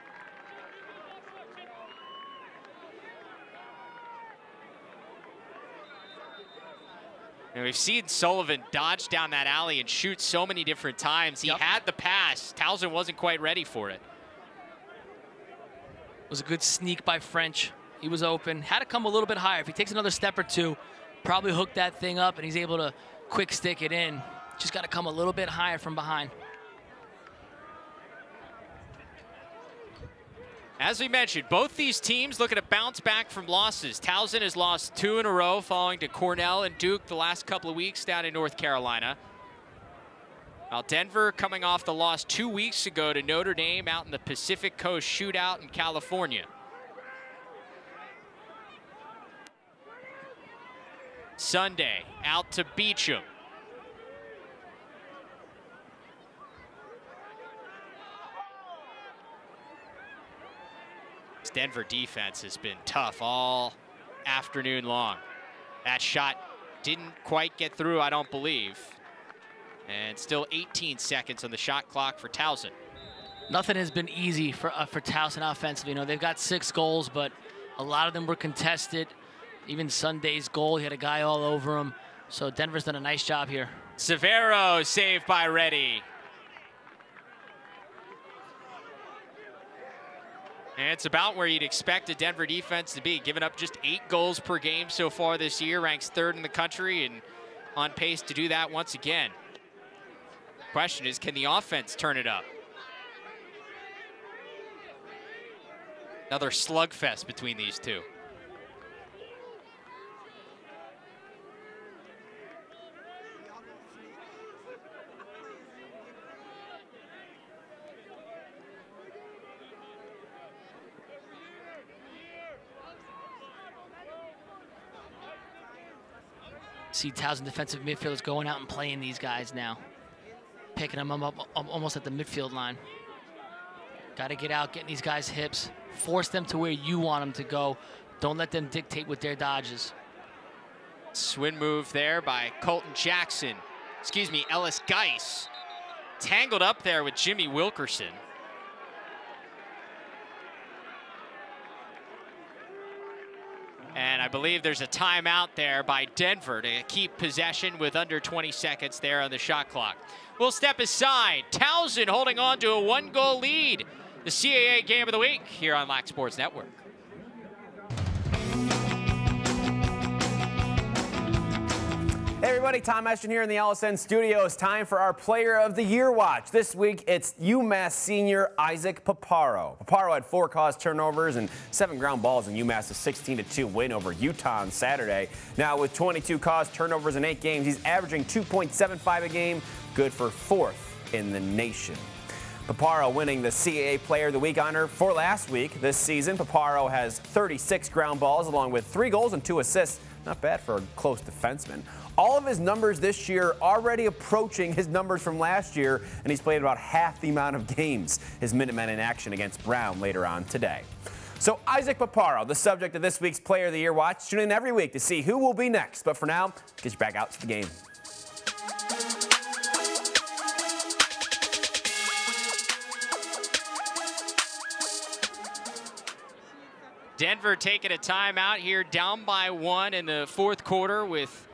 And we've seen Sullivan dodge down that alley and shoot so many different times. He had the pass. Towson wasn't quite ready for it. It was a good sneak by French. He was open. Had to come a little bit higher. If he takes another step or two, probably hook that thing up and he's able to quick stick it in. Just got to come a little bit higher from behind. As we mentioned, both these teams looking to bounce back from losses. Towson has lost 2 in a row, falling to Cornell and Duke the last couple of weeks down in North Carolina. While Denver coming off the loss 2 weeks ago to Notre Dame out in the Pacific Coast shootout in California. Sunday, out to Beecham. This Denver defense has been tough all afternoon long. That shot didn't quite get through, I don't believe. And still 18 seconds on the shot clock for Towson. Nothing has been easy for Towson offensively. You know, they've got 6 goals, but a lot of them were contested. Even Sunday's goal, he had a guy all over him. So Denver's done a nice job here. Severo saved by Reddy. And it's about where you'd expect a Denver defense to be, giving up just 8 goals per game so far this year, ranks 3rd in the country and on pace to do that once again. Question is, can the offense turn it up? Another slugfest between these two. See Towson defensive midfielders going out and playing these guys now. Picking them up almost at the midfield line. Got to get out, getting these guys hips. Force them to where you want them to go. Don't let them dictate with their dodges. Swing move there by Colton Jackson. Excuse me, Ellis Geis. Tangled up there with Jimmy Wilkerson. And I believe there's a timeout there by Denver to keep possession with under 20 seconds there on the shot clock. We'll step aside. Towson holding on to a 1-goal lead. The CAA game of the week here on Lac Sports Network. Hey everybody, Tom Ashton here in the LSN studios. Time for our Player of the Year watch. This week, it's UMass senior Isaac Paparo. Paparo had 4 caused turnovers and 7 ground balls in UMass's 16-2 win over Utah on Saturday. Now with 22 caused turnovers in 8 games, he's averaging 2.75 a game, good for 4th in the nation. Paparo winning the CAA Player of the Week honor for last week. This season, Paparo has 36 ground balls along with 3 goals and 2 assists. Not bad for a close defenseman. All of his numbers this year already approaching his numbers from last year, and he's played about half the amount of games. His Minutemen in action against Brown later on today. So Isaac Paparo, the subject of this week's Player of the Year watch. Tune in every week to see who will be next. But for now, get you back out to the game. Denver taking a timeout here, down by 1 in the fourth quarter with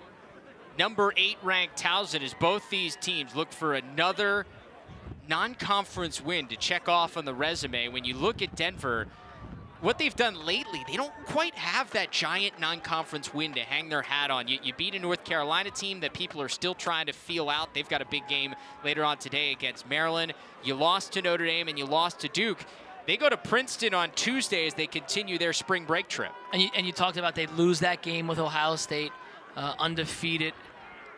number 8 ranked Towson, as both these teams look for another non-conference win to check off on the resume. When you look at Denver, what they've done lately, they don't quite have that giant non-conference win to hang their hat on. You beat a North Carolina team that people are still trying to feel out. They've got a big game later on today against Maryland. You lost to Notre Dame and you lost to Duke. They go to Princeton on Tuesday as they continue their spring break trip. And you talked about they'd lose that game with Ohio State, undefeated.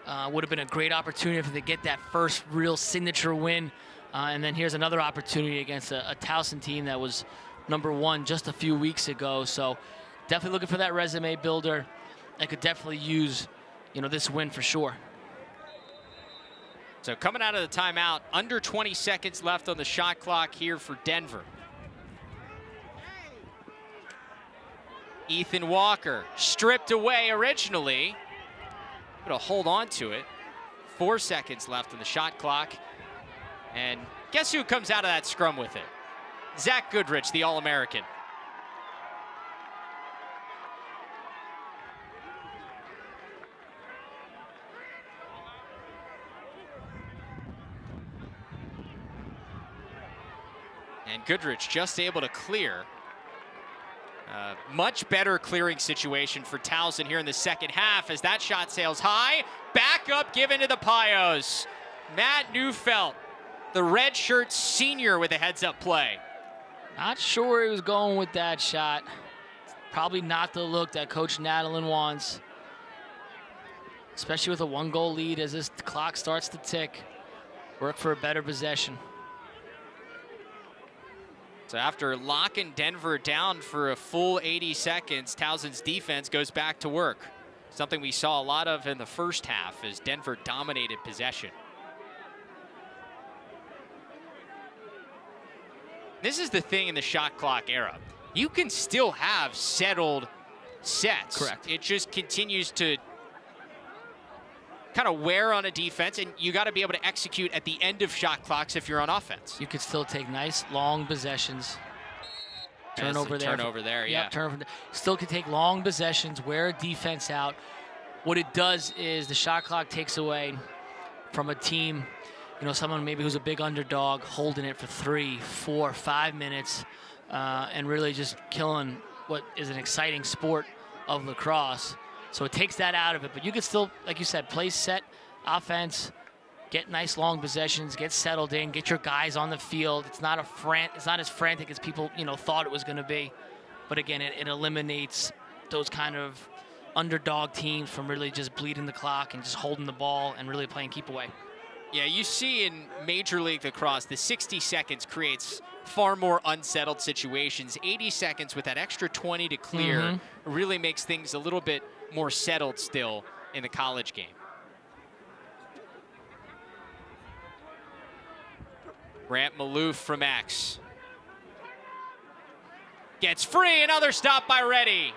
Would have been a great opportunity for them to get that first real signature win. And then here's another opportunity against a Towson team that was number 1 just a few weeks ago. So definitely looking for that resume builder. I could definitely use, this win for sure. So coming out of the timeout, under 20 seconds left on the shot clock here for Denver. Ethan Walker stripped away originally, but to hold on to it. 4 seconds left on the shot clock. And guess who comes out of that scrum with it? Zach Goodrich, the All-American. And Goodrich just able to clear. Much better clearing situation for Towson here in the second half as that shot sails high. Back up given to the Pios. Matt Neufeld, the redshirt senior, with a heads-up play. Not sure he was going with that shot. Probably not the look that Coach Nadalin wants, especially with a 1-goal lead as this clock starts to tick. Work for a better possession. So after locking Denver down for a full 80 seconds, Towson's defense goes back to work. Something we saw a lot of in the first half as Denver dominated possession. This is the thing in the shot clock era. You can still have settled sets. Correct. It just continues to kind of wear on a defense, and you got to be able to execute at the end of shot clocks if you're on offense. You could still take nice long possessions. Turnover there. Turnover there, yeah. Yep, turnover. Still could take long possessions, wear a defense out. What it does is the shot clock takes away from a team, someone maybe who's a big underdog, holding it for 3, 4, 5 minutes, and really just killing what is an exciting sport of lacrosse. So it takes that out of it, but you can still, like you said, play set offense, get nice long possessions, get settled in, get your guys on the field. It's not as frantic as people thought it was going to be, but again, it eliminates those kind of underdog teams from really just bleeding the clock and just holding the ball and really playing keep away. Yeah, you see in Major League Lacrosse, the 60 seconds creates far more unsettled situations. 80 seconds with that extra 20 to clear really makes things a little bit more settled still in the college game. Grant Maloof from X. Gets free, another stop by Reddy.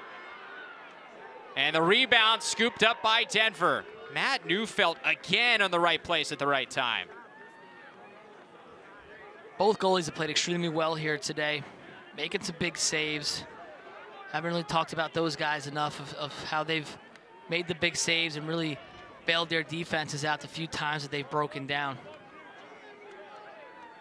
And the rebound scooped up by Denver. Matt Neufeld again on the right place at the right time. Both goalies have played extremely well here today, making some big saves. Haven't really talked about those guys enough of how they've made the big saves and really bailed their defenses out the few times that they've broken down.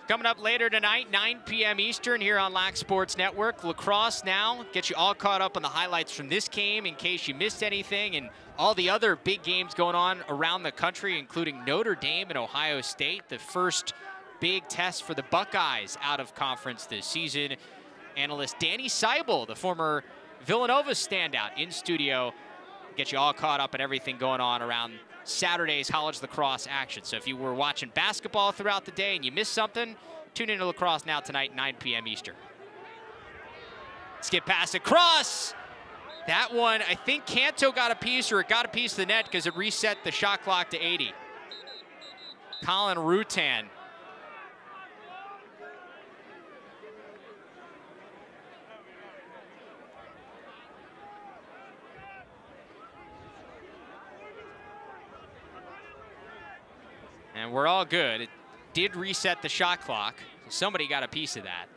Coming up later tonight, 9 p.m. Eastern here on Lac Sports Network. Lacrosse now gets you all caught up on the highlights from this game in case you missed anything, and all the other big games going on around the country, including Notre Dame and Ohio State, the first big test for the Buckeyes out of conference this season. Analyst Danny Seibel, the former Villanova standout, in studio, get you all caught up on everything going on around Saturday's college lacrosse action. So if you were watching basketball throughout the day and you missed something, tune into Lacrosse Now tonight, 9 p.m. Eastern. Skip pass across. That one, I think Canto got a piece, or it got a piece of the net because it reset the shot clock to 80. Colin Rutan. And we're all good. It did reset the shot clock. So somebody got a piece of that.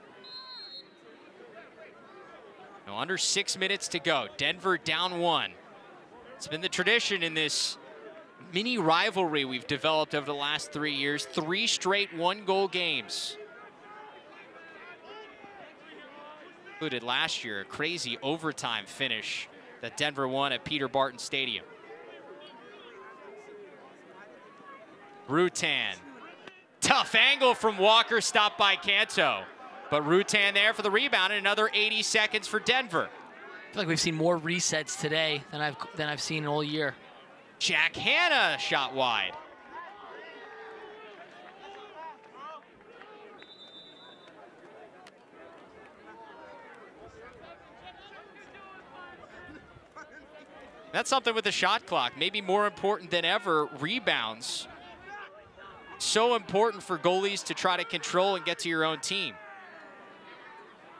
Now under 6 minutes to go. Denver down 1. It's been the tradition in this mini rivalry we've developed over the last 3 years. 3 straight one-goal games. Included last year, a crazy overtime finish that Denver won at Peter Barton Stadium. Rutan. Tough angle from Walker, stopped by Canto. But Rutan there for the rebound, and another 80 seconds for Denver. I feel like we've seen more resets today than I've seen all year. Jack Hanna shot wide. That's something with the shot clock. Maybe more important than ever, rebounds. So important for goalies to try to control and get to your own team.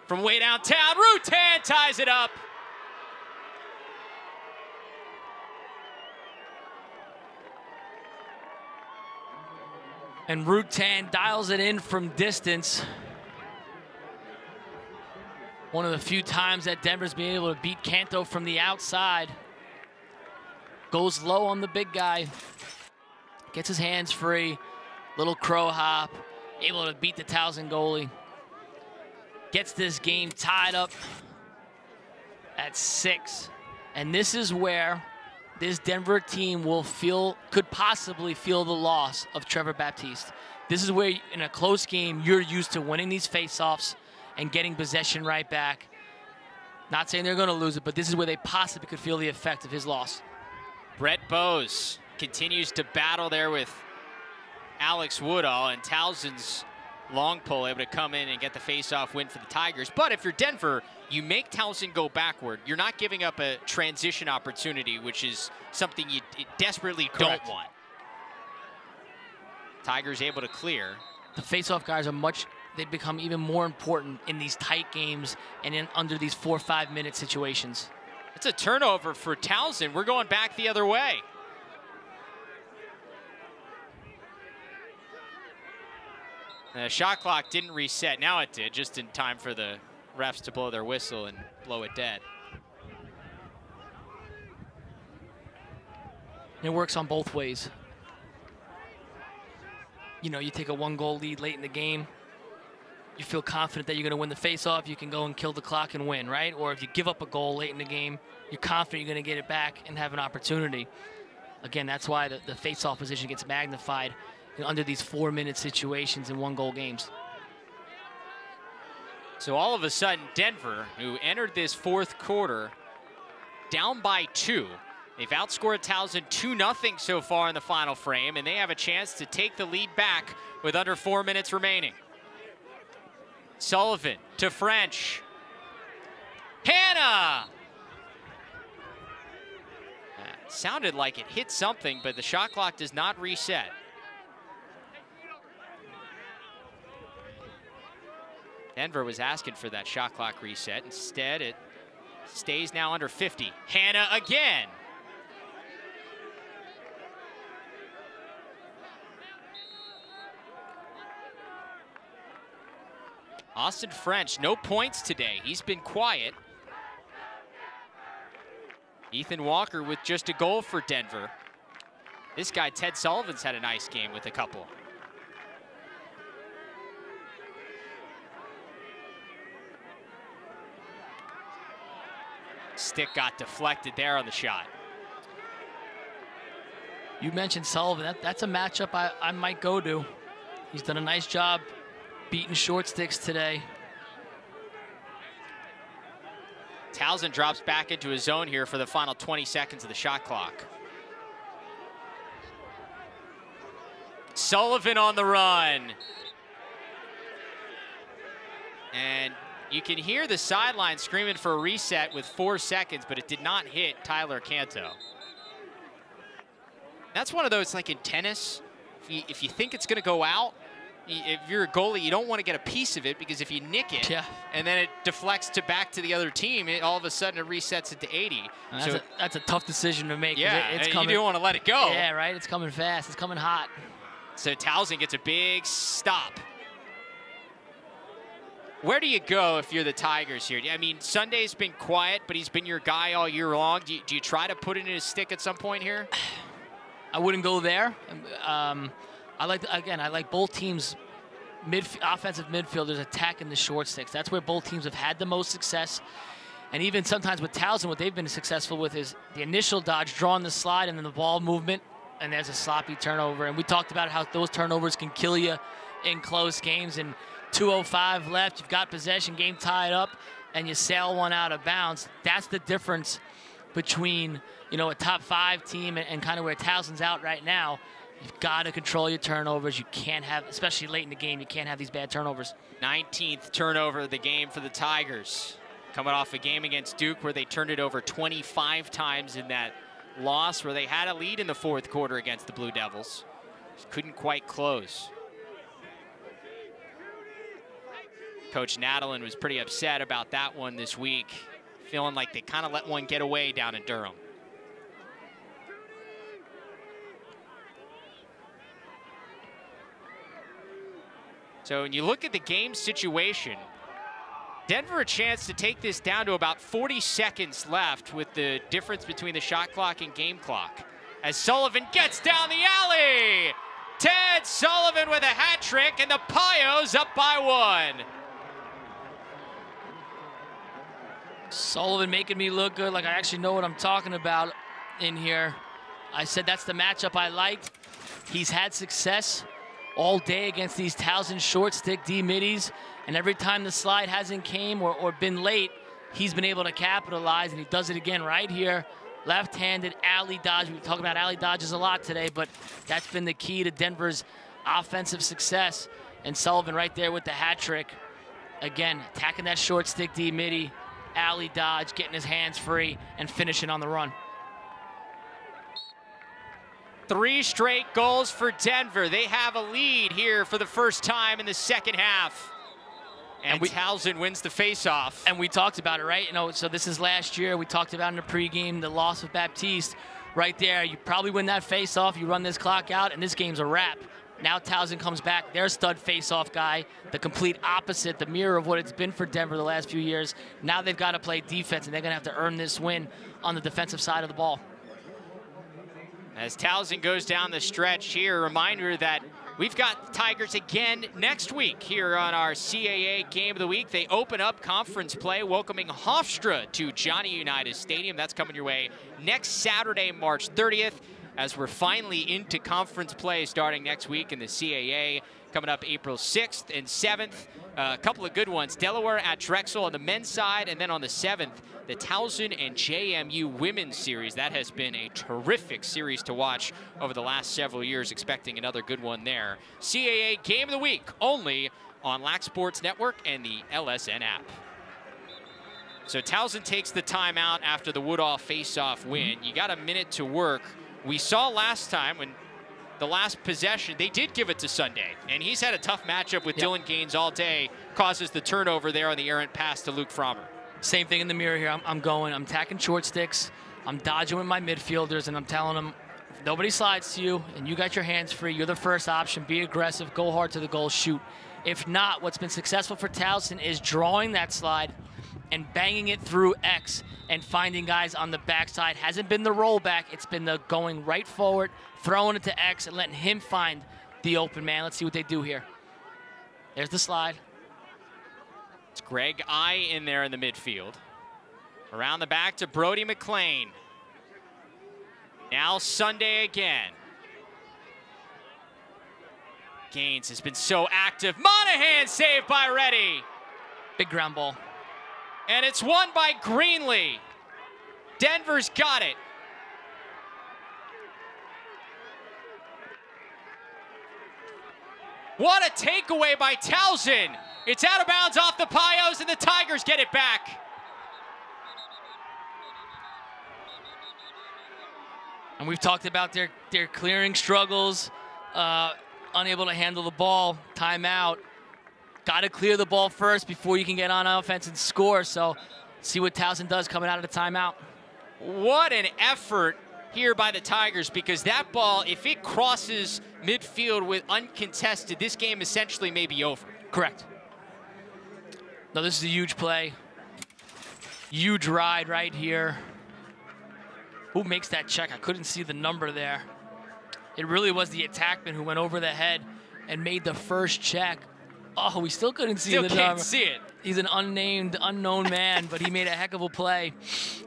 From way downtown, Rutan ties it up. And Rutan dials it in from distance. One of the few times that Denver's been able to beat Canto from the outside. Goes low on the big guy. Gets his hands free. Little crow hop. Able to beat the Towson goalie. Gets this game tied up at 6. And this is where this Denver team could possibly feel the loss of Trevor Baptiste. This is where, in a close game, you're used to winning these faceoffs and getting possession right back. Not saying they're going to lose it, but this is where they possibly could feel the effect of his loss. Brett Bowes continues to battle there with Alex Woodall, and Towson's long pole able to come in and get the faceoff win for the Tigers. But if you're Denver, you make Towson go backward. You're not giving up a transition opportunity, which is something you desperately don't want. Tigers able to clear. The faceoff guys they become even more important in these tight games and under these 4 or 5 minute situations. It's a turnover for Towson. We're going back the other way. The shot clock didn't reset. Now it did, just in time for the refs to blow their whistle and blow it dead. It works on both ways. You know, you take a 1-goal lead late in the game. You feel confident that you're going to win the faceoff. You can go and kill the clock and win, right? Or if you give up a goal late in the game, you're confident you're going to get it back and have an opportunity. Again, that's why the faceoff position gets magnified under these 4-minute situations in 1-goal games. So all of a sudden, Denver, who entered this 4th quarter down by 2, they've outscored Towson 2-0 so far in the final frame, and they have a chance to take the lead back with under 4 minutes remaining. Sullivan to French. Hanna! Sounded like it hit something, but the shot clock does not reset. Denver was asking for that shot clock reset. Instead, it stays now under 50. Hanna again. Austin French, no points today. He's been quiet. Ethan Walker with just a goal for Denver. This guy, Ted Sullivan's had a nice game with a couple. Stick got deflected there on the shot. You mentioned Sullivan. That's a matchup I might go to. He's done a nice job beating short sticks today. Towson drops back into his zone here for the final 20 seconds of the shot clock. Sullivan on the run. And you can hear the sideline screaming for a reset with 4 seconds, but it did not hit Tyler Canto. That's one of those, like in tennis, if you think it's going to go out, if you're a goalie, you don't want to get a piece of it, because if you nick it and then it deflects back to the other team, all of a sudden it resets it to 80. That's a tough decision to make. Yeah, it's coming, you don't want to let it go. Yeah, right. It's coming fast. It's coming hot. So Towson gets a big stop. Where do you go if you're the Tigers here? I mean, Sunday's been quiet, but he's been your guy all year long. Do you try to put it in his stick at some point here? I wouldn't go there. I like both teams' offensive midfielders attacking the short sticks. That's where both teams have had the most success. And even sometimes with Towson, what they've been successful with is the initial dodge, drawing the slide, and then the ball movement, and there's a sloppy turnover. And we talked about how those turnovers can kill you in close games. And 2:05 left, you've got possession, game tied up, and you sail one out of bounds. That's the difference between, you know, a top 5 team and kind of where Towson's out right now. You've got to control your turnovers. You can't have, especially late in the game, you can't have these bad turnovers. 19th turnover of the game for the Tigers. Coming off a game against Duke where they turned it over 25 times in that loss, where they had a lead in the 4th quarter against the Blue Devils. Just couldn't quite close. Coach Nadalin was pretty upset about that one this week, feeling like they kind of let one get away down in Durham. So when you look at the game situation, Denver a chance to take this down to about 40 seconds left with the difference between the shot clock and game clock. As Sullivan gets down the alley! Ted Sullivan with a hat trick, and the Pios up by 1. Sullivan making me look good, like I actually know what I'm talking about in here. I said that's the matchup I liked. He's had success all day against these Towson short stick D middies, and every time the slide hasn't came or been late, he's been able to capitalize, and he does it again right here. Left-handed alley dodge. We talk about alley dodges a lot today, but that's been the key to Denver's offensive success. And Sullivan right there with the hat trick. Again, attacking that short stick D midi, alley dodge, getting his hands free, and finishing on the run. 3 straight goals for Denver. They have a lead here for the first time in the second half. And Towson wins the faceoff. And we talked about it, right? You know, so this is last year. We talked about in the pregame the loss of Baptiste. Right there, you probably win that faceoff. You run this clock out, and this game's a wrap. Now Towson comes back, their stud faceoff guy, the complete opposite, the mirror of what it's been for Denver the last few years. Now they've got to play defense, and they're going to have to earn this win on the defensive side of the ball. As Towson goes down the stretch here, a reminder that we've got the Tigers again next week here on our CAA Game of the Week. They open up conference play, welcoming Hofstra to Johnny Unitas Stadium. That's coming your way next Saturday, March 30th, as we're finally into conference play starting next week in the CAA. Coming up April 6th and 7th. A couple of good ones. Delaware at Drexel on the men's side, and then on the 7th, the Towson and JMU women's series. That has been a terrific series to watch over the last several years. Expecting another good one there. CAA Game of the Week, only on Lac Sports Network and the LSN app. So Towson takes the timeout after the Woodall face-off win. You got a minute to work. We saw last time when the last possession, they did give it to Sunday, and he's had a tough matchup with Dylan Gaines all day, causes the turnover there on the errant pass to Luke Frommer. Same thing in the mirror here. I'm attacking short sticks, I'm dodging with my midfielders, and I'm telling them, if nobody slides to you, and you got your hands free, you're the first option, be aggressive, go hard to the goal, shoot. If not, what's been successful for Towson is drawing that slide and banging it through X and finding guys on the backside. Hasn't been the rollback, it's been the going right forward, throwing it to X and letting him find the open man. Let's see what they do here. There's the slide. It's Greg I in there in the midfield. Around the back to Brody McLean. Now Sunday again. Gaines has been so active. Monahan saved by Reddy. Big ground ball. And it's won by Greenlee. Denver's got it. What a takeaway by Towson. It's out of bounds off the Pios, and the Tigers get it back. And we've talked about their clearing struggles, unable to handle the ball, timeout. Got to clear the ball first before you can get on offense and score. So see what Towson does coming out of the timeout. What an effort here by the Tigers, because that ball, if it crosses midfield with uncontested, this game essentially may be over. Correct. No, this is a huge play. Huge ride right here. Who makes that check? I couldn't see the number there. It really was the attackman who went over the head and made the first check. Oh, we still couldn't see the number. Still can't see it. He's an unnamed, unknown man, but he made a heck of a play.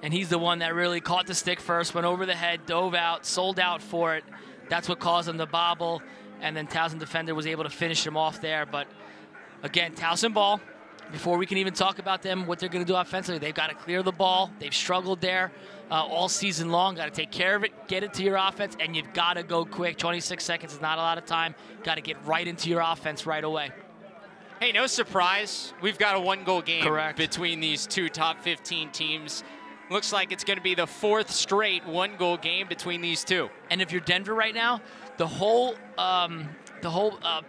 And he's the one that really caught the stick first, went over the head, dove out, sold out for it. That's what caused him to bobble. And then Towson defender was able to finish him off there. But again, Towson ball. Before we can even talk about them, what they're going to do offensively, they've got to clear the ball. They've struggled there all season long. Got to take care of it, get it to your offense, and you've got to go quick. 26 seconds is not a lot of time. Got to get right into your offense right away. Hey, no surprise. We've got a one-goal game Correct. between these two top 15 teams. Looks like it's going to be the 4th straight one-goal game between these two. And if you're Denver right now, the whole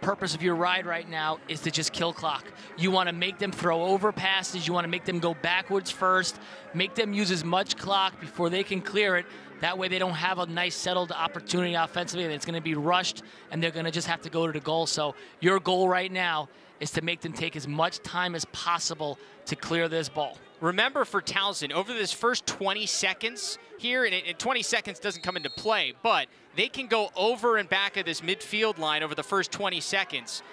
purpose of your ride right now is to just kill clock. You want to make them throw over passes. You want to make them go backwards first. Make them use as much clock before they can clear it. That way they don't have a nice settled opportunity offensively, and it's going to be rushed, and they're going to just have to go to the goal. So your goal right now is to make them take as much time as possible to clear this ball. Remember, for Towson, over this first 20 seconds here, and 20 seconds doesn't come into play, but they can go over and back of this midfield line over the first 20 seconds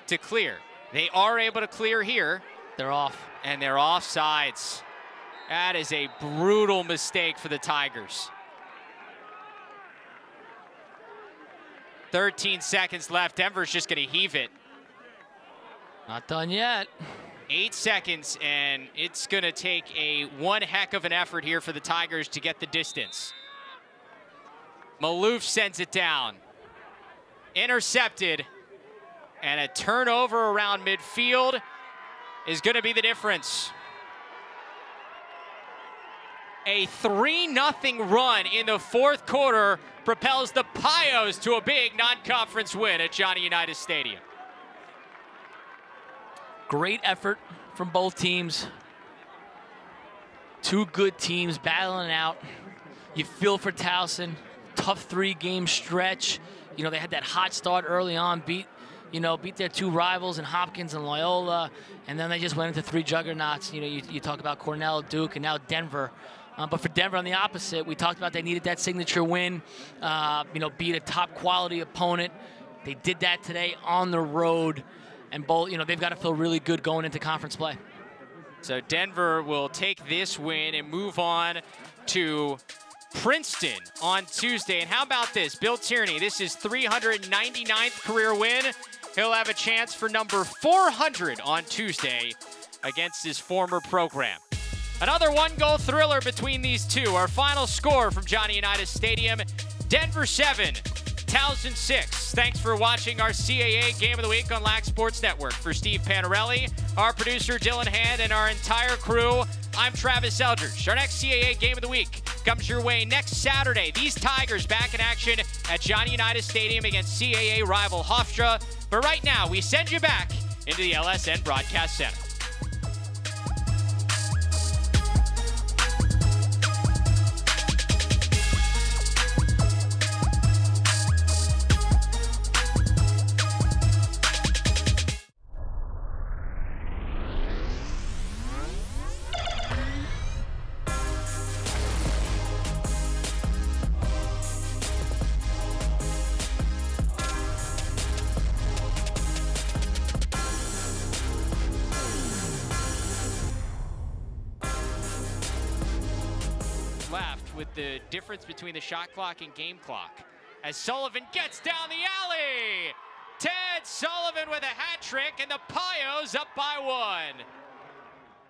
to clear. They are able to clear here. They're off. And they're offsides. That is a brutal mistake for the Tigers. 13 seconds left. Denver's just going to heave it. Not done yet. 8 seconds, and it's going to take one heck of an effort here for the Tigers to get the distance. Maloof sends it down. Intercepted. And a turnover around midfield is going to be the difference. A 3-0 run in the 4th quarter propels the Pios to a big non-conference win at Johnny Unitas Stadium. Great effort from both teams. Two good teams battling out. You feel for Towson. Tough 3-game stretch. You know, they had that hot start early on, beat their 2 rivals in Hopkins and Loyola, and then they just went into 3 juggernauts. You know, you talk about Cornell, Duke, and now Denver. But for Denver, on the opposite, we talked about they needed that signature win, beat a top quality opponent. They did that today on the road, and both, they've got to feel really good going into conference play. So Denver will take this win and move on to Princeton on Tuesday. And how about this? Bill Tierney, this is 399th career win. He'll have a chance for number 400 on Tuesday against his former program. Another one-goal thriller between these two. Our final score from Johnny Unitas Stadium, Denver 7, Towson 6. Thanks for watching our CAA Game of the Week on Lac Sports Network. For Steve Panarelli, our producer Dylan Hand, and our entire crew, I'm Travis Eldridge. Our next CAA Game of the Week comes your way next Saturday. These Tigers back in action at Johnny Unitas Stadium against CAA rival Hofstra. But right now, we send you back into the LSN Broadcast Center. With the difference between the shot clock and game clock. As Sullivan gets down the alley. Ted Sullivan with a hat trick, and the Pios up by 1.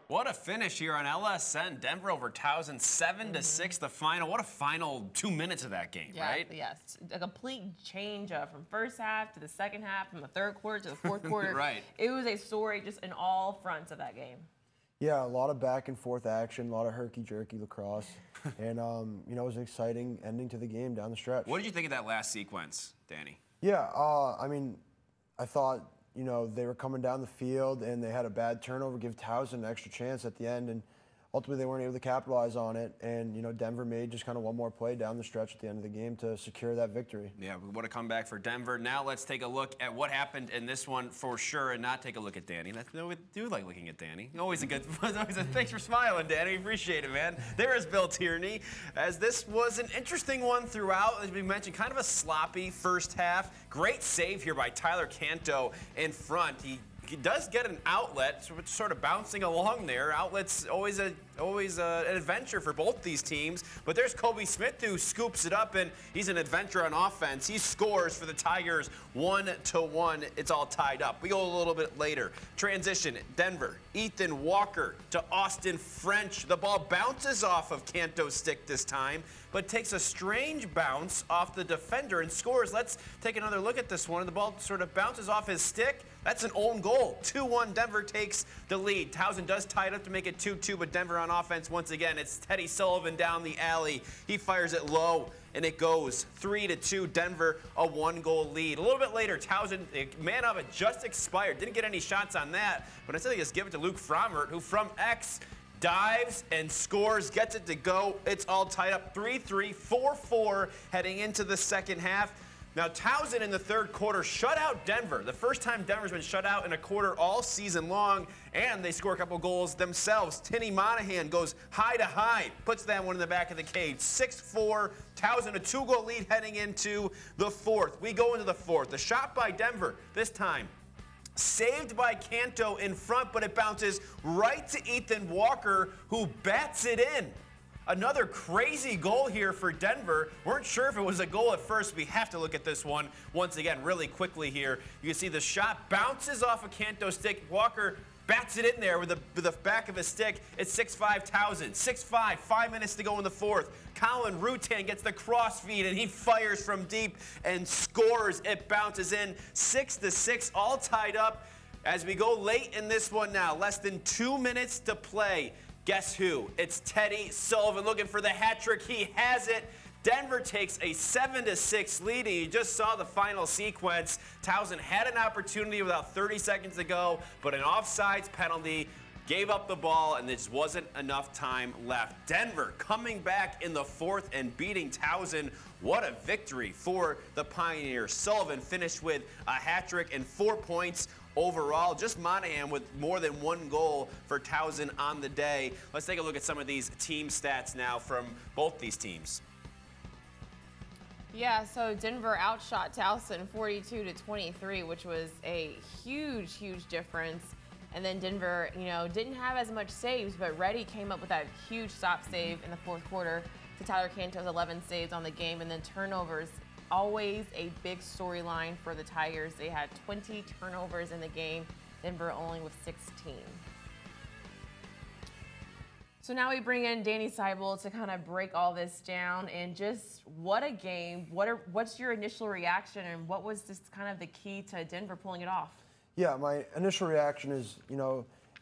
What a finish here on LSN. Denver over Towson, 7-6 the final. What a final 2 minutes of that game, right? Yes, a complete change from first half to the second half, from the 3rd quarter to the 4th quarter. Right. It was a story just in all fronts of that game. Yeah, a lot of back and forth action, a lot of herky-jerky lacrosse. And, it was an exciting ending to the game down the stretch. What did you think of that last sequence, Danny? Yeah, I thought, they were coming down the field and they had a bad turnover, give Towson an extra chance at the end. And ultimately they weren't able to capitalize on it, and Denver made just kind of one more play down the stretch at the end of the game to secure that victory. Yeah, what a comeback for Denver. Now let's take a look at what happened in this one for sure, and not take a look at Danny. We do like looking at Danny. Always a good. Thanks for smiling, Danny. Appreciate it, man. There is Bill Tierney, as this was an interesting one throughout. As we mentioned, kind of a sloppy first half. Great save here by Tyler Canto in front. He does get an outlet, so it's sort of bouncing along there. Outlet's always an adventure for both these teams. But there's Kobe Smith who scoops it up, and he's an adventure on offense. He scores for the Tigers 1-1. It's all tied up. We go a little bit later. Transition, Denver. Ethan Walker to Austin French. The ball bounces off of Canto's stick this time, but takes a strange bounce off the defender and scores. Let's take another look at this one. The ball sort of bounces off his stick. That's an own goal. 2-1, Denver takes the lead. Towson does tie it up to make it 2-2, but Denver on offense once again. It's Teddy Sullivan down the alley. He fires it low, and it goes 3-2. Denver, a 1-goal lead. A little bit later, Towson, man of it, just expired. Didn't get any shots on that, but instead they just give it to Luke Frommert, who from X dives and scores, gets it to go. It's all tied up 3-3, 4-4 heading into the second half. Now, Towson in the third quarter shut out Denver. The first time Denver's been shut out in a quarter all season long, and they score a couple goals themselves. Tinny Monahan goes high to high, puts that one in the back of the cage. 6-4, Towson a 2-goal lead heading into the fourth. We go into the fourth. The shot by Denver, this time saved by Canto in front, but it bounces right to Ethan Walker, who bats it in. Another crazy goal here for Denver. Weren't sure if it was a goal at first. We have to look at this one once again really quickly here. You can see the shot bounces off a Canto stick. Walker bats it in there with the back of his stick. It's 6-5 Towson. 6-5, 5 minutes to go in the fourth. Colin Rutan gets the cross feed, and he fires from deep and scores. It bounces in 6-6, all tied up. As we go late in this one now, less than 2 minutes to play. Guess who? It's Teddy Sullivan looking for the hat trick. He has it. Denver takes a 7-6 lead, and you just saw the final sequence. Towson had an opportunity without 30 seconds to go, but an offsides penalty gave up the ball, and there just wasn't enough time left. Denver coming back in the fourth and beating Towson. What a victory for the Pioneers. Sullivan finished with a hat trick and 4 points overall. Just Monahan with more than 1 goal for Towson on the day. Let's take a look at some of these team stats now from both these teams. Yeah, so Denver outshot Towson 42-23, which was a huge, huge difference. And then Denver, didn't have as much saves, but Reddy came up with that huge stop save in the fourth quarter to Tyler Canto's 11 saves on the game. And then turnovers, always a big storyline for the Tigers. They had 20 turnovers in the game, Denver only with 16. So now we bring in Danny Seibel to kind of break all this down, and just what a game. What's your initial reaction, and what was just kind of the key to Denver pulling it off? Yeah, my initial reaction is,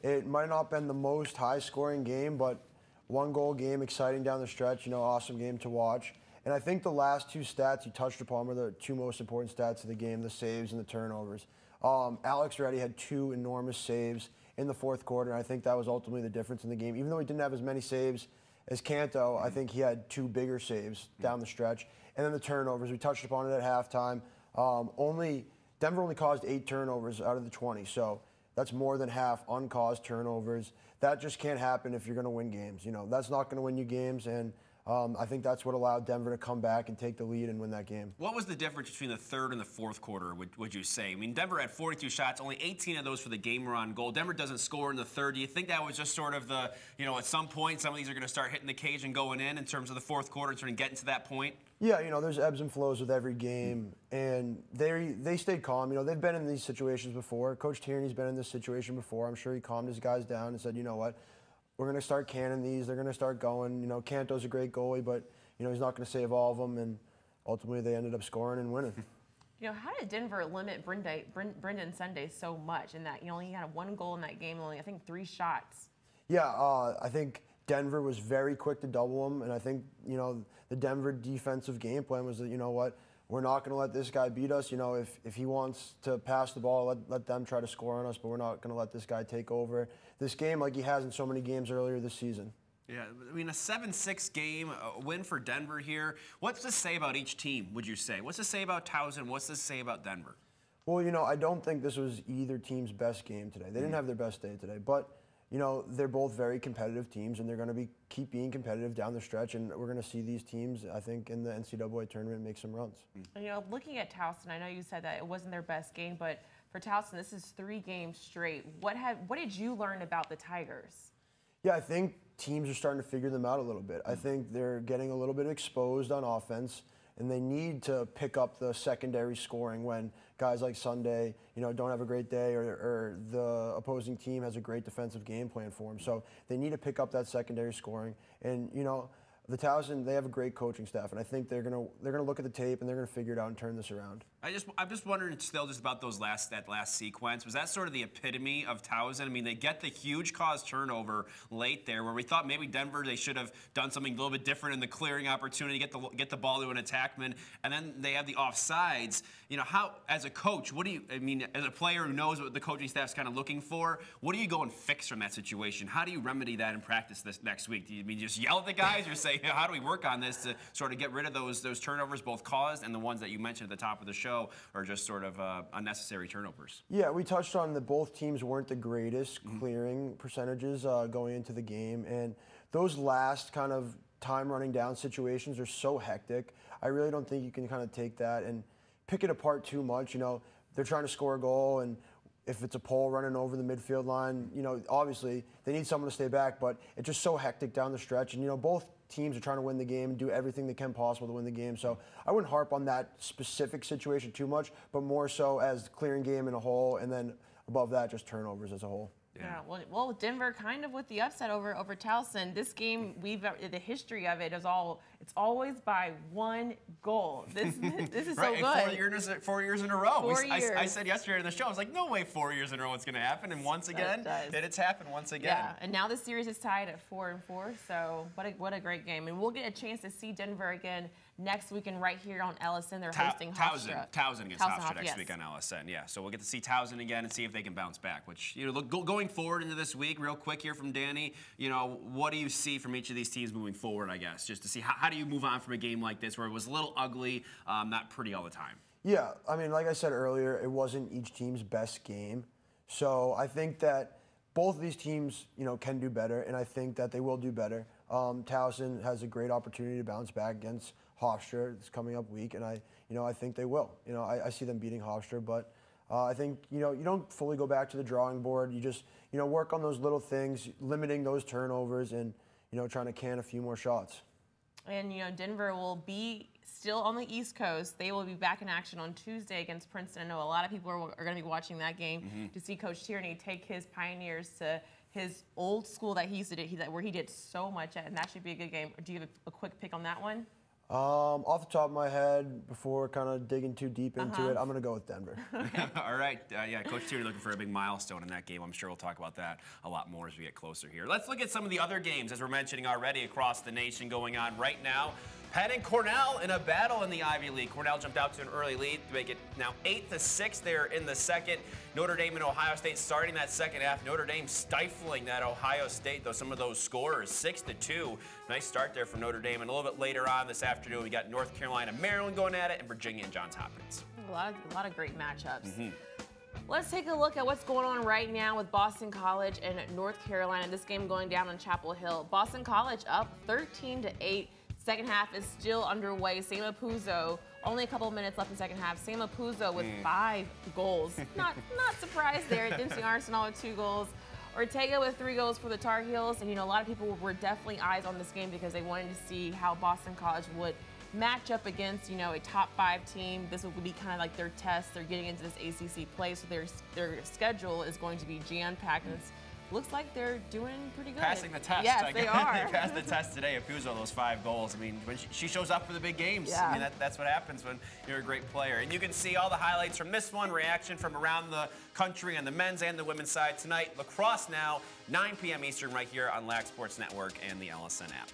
it might not have been the most high-scoring game, but 1-goal game, exciting down the stretch, awesome game to watch. And I think the last 2 stats you touched upon were the 2 most important stats of the game, the saves and the turnovers. Alex Reddy had 2 enormous saves in the fourth quarter, and I think that was ultimately the difference in the game. Even though he didn't have as many saves as Canto, I think he had 2 bigger saves down the stretch. And then the turnovers, we touched upon it at halftime. Denver only caused 8 turnovers out of the 20, so that's more than half uncaused turnovers. That just can't happen if you're going to win games. That's not going to win you games, and I think that's what allowed Denver to come back and take the lead and win that game. What was the difference between the third and the fourth quarter, would you say? I mean, Denver had 42 shots, only 18 of those for the game were on goal. Denver doesn't score in the third. Do you think that was just sort of the, at some point, some of these are going to start hitting the cage and going in terms of the fourth quarter, sort of getting to that point? Yeah, there's ebbs and flows with every game, and they stayed calm. They've been in these situations before. Coach Tierney's been in this situation before. I'm sure he calmed his guys down and said, you know what, we're going to start canning these. They're going to start going. Canto's a great goalie, but, he's not going to save all of them, and ultimately they ended up scoring and winning. How did Denver limit Brendan Sunday so much in that, he had 1 goal in that game, only, I think, 3 shots? Yeah, I think Denver was very quick to double him, and I think, the Denver defensive game plan was that, we're not going to let this guy beat us. You know, if he wants to pass the ball, let them try to score on us, but we're not going to let this guy take over this game like he has in so many games earlier this season. Yeah, I mean, a 7-6 game, a win for Denver here. What's to say about each team, would you say? What's to say about Towson? What's to say about Denver? Well, you know, I don't think this was either team's best game today. They didn't have their best day today, but you know, they're both very competitive teams, and they're going to keep being competitive down the stretch, and we're going to see these teams, I think, in the NCAA tournament make some runs. You know, looking at Towson, I know you said that it wasn't their best game, but for Towson, this is 3 games straight. What did you learn about the Tigers? Yeah, I think teams are starting to figure them out a little bit. I think they're getting a little bit exposed on offense, and they need to pick up the secondary scoring when guys like Sunday, you know, don't have a great day, or the opposing team has a great defensive game plan for them. So they need to pick up that secondary scoring. And you know, the Towson, they have a great coaching staff, and I think they're gonna look at the tape and they're gonna figure it out and turn this around. I'm just wondering still just about that last sequence. Was that sort of the epitome of Towson? I mean, they get the huge cause turnover late there, where we thought maybe Denver, they should have done something a little bit different in the clearing opportunity, get the ball to an attackman, and then they have the offsides. You know, how, as a coach, as a player who knows what the coaching staff's kind of looking for, what do you go and fix from that situation? How do you remedy that in practice this next week? Do you just yell at the guys, or say, how do we work on this to sort of get rid of those turnovers, both caused and the ones that you mentioned at the top of the show, or just sort of unnecessary turnovers? Yeah, we touched on that both teams weren't the greatest clearing percentages going into the game, and those last kind of time running down situations are so hectic. I really don't think you can kind of take that and pick it apart too much. You know, they're trying to score a goal, and if it's a pole running over the midfield line, you know, obviously they need someone to stay back, but it's just so hectic down the stretch. And, you know, both teams are trying to win the game and do everything they can possible to win the game. So I wouldn't harp on that specific situation too much, but more so as clearing game in a whole, and then above that, just turnovers as a whole. Yeah, well, Denver kind of with the upset over Towson. This game, the history of it is it's always by 1 goal. This is right, so good. 4 years in a row. 4 years. I said yesterday in the show, I was like, no way 4 years in a row it's going to happen. And once again, it's happened once again. Yeah, and now the series is tied at 4-4. So what a great game. And we'll get a chance to see Denver again next weekend right here on LSN. They're hosting Hofstra. Towson against Hofstra next week on LSN. Yeah, so we'll get to see Towson again and see if they can bounce back. Which, you know, going forward into this week, real quick here from Danny, you know, what do you see from each of these teams moving forward, I guess, just to see how do you move on from a game like this where it was a little ugly, not pretty all the time? Yeah, I mean, like I said earlier, it wasn't each team's best game. So I think that both of these teams, you know, can do better, and I think that they will do better. Towson has a great opportunity to bounce back against Hofstra this coming up week, and I think they will. You know, I see them beating Hofstra, but I think, you know, you don't fully go back to the drawing board. You just, you know, work on those little things, limiting those turnovers, and, you know, trying to can a few more shots. And, you know, Denver will be still on the East Coast. They will be back in action on Tuesday against Princeton. I know a lot of people are going to be watching that game to see Coach Tierney take his Pioneers to his old school that he used to do, where he did so much at, and that should be a good game. Do you have a quick pick on that one? Off the top of my head, before kind of digging too deep into it, I'm going to go with Denver. All right. Yeah, Coach Tierney looking for a big milestone in that game. I'm sure we'll talk about that a lot more as we get closer here. Let's look at some of the other games, as we're mentioning already, across the nation going on right now. Penn and Cornell in a battle in the Ivy League. Cornell jumped out to an early lead to make it now 8-6 there in the second. Notre Dame and Ohio State starting that second half. Notre Dame stifling that Ohio State, though, some of those scorers, 6-2. Nice start there for Notre Dame. And a little bit later on this afternoon, we got North Carolina, Maryland going at it, and Virginia and Johns Hopkins. A lot of great matchups. Let's take a look at what's going on right now with Boston College and North Carolina. This game going down on Chapel Hill. Boston College up 13-8. Second half is still underway. Sam Apuzzo, only a couple of minutes left in the second half. Sam Apuzzo with 5 goals. Not surprised there. Dempsey Arsenal with 2 goals. Ortega with 3 goals for the Tar Heels. And, you know, a lot of people were definitely eyes on this game because they wanted to see how Boston College would match up against, you know, a top 5 team. This will be kind of like their test. They're getting into this ACC play, so their schedule is going to be jam-packed. And looks like they're doing pretty good. Passing the test. Yes, they are. They passed the test today. Apuzzo, those 5 goals. I mean, when she shows up for the big games, yeah. I mean, that's what happens when you're a great player. And you can see all the highlights from this one, reaction from around the country on the men's and the women's side tonight. Lacrosse now, 9 p.m. Eastern right here on LAC Sports Network and the LSN app.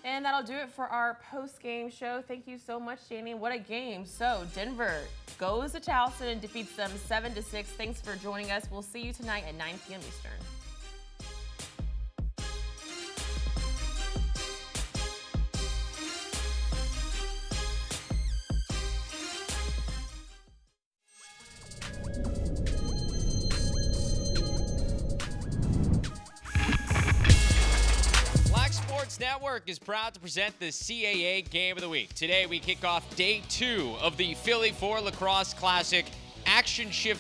And that'll do it for our post-game show. Thank you so much, Janie. What a game. So Denver goes to Towson and defeats them 7-6. Thanks for joining us. We'll see you tonight at 9 p.m. Eastern. Network is proud to present the CAA Game of the Week. Today we kick off day 2 of the Philly 4 Lacrosse Classic Action Shift